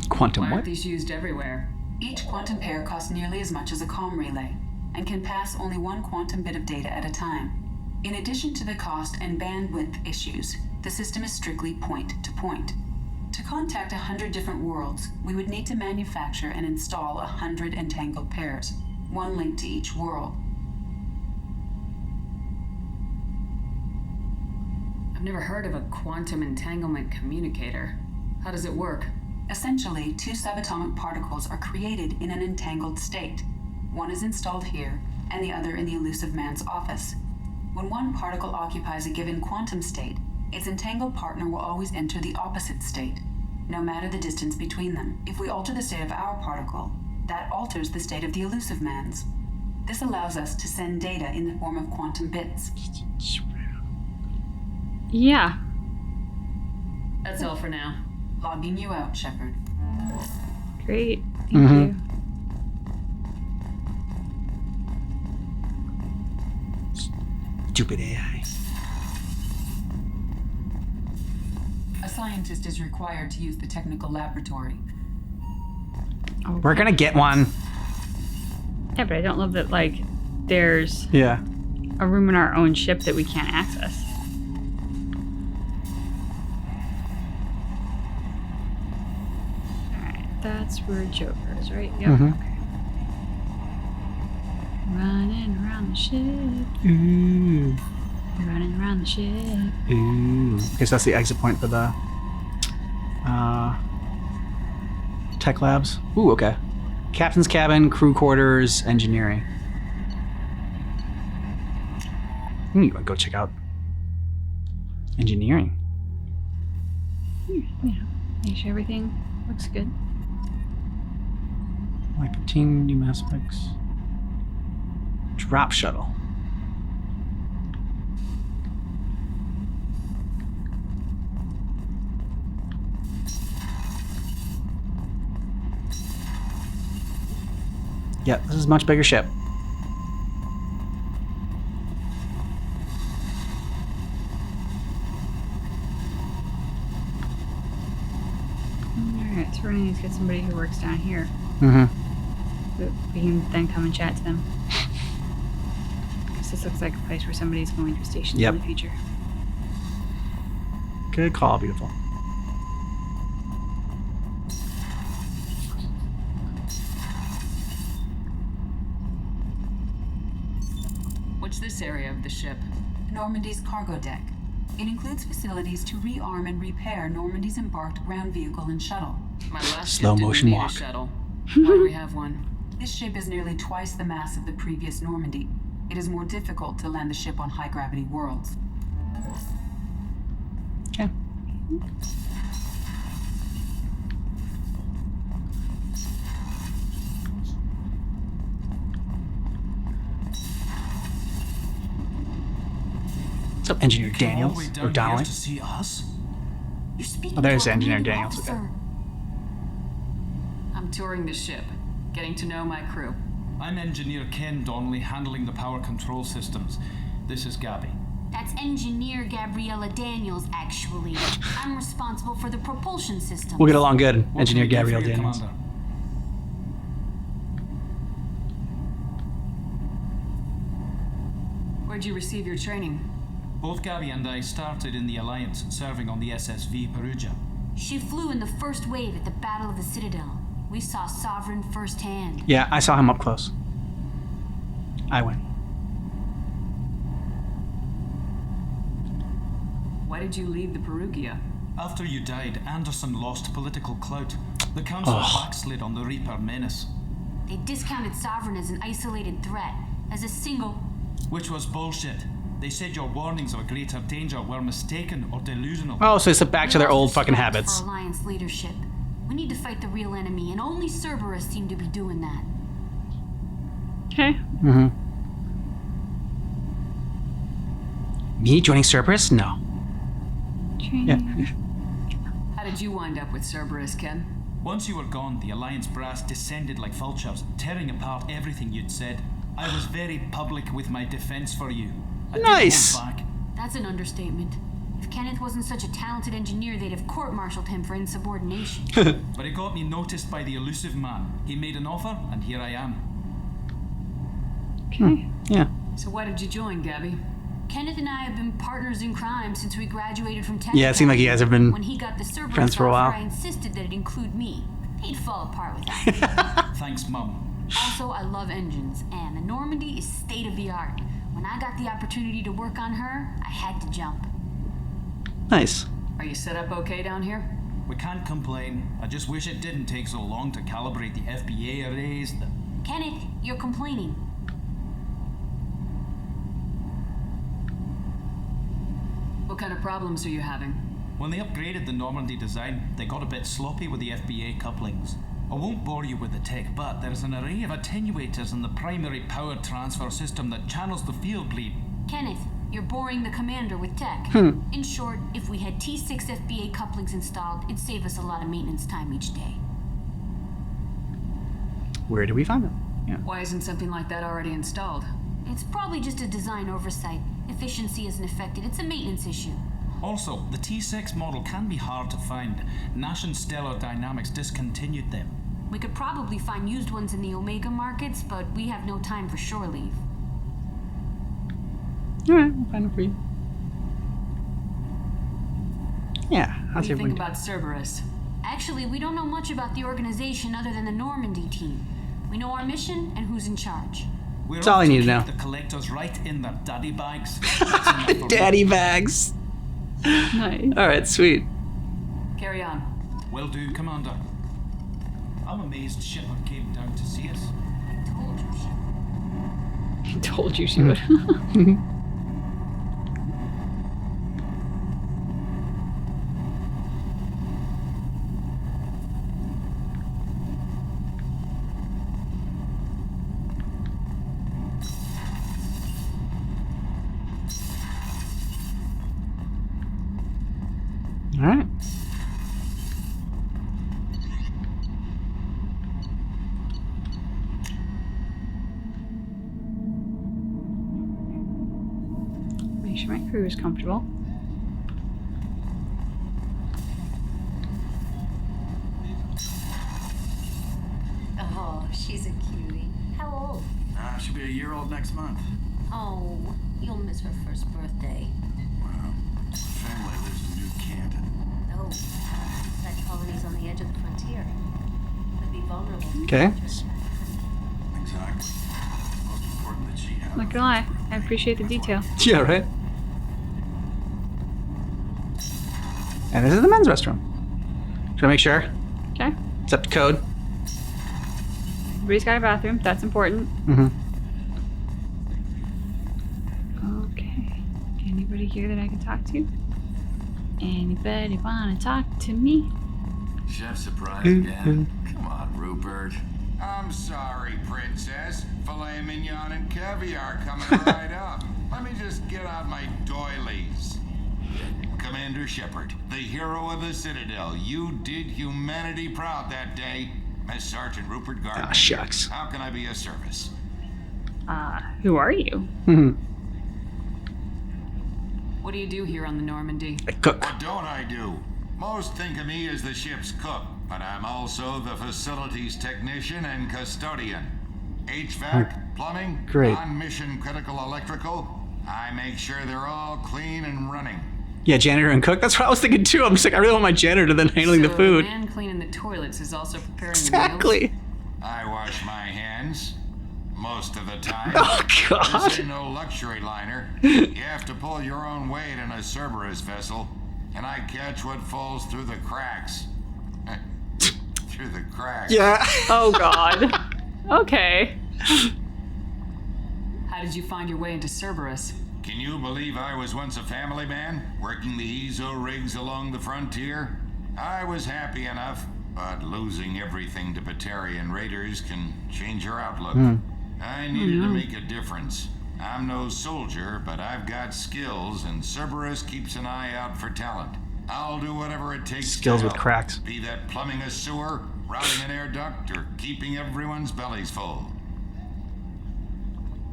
Quantum Why what? aren't these used everywhere? Each quantum pair costs nearly as much as a comm relay and can pass only one quantum bit of data at a time. In addition to the cost and bandwidth issues, the system is strictly point-to-point. To contact 100 different worlds, we would need to manufacture and install 100 entangled pairs, one link to each world. I've never heard of a quantum entanglement communicator. How does it work? Essentially, two subatomic particles are created in an entangled state. One is installed here, and the other in the Illusive Man's office. When one particle occupies a given quantum state, its entangled partner will always enter the opposite state, no matter the distance between them. If we alter the state of our particle, that alters the state of the Illusive Man's. This allows us to send data in the form of quantum bits. Yeah. That's all for now. Logging you out, Shepard. Great. Thank Mm-hmm. you. Stupid AI. A scientist is required to use the technical laboratory. We're gonna get one. Yeah, but I don't love that, like, there's Yeah. a room in our own ship that we can't access. Alright, that's where Joker is, right? Yep. Mhm. Okay. Running around the ship. Ooh. Running around the ship. Ooh. Okay, so that's the exit point for the tech labs. Ooh, okay. Captain's cabin, crew quarters, engineering. You want to go check out engineering. Yeah. Make sure everything looks good. Like 15 new aspects. Drop shuttle. Yeah, this is a much bigger ship. Alright, so we're gonna need to get somebody who works down here. Mm-hmm. So we can then come and chat to them. Because this looks like a place where somebody's going to station Yep. in the future. Good call, beautiful. What's this area of the ship? Normandy's cargo deck. It includes facilities to rearm and repair Normandy's embarked ground vehicle and shuttle. My last Slow ship didn't motion need walk. a shuttle. Why do we have one? This ship is nearly twice the mass of the previous Normandy. It is more difficult to land the ship on high-gravity worlds. Okay. What's up, Engineer Daniels? Or Donnelly? To see us? You're speaking Oh, there's to a Engineer commanding Daniels. Okay. officer. I'm touring the ship, getting to know my crew. I'm Engineer Ken Donnelly, handling the power control systems. This is Gabby. That's Engineer Gabriella Daniels, actually. I'm responsible for the propulsion system. We'll get along good, What Engineer can I do for Gabrielle you, Daniels. Commander? Where'd you receive your training? Both Gabby and I started in the Alliance, serving on the SSV Perugia. She flew in the first wave at the Battle of the Citadel. We saw Sovereign firsthand. Yeah, I saw him up close. I went. Why did you leave the Perugia? After you died, Anderson lost political clout. The council backslid on the Reaper menace. They discounted Sovereign as an isolated threat, as a single... Which was bullshit. They said your warnings of a greater danger were mistaken or delusional. Oh, so it's back to their old fucking habits. For Alliance leadership. We need to fight the real enemy, and only Cerberus seem to be doing that. Okay. Mm-hmm. Me joining Cerberus? No. Yeah. How did you wind up with Cerberus, Ken? Once you were gone, the Alliance brass descended like vultures, tearing apart everything you'd said. I was very public with my defense for you. Nice. That's an understatement. If Kenneth wasn't such a talented engineer, they'd have court-martialed him for insubordination. But it got me noticed by the Illusive Man. He made an offer, and here I am. Okay. Yeah. So why did you join, Gabby? Kenneth and I have been partners in crime since we graduated from tech. Yeah, it seemed like you guys have been when he got the Cerberus friends for a while. offer, I insisted that it include me. He'd fall apart without me. Thanks, Mum. Also, I love engines, and the Normandy is state-of-the-art. When I got the opportunity to work on her, I had to jump. Nice. Are you set up okay down here? We can't complain. I just wish it didn't take so long to calibrate the FBA arrays. Kenneth, you're complaining. What kind of problems are you having? When they upgraded the Normandy design, they got a bit sloppy with the FBA couplings. I won't bore you with the tech, but there's an array of attenuators in the primary power transfer system that channels the field bleed. Kenneth, you're boring the commander with tech. In short, if we had T6 FBA couplings installed, it'd save us a lot of maintenance time each day. Where do we find them? Yeah. Why isn't something like that already installed? It's probably just a design oversight. Efficiency isn't affected. It's a maintenance issue. Also, the T6 model can be hard to find. Nash and Stellar Dynamics discontinued them. We could probably find used ones in the Omega markets, but we have no time for shore leave. Alright, we'll find them for you. Yeah, what do you think about Cerberus? Actually, we don't know much about the organization other than the Normandy team. We know our mission and who's in charge. That's all I need to know. The collectors right in their daddy bags. Daddy bags. Nice. Alright, sweet. Carry on. Will do, Commander. I'm amazed Shepard came down to see us. I told you she would. All right. Make sure my crew is comfortable. Oh, she's a cutie. How old? She'll be a year old next month. Oh, you'll miss her first birthday. Wow. My family lives in New Canton. Oh, that colony's on the edge of the frontier. Could be vulnerable. Okay. Exactly. Most important that she has. Not gonna lie, I appreciate the detail. Yeah, right? And this is the men's restroom. Should I make sure? Okay. Accept code. Everybody's got a bathroom. That's important. Mm-hmm. Okay. Anybody here that I can talk to? Anybody wanna talk to me? Chef surprise again. Come on, Rupert. I'm sorry, Princess. Filet mignon and caviar coming right up. Let me just get out my doilies. Commander Shepard, the hero of the Citadel, you did humanity proud that day. As Sergeant Rupert Gardner. Ah, shucks. How can I be of service? Who are you? What do you do here on the Normandy? I cook. What don't I do? Most think of me as the ship's cook, but I'm also the facilities technician and custodian. HVAC, plumbing, Great. non-mission critical electrical. I make sure they're all clean and running. Yeah, janitor and cook. That's what I was thinking too. I'm just like, I really want my janitor then handling the food. The man cleaning the toilets is also preparing the meals? Exactly. I wash my hands. Most of the time. Oh, God. This ain't no luxury liner. You have to pull your own weight in a Cerberus vessel, and I catch what falls through the cracks. Through the cracks. Yeah. Oh, God. Okay. How did you find your way into Cerberus? Can you believe I was once a family man, working the EZO rigs along the frontier? I was happy enough, but losing everything to Batarian raiders can change your outlook. I needed to make a difference. I'm no soldier, but I've got skills, and Cerberus keeps an eye out for talent. I'll do whatever it takes Skills to with help. cracks. Be that plumbing a sewer, routing an air duct, or keeping everyone's bellies full.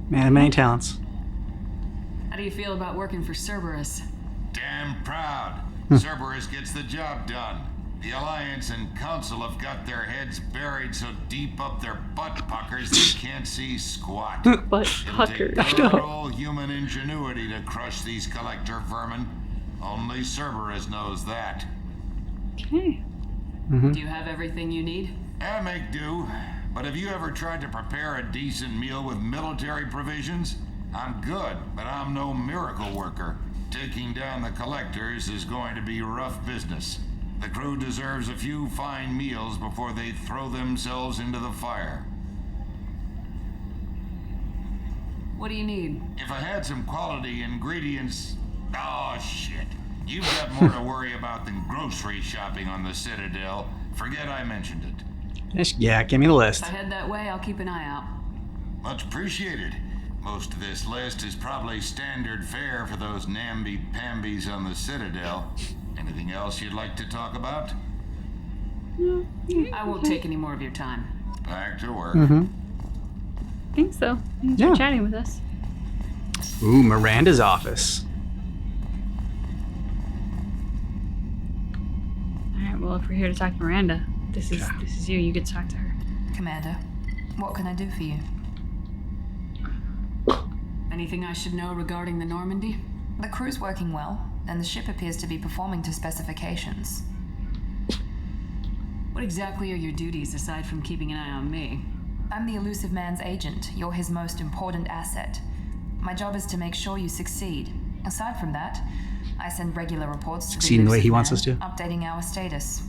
Man of many talents. How do you feel about working for Cerberus? Damn proud. Cerberus gets the job done. The Alliance and Council have got their heads buried so deep up their butt puckers they can't see squat. Butt It'll puckers. take good old human ingenuity to crush these collector vermin. Only Cerberus knows that. Okay. Do you have everything you need? I make do. But have you ever tried to prepare a decent meal with military provisions? I'm good, but I'm no miracle worker. Taking down the collectors is going to be rough business. The crew deserves a few fine meals before they throw themselves into the fire. What do you need? If I had some quality ingredients... Oh, shit. You've got more to worry about than grocery shopping on the Citadel. Forget I mentioned it. Yeah, give me the list. If I head that way, I'll keep an eye out. Much appreciated. Most of this list is probably standard fare for those namby-pambies on the Citadel. Anything else you'd like to talk about? I won't take any more of your time. Back to work. I think so. Thanks for chatting with us. Ooh, Miranda's office. Alright, well, if we're here to talk to Miranda, this is you. You get to talk to her. Commander, what can I do for you? Anything I should know regarding the Normandy? The crew's working well, and the ship appears to be performing to specifications. What exactly are your duties aside from keeping an eye on me? I'm the Illusive Man's agent. You're his most important asset. My job is to make sure you succeed. Aside from that, I send regular reports to Succeeding the way he wants us to. updating our status.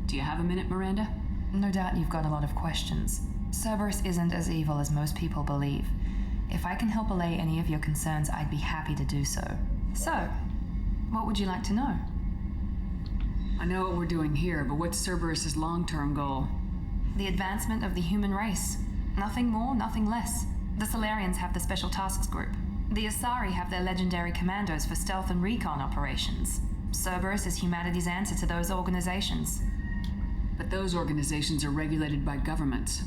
Do you have a minute, Miranda? No doubt you've got a lot of questions. Cerberus isn't as evil as most people believe. If I can help allay any of your concerns, I'd be happy to do so. So, what would you like to know? I know what we're doing here, but what's Cerberus's long-term goal? The advancement of the human race. Nothing more, nothing less. The Solarians have the Special Tasks Group. The Asari have their legendary commandos for stealth and recon operations. Cerberus is humanity's answer to those organizations. But those organizations are regulated by governments.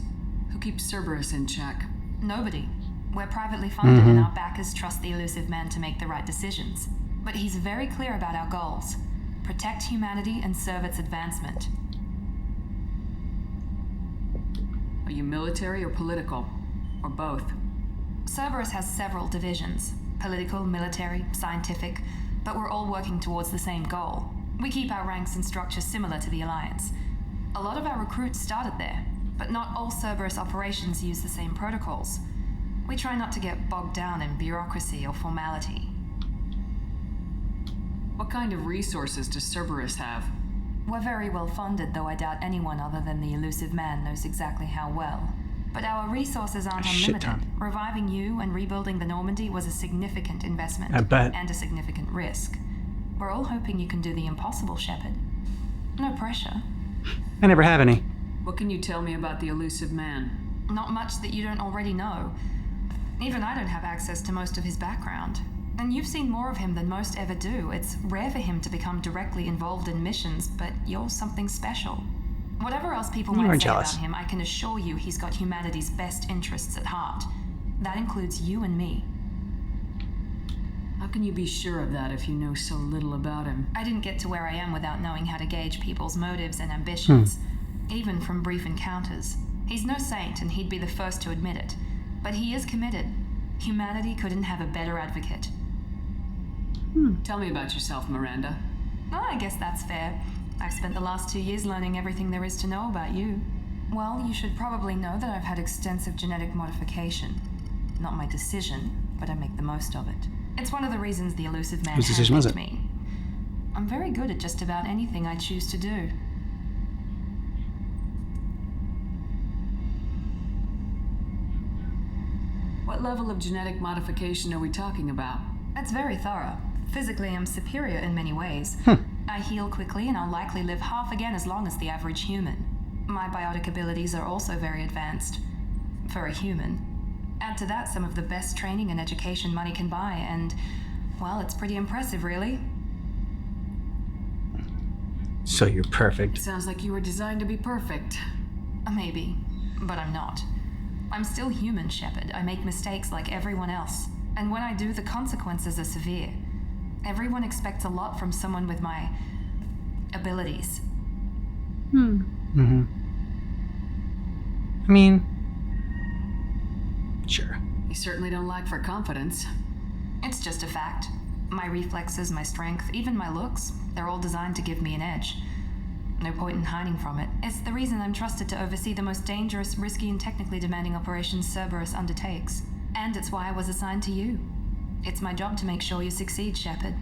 Who keeps Cerberus in check? Nobody. We're privately funded and our backers trust the Illusive Man to make the right decisions. But he's very clear about our goals. Protect humanity and serve its advancement. Are you military or political? Or both? Cerberus has several divisions. Political, military, scientific, but we're all working towards the same goal. We keep our ranks and structure similar to the Alliance. A lot of our recruits started there, but not all Cerberus operations use the same protocols. We try not to get bogged down in bureaucracy or formality. What kind of resources does Cerberus have? We're very well funded, though I doubt anyone other than the Illusive Man knows exactly how well. But our resources aren't unlimited. Reviving you and rebuilding the Normandy was a significant investment. I bet. And a significant risk. We're all hoping you can do the impossible, Shepard. No pressure. I never have any. What can you tell me about the Illusive Man? Not much that you don't already know. Even I don't have access to most of his background. And you've seen more of him than most ever do. It's rare for him to become directly involved in missions, but you're something special. Whatever else people might say about him, I can assure you he's got humanity's best interests at heart. That includes you and me. How can you be sure of that if you know so little about him? I didn't get to where I am without knowing how to gauge people's motives and ambitions, even from brief encounters. He's no saint, and he'd be the first to admit it. But he is committed. Humanity couldn't have a better advocate. Tell me about yourself, Miranda. Oh, I guess that's fair. I've spent the last 2 years learning everything there is to know about you. Well, you should probably know that I've had extensive genetic modification. Not my decision, but I make the most of it. It's one of the reasons the Illusive Man Whose decision was it? me. I'm very good at just about anything I choose to do. What level of genetic modification are we talking about? It's very thorough. Physically, I'm superior in many ways. I heal quickly, and I'll likely live half again as long as the average human. My biotic abilities are also very advanced. For a human. Add to that some of the best training and education money can buy, and, well, it's pretty impressive, really. So you're perfect. Sounds like you were designed to be perfect. Maybe, but I'm not. I'm still human, Shepard. I make mistakes like everyone else. And when I do, the consequences are severe. Everyone expects a lot from someone with my abilities. Mm-hmm. I mean, sure. You certainly don't lack for confidence. It's just a fact. My reflexes, my strength, even my looks, they're all designed to give me an edge. No point in hiding from it. It's the reason I'm trusted to oversee the most dangerous, risky, and technically demanding operations Cerberus undertakes. And it's why I was assigned to you. It's my job to make sure you succeed, Shepard.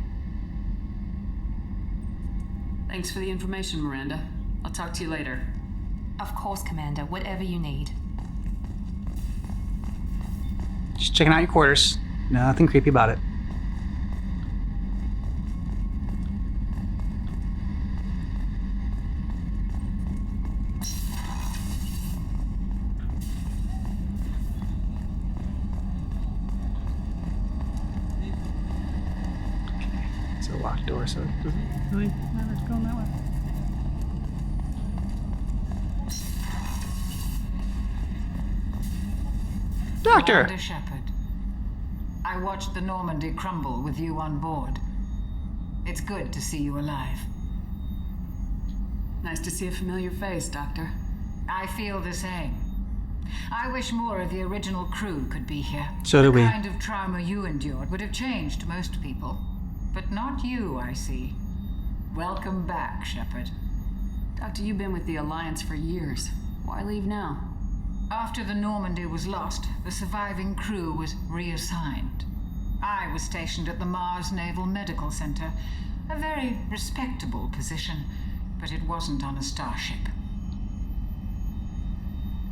Thanks for the information, Miranda. I'll talk to you later. Of course, Commander. Whatever you need. Just checking out your quarters. Nothing creepy about it. It's a locked door, so it doesn't really matter going that way. Doctor! Commander Shepard, I watched the Normandy crumble with you on board. It's good to see you alive. Nice to see a familiar face, Doctor. I feel the same. I wish more of the original crew could be here. So do we. The kind of trauma you endured would have changed most people. But not you, I see. Welcome back, Shepard. Doctor, you've been with the Alliance for years. Why leave now? After the Normandy was lost, the surviving crew was reassigned. I was stationed at the Mars Naval Medical Center, a very respectable position, but it wasn't on a starship.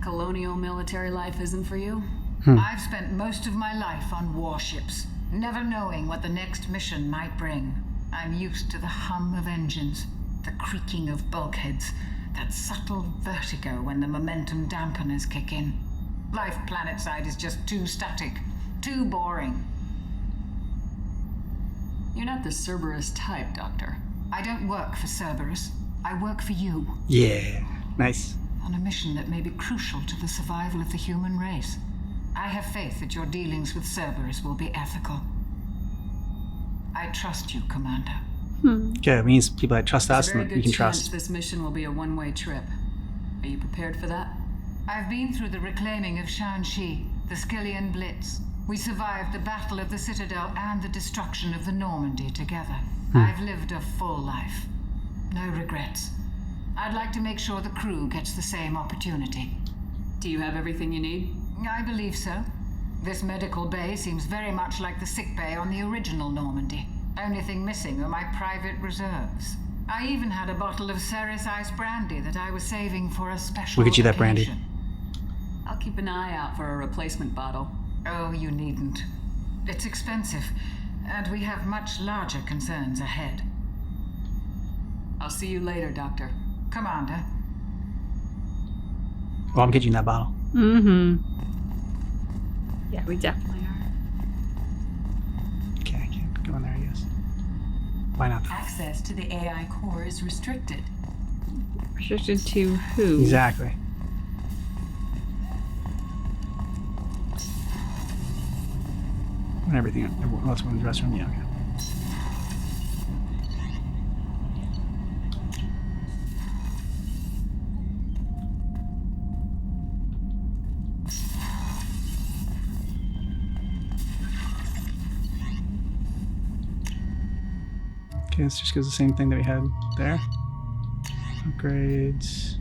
Colonial military life isn't for you? I've spent most of my life on warships, never knowing what the next mission might bring. I'm used to the hum of engines, the creaking of bulkheads, that subtle vertigo when the momentum dampeners kick in. Life planetside is just too static, too boring. You're not the Cerberus type, Doctor. I don't work for Cerberus. I work for you. Yeah, nice. On a mission that may be crucial to the survival of the human race. I have faith that your dealings with Cerberus will be ethical. I trust you, Commander. Okay, it means people that trust us and that we can trust. This mission will be a one-way trip. Are you prepared for that? I've been through the reclaiming of Shanxi, the Skillian Blitz. We survived the Battle of the Citadel and the destruction of the Normandy together. I've lived a full life. No regrets. I'd like to make sure the crew gets the same opportunity. Do you have everything you need? I believe so. This medical bay seems very much like the sick bay on the original Normandy. Only thing missing are my private reserves. I even had a bottle of Ceres Ice brandy that I was saving for a special We'll get you that brandy. occasion. I'll keep an eye out for a replacement bottle. Oh, you needn't. It's expensive, and we have much larger concerns ahead. I'll see you later, Doctor. Commander. Well, I'm getting that bottle. Yeah, we definitely are. Okay, I can't go in there, I guess. Why not? Access to the AI core is restricted. Restricted to who? Exactly. And everything else in the restroom, yeah, okay. Okay, this just goes the same thing that we had there. Upgrades.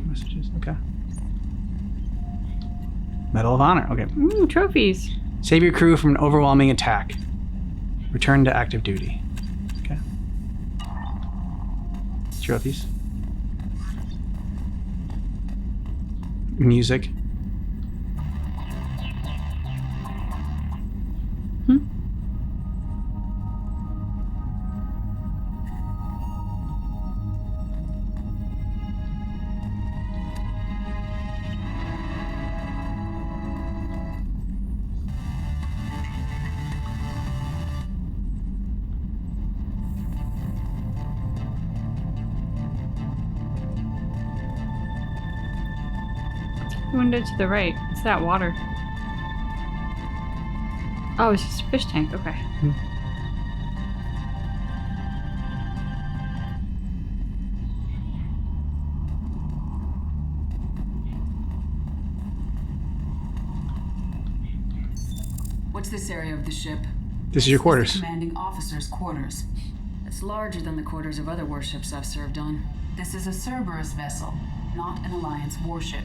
Messages. Medal of Honor. Okay. Ooh, trophies. Save your crew from an overwhelming attack. Return to active duty. Okay. Trophies. Music. Window to the right. It's that water. Oh, it's just a fish tank. Okay. What's this area of the ship? This is your quarters. The commanding officer's quarters. It's larger than the quarters of other warships I've served on. This is a Cerberus vessel, not an Alliance warship.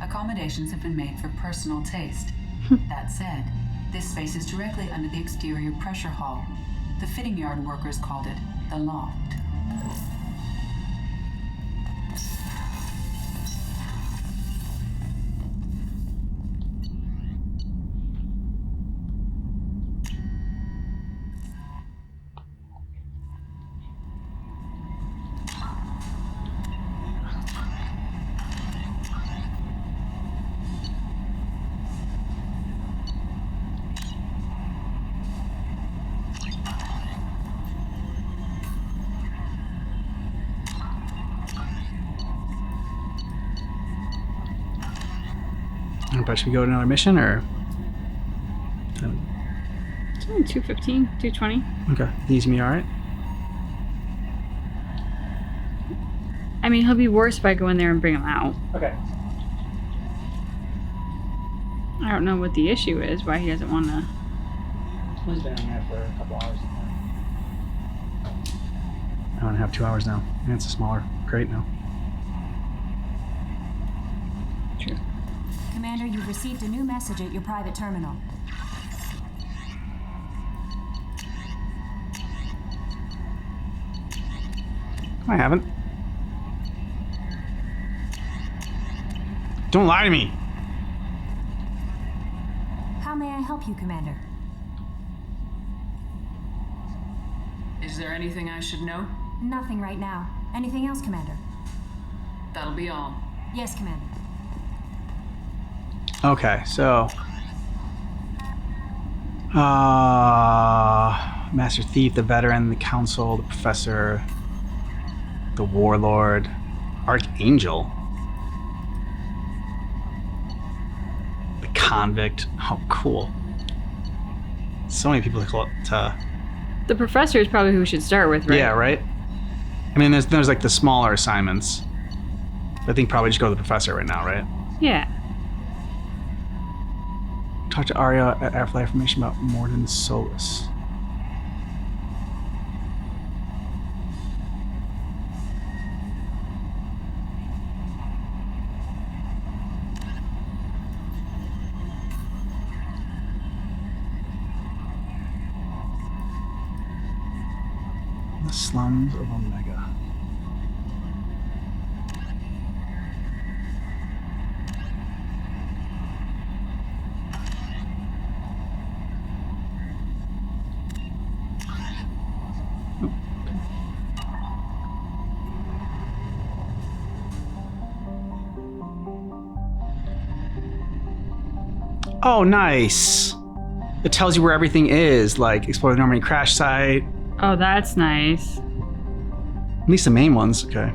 Accommodations have been made for personal taste. That said, this space is directly under the exterior pressure hull. The fitting yard workers called it the loft. But should we go to another mission or? It's only 215, 220. Okay, these me all right. I mean, he'll be worse if I go in there and bring him out. Okay. I don't know what the issue is, why he doesn't want to. He's been in there for a couple hours. I don't have 2 hours now. And it's a smaller crate now. True. Commander, you've received a new message at your private terminal. I haven't. Don't lie to me. How may I help you, Commander? Is there anything I should know? Nothing right now. Anything else, Commander? That'll be all. Yes, Commander. Okay, so Master Thief, the Veteran, the Council, the Professor, the Warlord, Archangel, the Convict. Oh, cool. So many people to The Professor is probably who we should start with, right? Yeah, right? I mean, there's like the smaller assignments. I think probably just go to the Professor right now, right? Yeah. Talk to Arya at Afterlife information about Morden Solus. The slums of Omega. Oh, nice. It tells you where everything is, like explore the Normandy crash site. Oh, that's nice. At least the main ones, okay.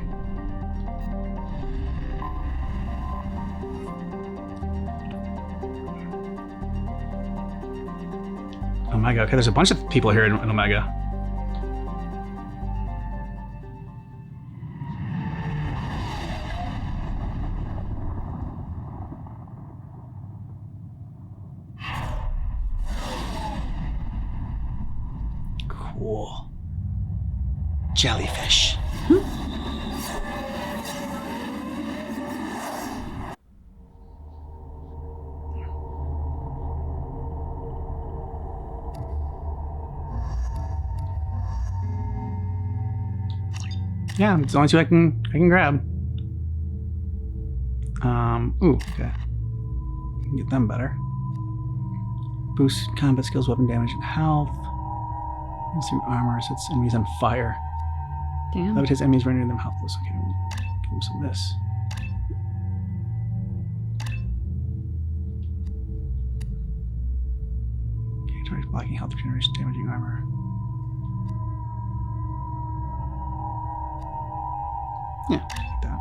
Omega, okay, there's a bunch of people here in Omega. Cool. Jellyfish. Yeah, it's the only two I can grab. Ooh, okay. Get them better. Boost combat skills, weapon damage, and health. Through armor, sets enemies on fire. Damn. Levitates enemies, rendering them helpless. Okay, give them some of this. Okay, target blocking, health regeneration, damaging armor. Yeah, like that.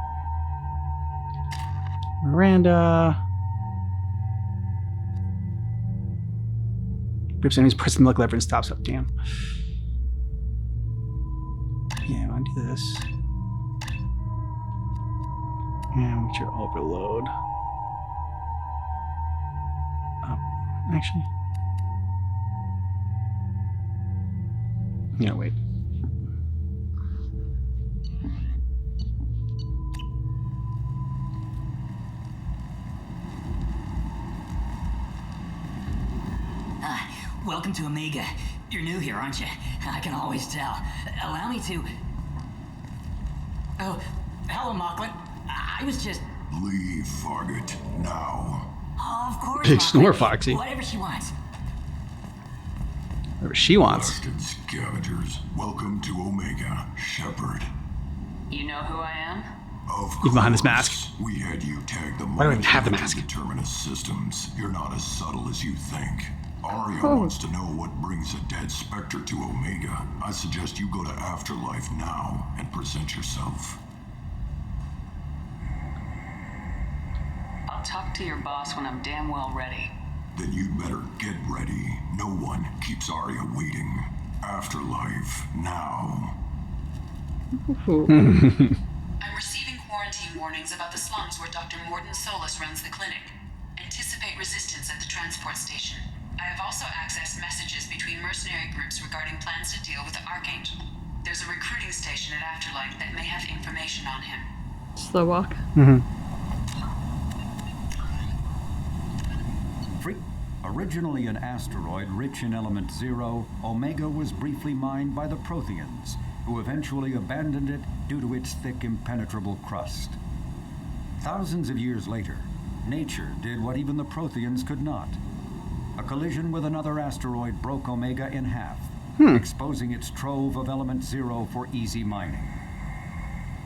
Miranda. Grips enemies, press the milk lever and stops up. Damn. Yeah, I want to do this. And get your overload. Up. Actually. Yeah, wait. Welcome to Omega. You're new here, aren't you? I can always tell. Allow me to... Oh, hello, Mocklin. I was just... Leave, Fargate, now. Oh, of course, Big Mocklin. snore, Foxy. Whatever she wants. Whatever she wants. Blasted scavengers, welcome to Omega, Shepard. You know who I am? Of Even behind this course. mask. We had you tag the Why do I even have the money mask? to Terminus systems. You're not as subtle as you think. Arya wants to know what brings a dead Spectre to Omega. I suggest you go to Afterlife now and present yourself. I'll talk to your boss when I'm damn well ready. Then you'd better get ready. No one keeps Arya waiting. Afterlife now. I'm receiving quarantine warnings about the slums where Dr. Morden Solus runs the clinic. Anticipate resistance at the transport station. I have also accessed messages between mercenary groups regarding plans to deal with the Archangel. There's a recruiting station at Afterlife that may have information on him. Slow walk. Originally an asteroid rich in element 0, Omega was briefly mined by the Protheans, who eventually abandoned it due to its thick, impenetrable crust. Thousands of years later, nature did what even the Protheans could not. A collision with another asteroid broke Omega in half, exposing its trove of element 0 for easy mining.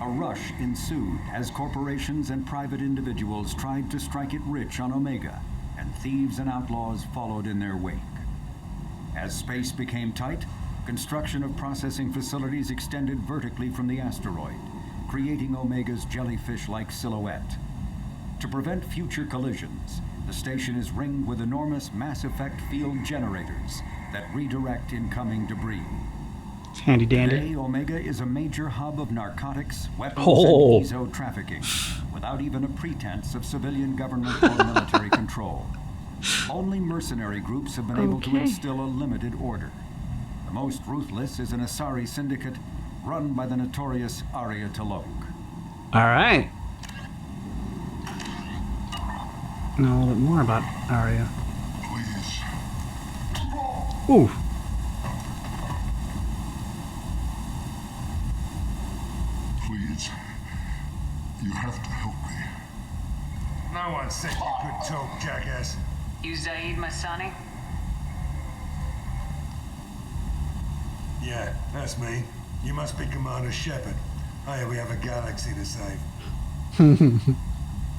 A rush ensued as corporations and private individuals tried to strike it rich on Omega, and thieves and outlaws followed in their wake. As space became tight, construction of processing facilities extended vertically from the asteroid, creating Omega's jellyfish-like silhouette. To prevent future collisions, the station is ringed with enormous mass effect field generators that redirect incoming debris. It's handy dandy. Today, Omega is a major hub of narcotics, weapons, Oh. and ezo trafficking, without even a pretense of civilian government or military control. Only mercenary groups have been able to Okay. instill a limited order. The most ruthless is an Asari syndicate run by the notorious Arya Talok. All right. Know a little bit more about Arya. Ooh. Please. You have to help me. No one said you could talk, jackass. You Zaid Masani? Yeah, that's me. You must be Commander Shepard. Hey, we have a galaxy to save.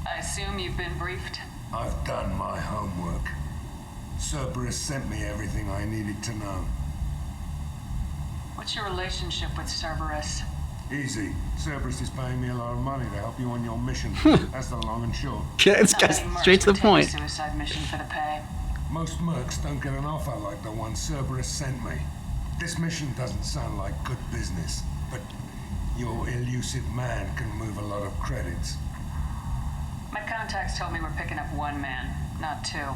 I assume you've been briefed? I've done my homework. Cerberus sent me everything I needed to know. What's your relationship with Cerberus? Easy. Cerberus is paying me a lot of money to help you on your mission. That's the long and short. Yeah, it's just straight to the point. Suicide mission for the pay. Most mercs don't get an offer like the one Cerberus sent me. This mission doesn't sound like good business, but your Illusive Man can move a lot of credits. My contacts told me we're picking up one man, not two.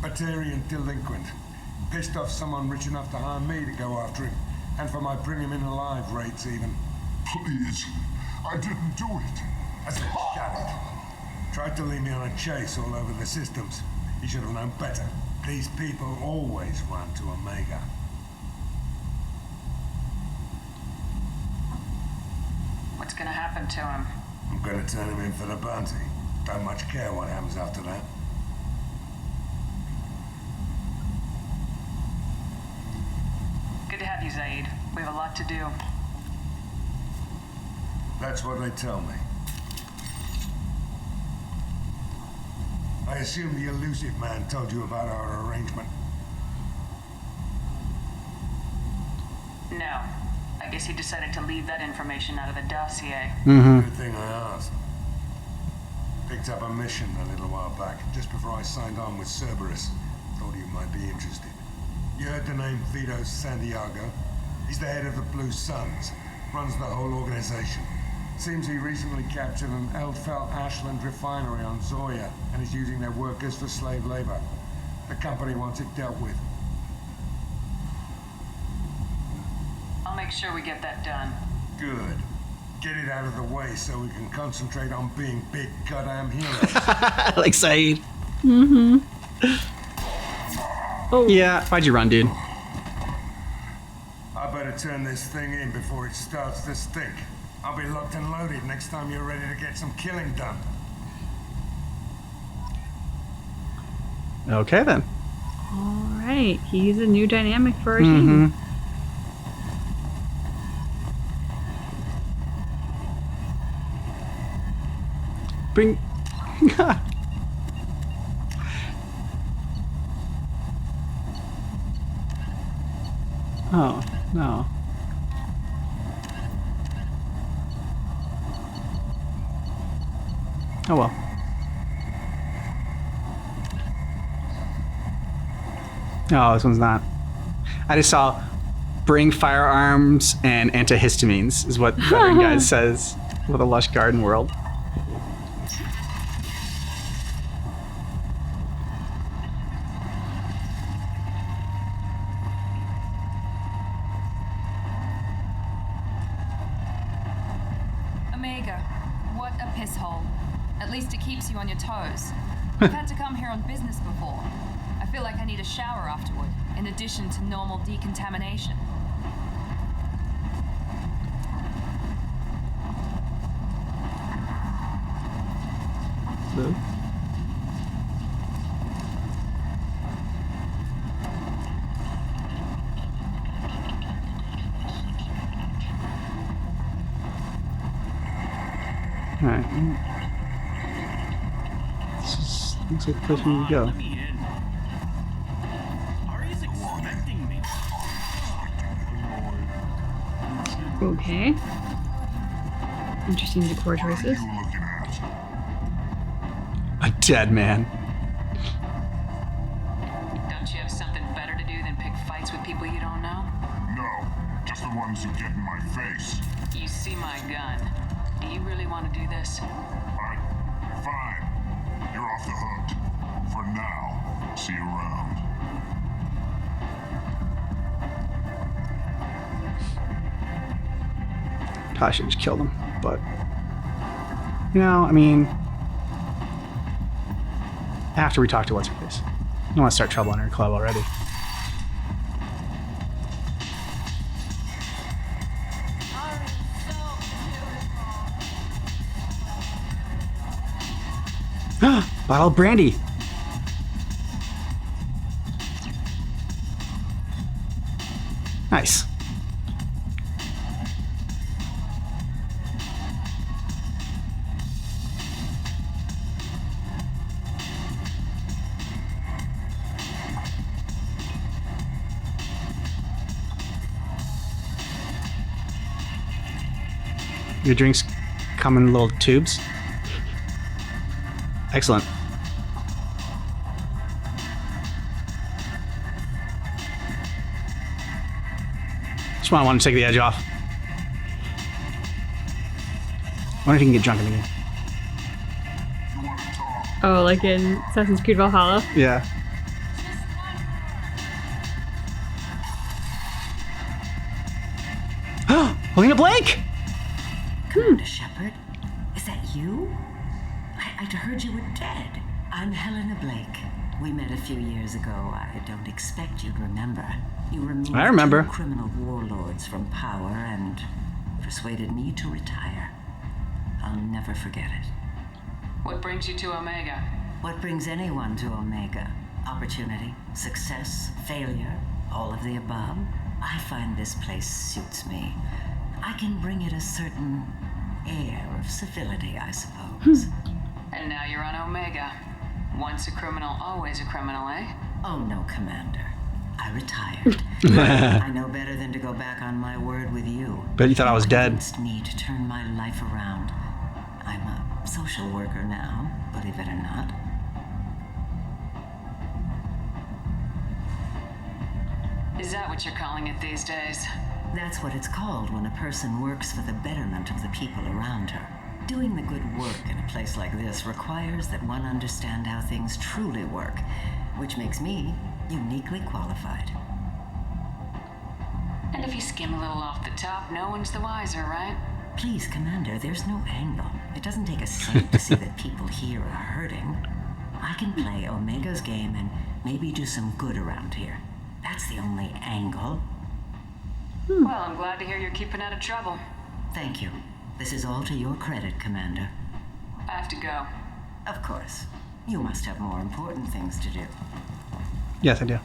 Batarian delinquent. Pissed off someone rich enough to hire me to go after him, and for my bring him in alive rates even. Please. I didn't do it. I said, shut it. Tried to lead me on a chase all over the systems. You should have known better. These people always run to Omega. What's gonna happen to him? I'm gonna turn him in for the bounty. Don't much care what happens after that. Good to have you, Zaid. We have a lot to do. That's what they tell me. I assume the Illusive Man told you about our arrangement. No. I guess he decided to leave that information out of the dossier. Good thing I asked. Picked up a mission a little while back, just before I signed on with Cerberus. Thought you might be interested. You heard the name Vito Santiago? He's the head of the Blue Suns. Runs the whole organization. Seems he recently captured an Eldfell Ashland refinery on Zoya and is using their workers for slave labor. The company wants it dealt with. I'll make sure we get that done. Good. Get it out of the way so we can concentrate on being big goddamn heroes. Like Saeed. Mm-hmm. Oh. Yeah, why'd you run, dude? I better turn this thing in before it starts to stink. I'll be locked and loaded next time you're ready to get some killing done. Okay, then. All right. He's a new dynamic for our team. Bring... Oh, no. Oh well. Oh, this one's not. I just saw bring firearms and antihistamines is what Veteran Guys says with a lush garden world. Omega, what a piss hole. At least it keeps you on your toes. I've had to come here on business before. I feel like I need a shower afterward, in addition to normal decontamination. Blue. Alright. This looks like the place we need to go. Okay. Interesting decor choices. A dead man. Don't you have something better to do than pick fights with people you don't know? No, just the ones who get in my face. You see my gun. Do you really want to do this? Fine. You're off the hook. For now. See you around. Probably should just kill them, but you know, I mean, after we talk to what's her face, I don't want to start trouble in her club already. Bottle of brandy. Nice. Your drinks come in little tubes. Excellent. Just want to take the edge off. Wonder if you can get drunk in the game. Oh, like in Assassin's Creed Valhalla? Yeah. Helena Blake! Commander Shepard, is that you? I'd heard you were dead. I'm Helena Blake. We met a few years ago. I don't expect you'd remember. You removed I remember. 2 criminal warlords from power and persuaded me to retire. I'll never forget it. What brings you to Omega? What brings anyone to Omega? Opportunity, success, failure, all of the above. I find this place suits me. I can bring it a certain air of civility, I suppose. And now you're on Omega. Once a criminal, always a criminal, eh? Oh, no, Commander. I retired. I know better than to go back on my word with you. Bet you thought I was dead. Convinced me to turn my life around. I'm a social worker now, believe it or not. Is that what you're calling it these days? That's what it's called when a person works for the betterment of the people around her. Doing the good work in a place like this requires that one understand how things truly work, which makes me uniquely qualified. And if you skim a little off the top, no one's the wiser, right? Please, Commander, there's no angle. It doesn't take a saint to see that people here are hurting. I can play Omega's game and maybe do some good around here. That's the only angle. Well, I'm glad to hear you're keeping out of trouble. Thank you. This is all to your credit, Commander. I have to go. Of course. You must have more important things to do. Yes, I do.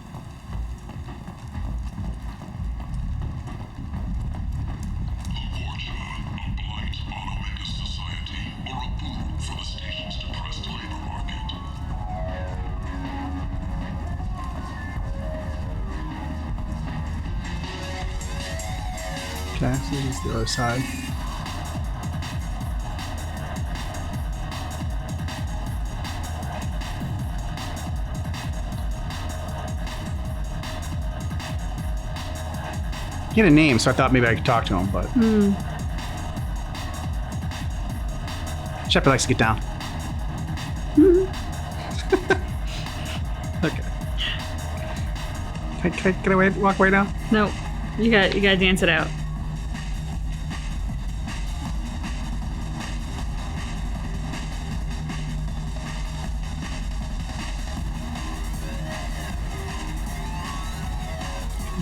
Okay, so this is the other side. He had a name, so I thought maybe I could talk to him, but Shepard likes to get down. Okay. Can I walk away now? No, you gotta dance it out.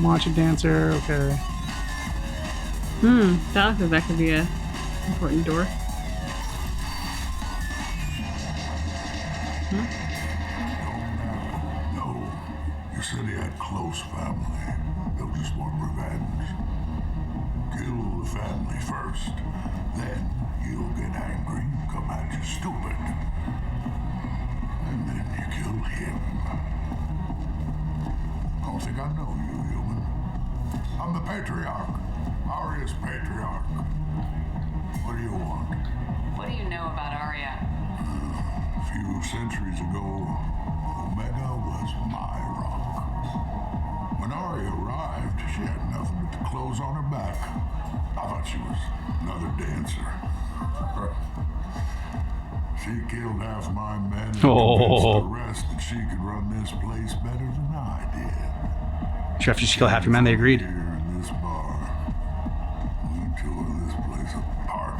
Watch a dancer, okay. That could be a important door. No. You said he had close family. They'll just want revenge. Kill the family first. Then you'll get angry, come at you stupid. And then you kill him. I don't think I know you, human. I'm the Patriarch. Aria's Patriarch. What do you want? What do you know about Aria? A few centuries ago, Omega was my rock. When Aria arrived, she had nothing but the clothes on her back. I thought she was another dancer. She killed half my men and convinced the rest that she could run this place better than I did. Sure, after she killed half your men, they agreed. Here in this bar, we tore this place apart.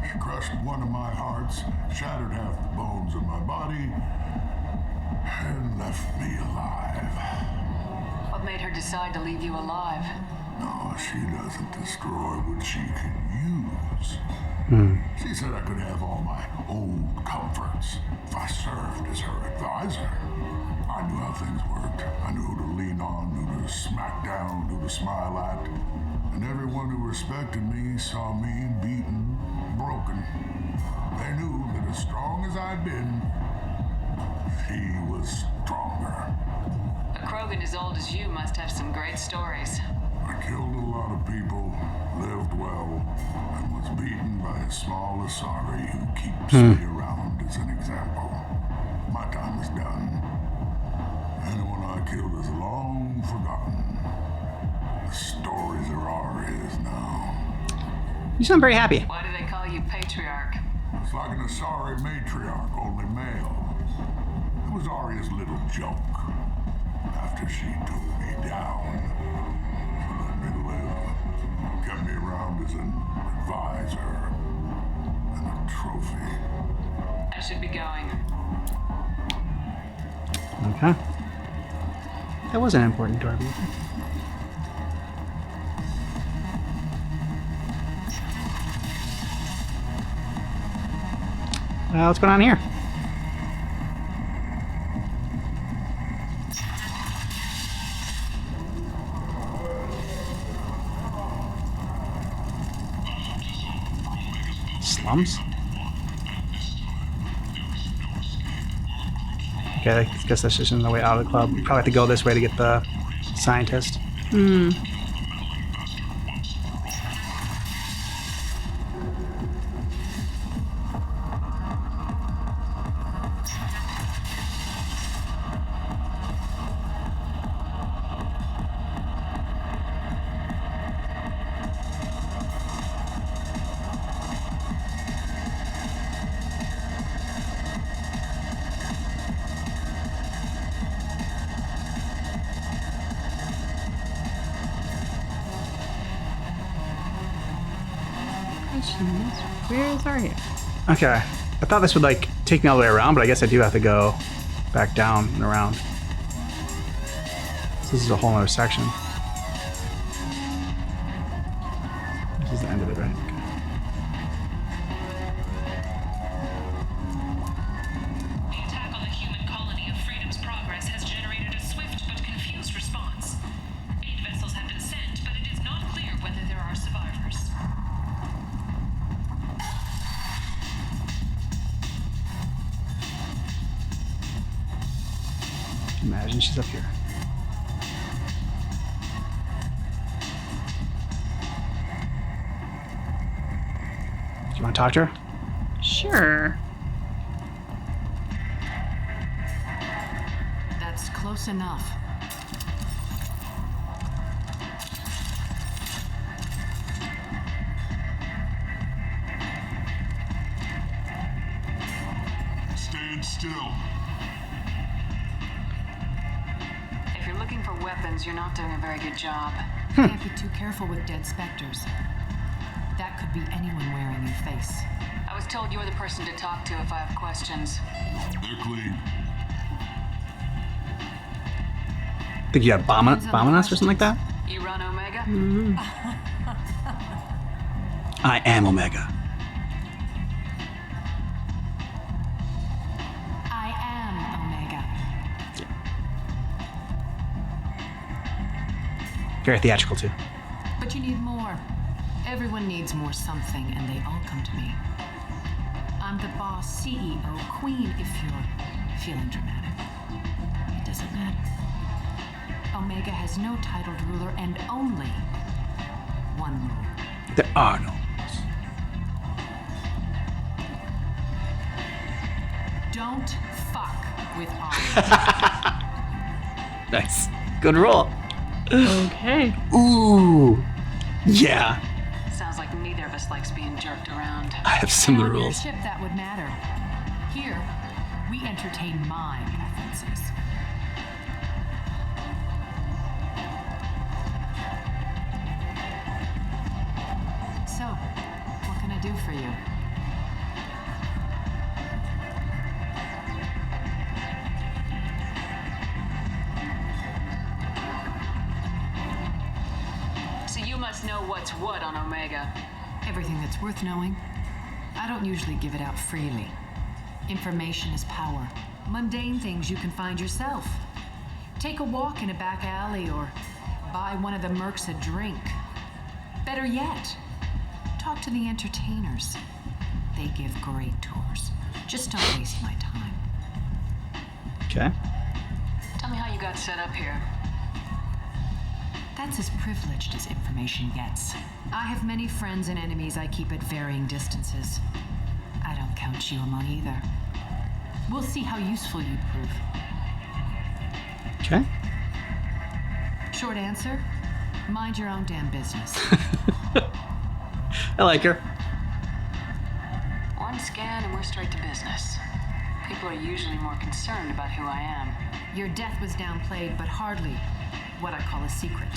She crushed one of my hearts, shattered half the bones of my body, and left me alive. What made her decide to leave you alive? No, she doesn't destroy what she can use. She said I could have all my old comforts if I served as her advisor. I knew how things worked. I knew who to lean on, who to smack down, who to smile at. And everyone who respected me saw me beaten, broken. They knew that as strong as I'd been, she was stronger. A Krogan as old as you must have some great stories. I killed a lot of people, lived well, and was beaten by a small Asari who keeps me around as an example. My time is done. Anyone I killed is long forgotten. The stories are Aria's now. You sound very happy. Why do they call you Patriarch? It's like an Asari matriarch, only male. It was Aria's little joke. After she took me down, she let me live. Kept me around as an advisor and a trophy. I should be going. Okay. That was an important door. What's going on here? Slums? Okay, I guess that's just on the way out of the club. Probably have to go this way to get the scientist. Hmm. Where is our here? Okay. I thought this would like take me all the way around, but I guess I do have to go back down and around. So this is a whole other section. This is the end of it, right? Okay. The attack on the human colony of Freedom's Progress has generated a swift but confused response. 8 vessels have been sent, but it is not clear whether there are survivors. Imagine she's up here. Do you want to talk to her? Sure. That's close enough. Stand still. If you're looking for weapons, you're not doing a very good job. Can't be too careful with dead specters. That could be anyone wearing your face. I was told you're the person to talk to if I have questions. They're clean. Think you have bombing us or something like that? You run Omega? Mm-hmm. I am Omega. I am Omega. Very theatrical too. But you need more. Everyone needs more something, and they all come to me. I'm the boss, CEO, queen, if you're feeling dramatic. It doesn't matter. Omega has no titled ruler and only one rule. There are no rules. Don't fuck with Ollie. Nice. Good roll. Okay. Ooh. Yeah. Sounds like neither of us likes being jerked around. I have similar On your rules. ship, that would matter. Here, we entertain my preferences. So, what can I do for you? So you must know what's what on Omega. Everything that's worth knowing. I don't usually give it out freely. Information is power. Mundane things you can find yourself. Take a walk in a back alley or buy one of the mercs a drink. Better yet, talk to the entertainers. They give great tours. Just don't waste my time. Okay. Tell me how you got set up here. That's as privileged as information gets. I have many friends and enemies I keep at varying distances. I don't count you among either. We'll see how useful you prove. Okay. Short answer, mind your own damn business. I like her. One scan and we're straight to business. People are usually more concerned about who I am. Your death was downplayed, but hardly what I call a secret.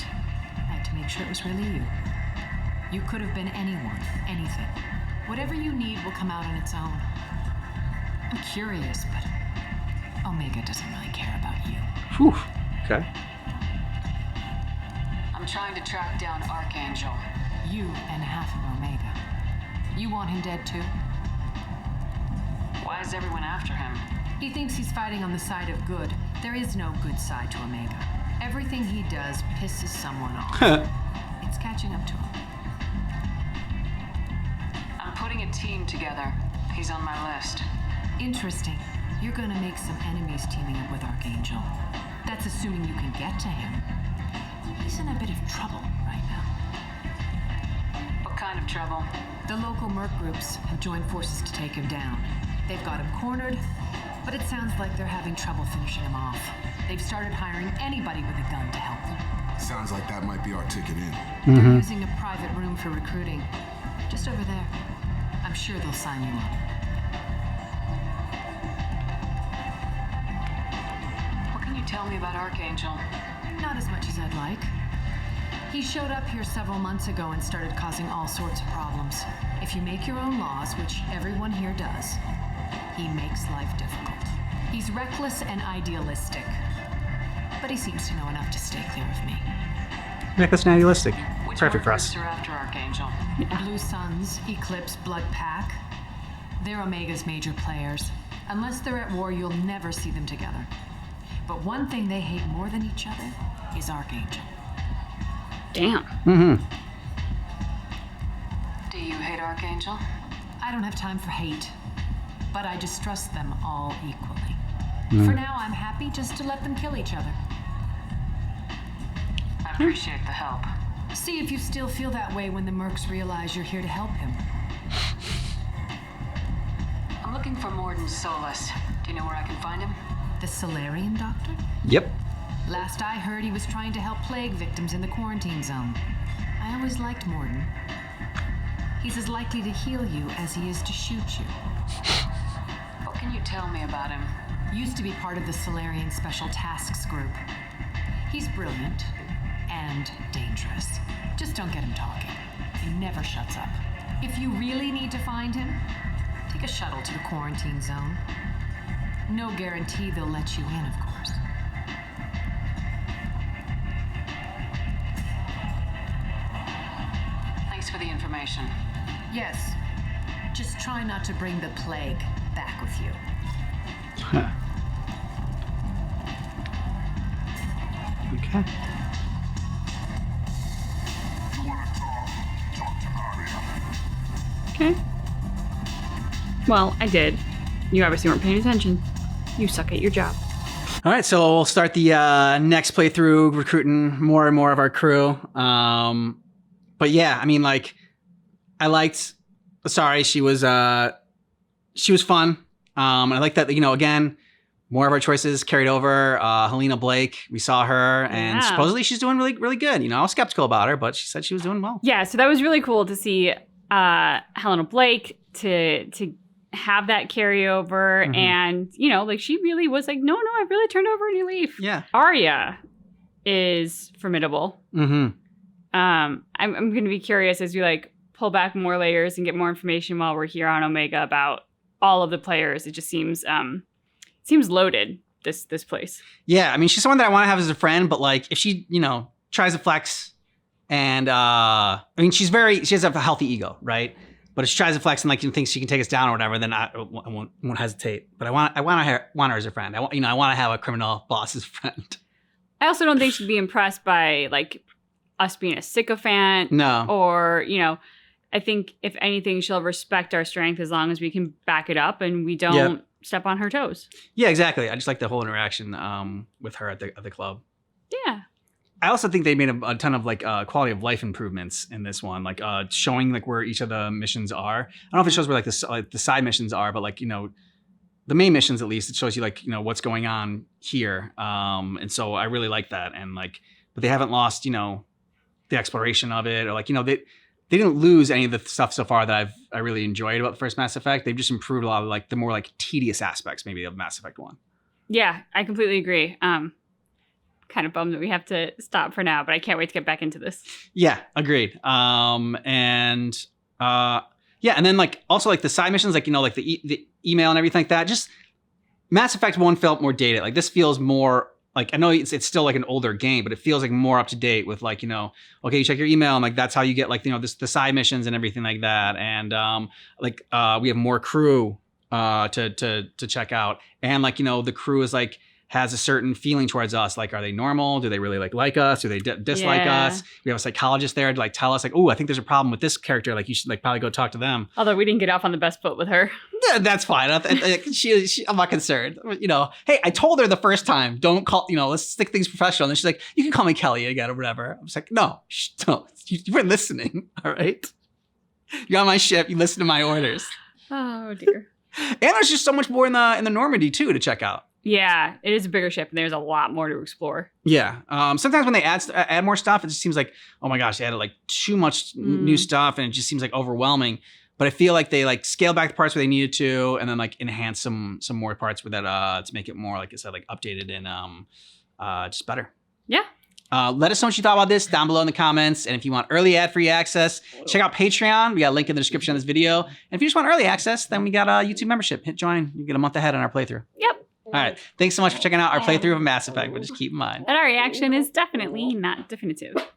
I had to make sure it was really you. You could have been anyone, anything. Whatever you need will come out on its own. I'm curious, but Omega doesn't really care about you. Whew. Okay. I'm trying to track down Archangel. You and half of Omega. You want him dead too? Why is everyone after him? He thinks he's fighting on the side of good. There is no good side to Omega. Everything he does pisses someone off. It's catching up to him. I'm putting a team together. He's on my list. Interesting. You're gonna make some enemies teaming up with Archangel. That's assuming you can get to him. He's in a bit of trouble right now. What kind of trouble? The local merc groups have joined forces to take him down. They've got him cornered, but it sounds like they're having trouble finishing him off. They've started hiring anybody with a gun to help them. Sounds like that might be our ticket in. They're using a private room for recruiting. Just over there. I'm sure they'll sign you up. What can you tell me about Archangel? Not as much as I'd like. He showed up here several months ago and started causing all sorts of problems. If you make your own laws, which everyone here does, he makes life difficult. He's reckless and idealistic, but he seems to know enough to stay clear of me. Reckless and idealistic. Which Perfect for us. are after Archangel? Blue Suns, Eclipse, Blood Pack. They're Omega's major players. Unless they're at war, you'll never see them together. But one thing they hate more than each other is Archangel. Damn. Do you hate Archangel? I don't have time for hate, but I distrust them all equally. For now, I'm happy just to let them kill each other. I appreciate the help. See if you still feel that way when the mercs realize you're here to help him. I'm looking for Morden Solus. Do you know where I can find him? The Solarian doctor? Yep. Last I heard, he was trying to help plague victims in the quarantine zone. I always liked Morden. He's as likely to heal you as he is to shoot you. What can you tell me about him? Used to be part of the Solarian Special Tasks Group. He's brilliant and dangerous. Just don't get him talking. He never shuts up. If you really need to find him, take a shuttle to the quarantine zone. No guarantee they'll let you in, of course. Thanks for the information. Yes. Just try not to bring the plague back with you. Okay. Okay. Well, I did. You obviously weren't paying attention. You suck at your job. All right, so we'll start the next playthrough recruiting more and more of our crew. But yeah, I mean, like, I liked. Sorry, she was fun. And I like that, you know, again, more of our choices carried over. Helena Blake, we saw her, and supposedly she's doing really, really good. You know, I was skeptical about her, but she said she was doing well. Yeah, so that was really cool to see Helena Blake to have that carryover, and you know, like she really was like, no, I've really turned over a new leaf. Yeah, Arya is formidable. I'm going to be curious as we like pull back more layers and get more information while we're here on Omega about all of the players. It just seems loaded, this place. Yeah, I mean, she's someone that I want to have as a friend, but like if she, you know, tries to flex and I mean, she has a healthy ego, right? But if she tries to flex and like thinks she can take us down or whatever, then I won't hesitate. But I want her as a friend. I want to have a criminal boss as a friend. I also don't think she'd be impressed by like us being a sycophant. No. Or, you know, I think if anything, she'll respect our strength as long as we can back it up and we don't step on her toes. Yeah, exactly. I just like the whole interaction with her at the club. Yeah. I also think they made a ton of like quality of life improvements in this one, like showing like where each of the missions are. I don't know if it shows where like the side missions are, but like, you know, the main missions at least, it shows you like, you know, what's going on here. And so I really like that. And like, but they haven't lost, you know, the exploration of it, or like, you know, they didn't lose any of the stuff so far that I really enjoyed about the first Mass Effect. They've just improved a lot of like the more like tedious aspects maybe of Mass Effect 1. Yeah, I completely agree. Kind of bummed that we have to stop for now, but I can't wait to get back into this. Yeah, agreed. And then like also like the side missions, like, you know, like the email and everything like that. Just Mass Effect 1 felt more dated. Like this feels more like, I know it's still like an older game, but it feels like more up to date with like, you know, okay, you check your email and like that's how you get like, you know, the side missions and everything like that. And we have more crew to check out. And like, you know, the crew is like, has a certain feeling towards us. Like, are they normal? Do they really like us? Do they dislike us? We have a psychologist there to like tell us like, oh, I think there's a problem with this character. Like you should like probably go talk to them. Although we didn't get off on the best foot with her. Yeah, that's fine. I'm not concerned. You know, hey, I told her the first time, don't call, you know, let's stick things professional. And she's like, you can call me Kelly again or whatever. I was like, no, you weren't listening. All right. You're on my ship. You listen to my orders. Oh dear. And there's just so much more in the Normandy too to check out. Yeah, it is a bigger ship, and there's a lot more to explore. Yeah. Sometimes when they add more stuff, it just seems like, oh my gosh, they added like too much new stuff, and it just seems like overwhelming. But I feel like they like scale back the parts where they needed to, and then like enhance some more parts with that to make it more, like I said, like updated and just better. Yeah. Let us know what you thought about this down below in the comments. And if you want early ad-free access, check out Patreon. We got a link in the description of this video. And if you just want early access, then we got a YouTube membership. Hit join. You get a month ahead on our playthrough. Yep. All right. Thanks so much for checking out our playthrough of Mass Effect, but just keep in mind that our reaction is definitely not definitive.